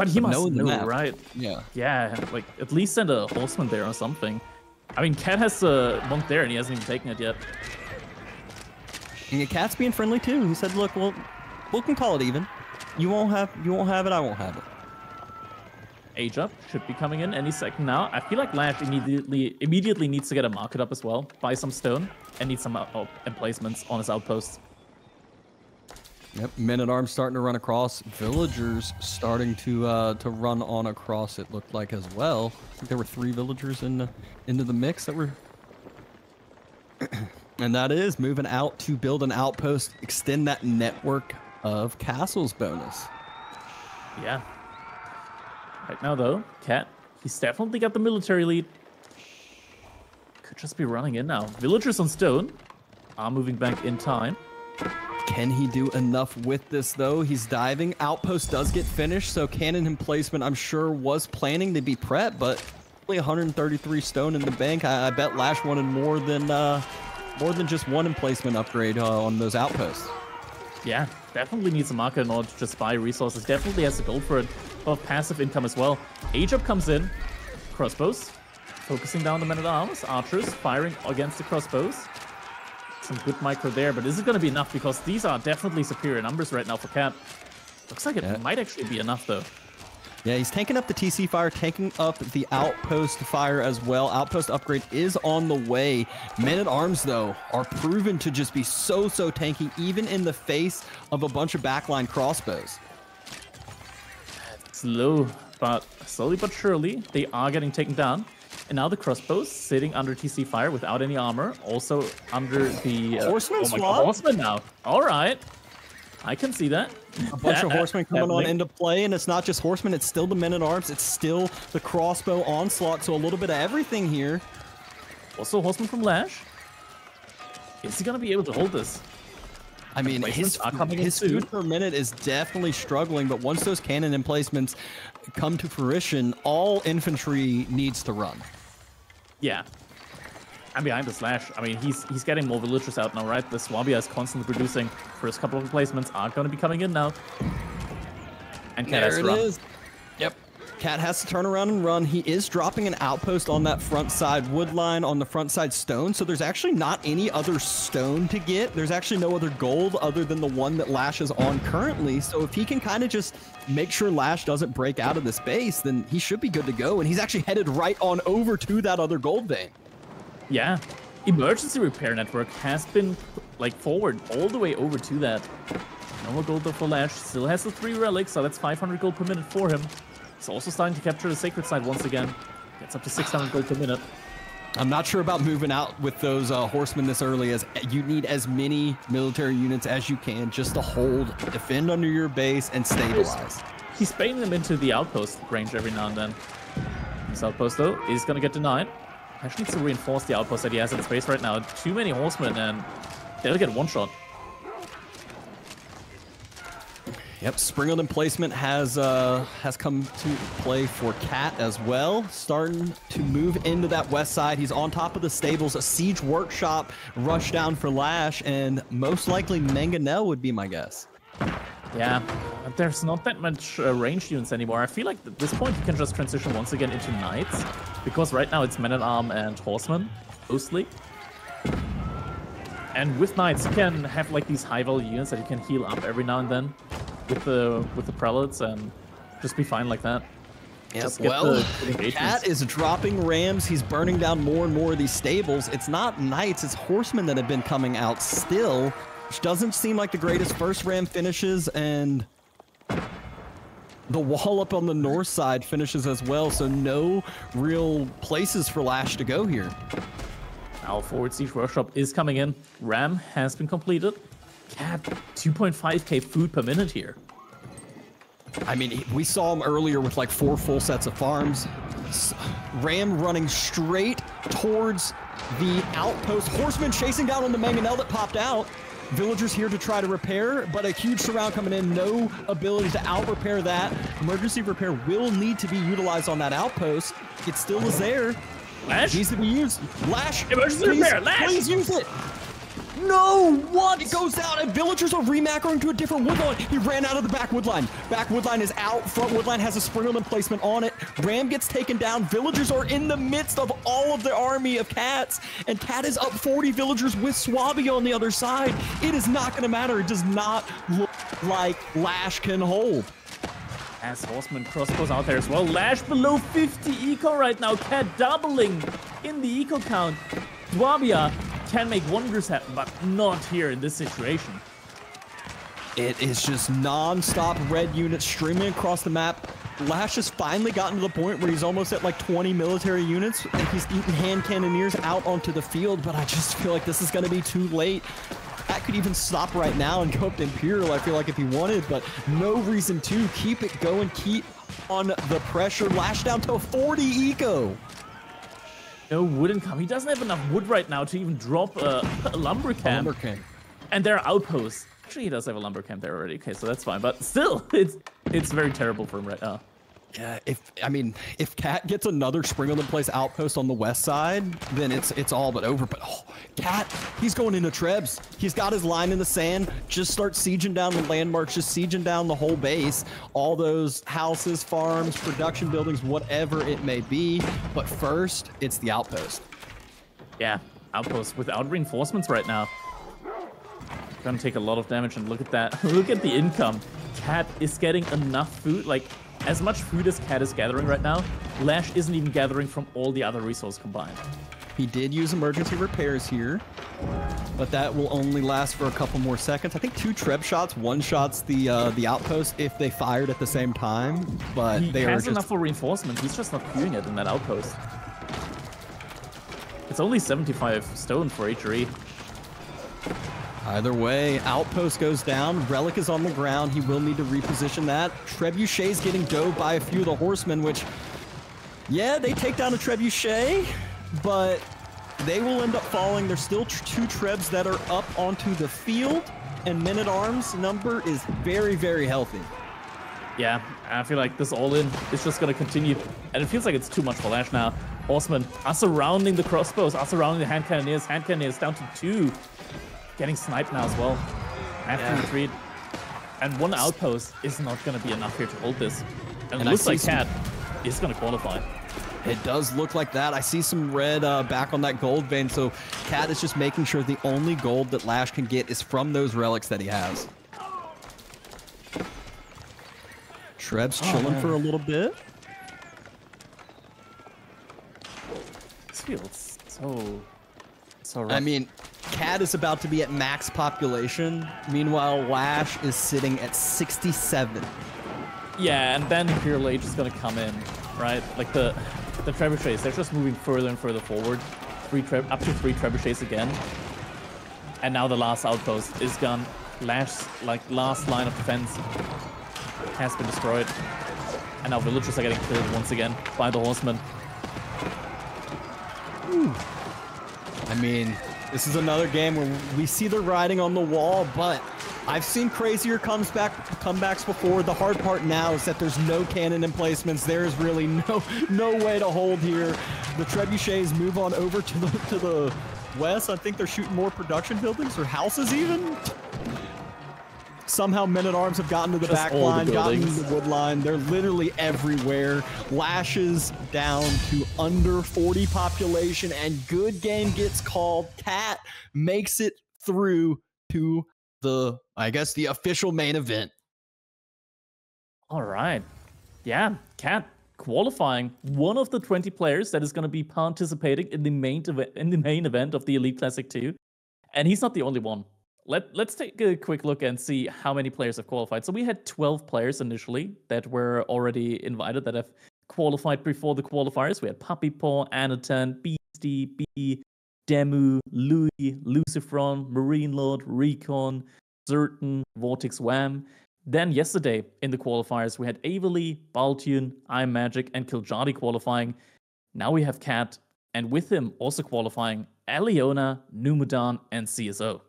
he must know, right? Yeah. Yeah, like at least send a horseman there or something. I mean, Cat has a monk there, and he hasn't even taken it yet. And Cat's being friendly too. He said, "Look, we can call it even. You won't have it. I won't have it." Age up should be coming in any second now. I feel like Lash immediately needs to get a market up as well, buy some stone, and need some emplacements on his outposts. Yep, men-at-arms starting to run across. Villagers starting to run on across, it looked like, as well. I think there were 3 villagers into the mix that were... And that is moving out to build an outpost, extend that network of castles bonus. Yeah. Right now, though, Cat, he's definitely got the military lead. Could just be running in now. Villagers on stone are moving back in time. Can he do enough with this, though? He's diving. Outpost does get finished, so cannon emplacement, I'm sure, was planning to be prepped, but 133 stone in the bank. I bet Lash wanted more than just one emplacement upgrade on those outposts. Yeah, definitely needs a marker in order to just buy resources. Definitely has to go for it. Of passive income as well. Age-up comes in. Crossbows. Focusing down the men-at-arms. Archers firing against the crossbows. Some good micro there, but is it going to be enough? Because these are definitely superior numbers right now for Cat. Looks like it might actually be enough, though. Yeah, he's tanking up the TC fire, taking up the outpost fire as well. Outpost upgrade is on the way. Men-at-arms, though, are proven to just be so tanky, even in the face of a bunch of backline crossbows. Slowly but surely, they are getting taken down. And now the crossbows sitting under TC fire without any armor. Also under the... Horseman swap? God, horseman now. All right. I can see that. A bunch of horsemen coming on into play, and it's not just horsemen, it's still the men-at-arms, it's still the crossbow onslaught, so a little bit of everything here. Also horseman from Lash. Is he going to be able to hold this? I mean, his food per minute is definitely struggling, but once those cannon emplacements come to fruition, all infantry needs to run. Yeah. And behind the Slash, I mean, he's getting more villagers out now, right? The Swabia is constantly producing. First couple of replacements are going to be coming in now. And Cat has to run. There it is. Yep. Cat has to turn around and run. He is dropping an outpost on that front side wood line, on the front side stone. So there's actually not any other stone to get. There's actually no other gold other than the one that Lash is on currently. So if he can kind of just make sure Lash doesn't break out of this base, then he should be good to go. And he's actually headed right on over to that other gold vein. Yeah. Emergency repair network has been like forward all the way over to that. No more gold though for Lash. Still has the 3 relics, so that's 500 gold per minute for him. He's also starting to capture the sacred side once again. Gets up to 600 gold per minute. I'm not sure about moving out with those horsemen this early, as you need as many military units as you can just to hold, defend under your base, and stabilize. He's baiting them into the outpost range every now and then. This outpost, though, is going to get denied. Lash needs to reinforce the outpost that he has in space right now. Too many horsemen, and they'll get one shot. Yep, Springald emplacement has come to play for Cat as well. Starting to move into that west side. He's on top of the stables. A siege workshop rush down for Lash, and most likely Mangonel would be my guess. Yeah, but there's not that much ranged units anymore. I feel like at this point you can just transition once again into knights, because right now it's men-at-arm and horsemen mostly. And with knights you can have like these high-value units that you can heal up every now and then with the prelates and just be fine like that. Yep. Well, Cat is dropping rams. He's burning down more and more of these stables. It's not knights, it's horsemen that have been coming out still, which doesn't seem like the greatest first ram finishes, and the wall up on the north side finishes as well, so no real places for Lash to go here. Now forward siege workshop is coming in. Ram has been completed. Cat, 2.5k food per minute here. I mean, we saw him earlier with like 4 full sets of farms. Ram running straight towards the outpost. Horseman chasing down on the Mangonel that popped out. Villagers here to try to repair, but a huge surround coming in. No ability to out-repair that. Emergency repair will need to be utilized on that outpost. It still is there. Lash? It needs to be used. Lash! Emergency repair! Lash! Please use it! No! What? It goes down, and villagers are remacroing to a different woodline. He ran out of the back woodline. Back woodline is out. Front woodline has a Springald emplacement on it. Ram gets taken down. Villagers are in the midst of all of the army of Cats, and Cat is up 40 villagers with Swabby on the other side. It is not going to matter. It does not look like Lash can hold. As horseman crossbows out there as well. Lash below 50 eco right now. Cat doubling in the eco count. Swabia can make wonders happen, but not here in this situation. It is just non-stop red units streaming across the map. Lash has finally gotten to the point where he's almost at like 20 military units, and he's eating hand cannoneers out onto the field, but I just feel like this is going to be too late. That could even stop right now and go up to Imperial, I feel like, if he wanted, but no reason to. Keep it going, keep on the pressure. Lash down to 40 eco. No wood income. He doesn't have enough wood right now to even drop a lumber camp. And there are outposts. Actually, he does have a lumber camp there already. Okay, so that's fine. But still, it's very terrible for him right now. Yeah, if Cat gets another Spring of the Place outpost on the west side, then it's all but over. But Cat, he's going into Trebs. He's got his line in the sand. Just start sieging down the landmarks, just sieging down the whole base, all those houses, farms, production buildings, whatever it may be. But first, it's the outpost. Yeah, outpost without reinforcements right now. Gonna take a lot of damage, and look at that. Look at the income. Cat is getting enough food, like as much food as Cat is gathering right now. Lash isn't even gathering from all the other resources combined. He did use emergency repairs here, but that will only last for a couple more seconds. I think 2 Treb shots, one-shots the outpost if they fired at the same time, but he they has are just... enough for reinforcement. He's just not queuing it in that outpost. It's only 75 stone for HRE. Either way, outpost goes down. Relic is on the ground. He will need to reposition that. Trebuchet's getting dove by a few of the horsemen, which, yeah, they take down a Trebuchet, but they will end up falling. There's still 2 Trebs that are up onto the field, and Men-at-Arms number is very, very healthy. Yeah, I feel like this all-in is just going to continue, and it feels like it's too much for Lash now. Horsemen are surrounding the crossbows, are surrounding the hand cannoneers. Hand cannoneers down to 2. Getting sniped now as well. Have to retreat. And 1 outpost is not going to be enough here to hold this. And it looks like Cat is going to qualify. It does look like that. I see some red back on that gold vein, so Cat is just making sure the only gold that Lash can get is from those relics that he has. Treb's chilling for a little bit. This feels so rough. I mean, Cat is about to be at max population. Meanwhile, Lash is sitting at 67. Yeah, and then Imperial Age is going to come in, right? Like the trebuchets, they're just moving further and further forward. Up to 3 trebuchets again. And now the last outpost is gone. Lash's last line of defense has been destroyed. And now villagers are getting killed once again by the horsemen. Ooh. I mean, this is another game where we see the writing on the wall, but I've seen crazier comebacks before. The hard part now is that there's no cannon emplacements. There is really no way to hold here. The Trebuchets move on over to the west. I think they're shooting more production buildings or houses even. Somehow Men-at-Arms have gotten to the back line, gotten to the wood line. They're literally everywhere. Lashes down to under 40 population, and good game gets called. Cat makes it through to the official main event. All right. Yeah, Cat qualifying, one of the 20 players that is going to be participating in the main event of the Elite Classic 2. And he's not the only one. Let's take a quick look and see how many players have qualified. So we had 12 players initially that were already invited that have qualified before the qualifiers. We had Puppy Paw, Anatan, Beastie, B, Demu, Louis, Lucifron, Marine Lord, Recon, Zerton, Vortex Wham. Then yesterday in the qualifiers, we had Averly, Baltune, iMagic, and Kiljadi qualifying. Now we have Cat, and with him also qualifying Aliona, Numudan, and CSO.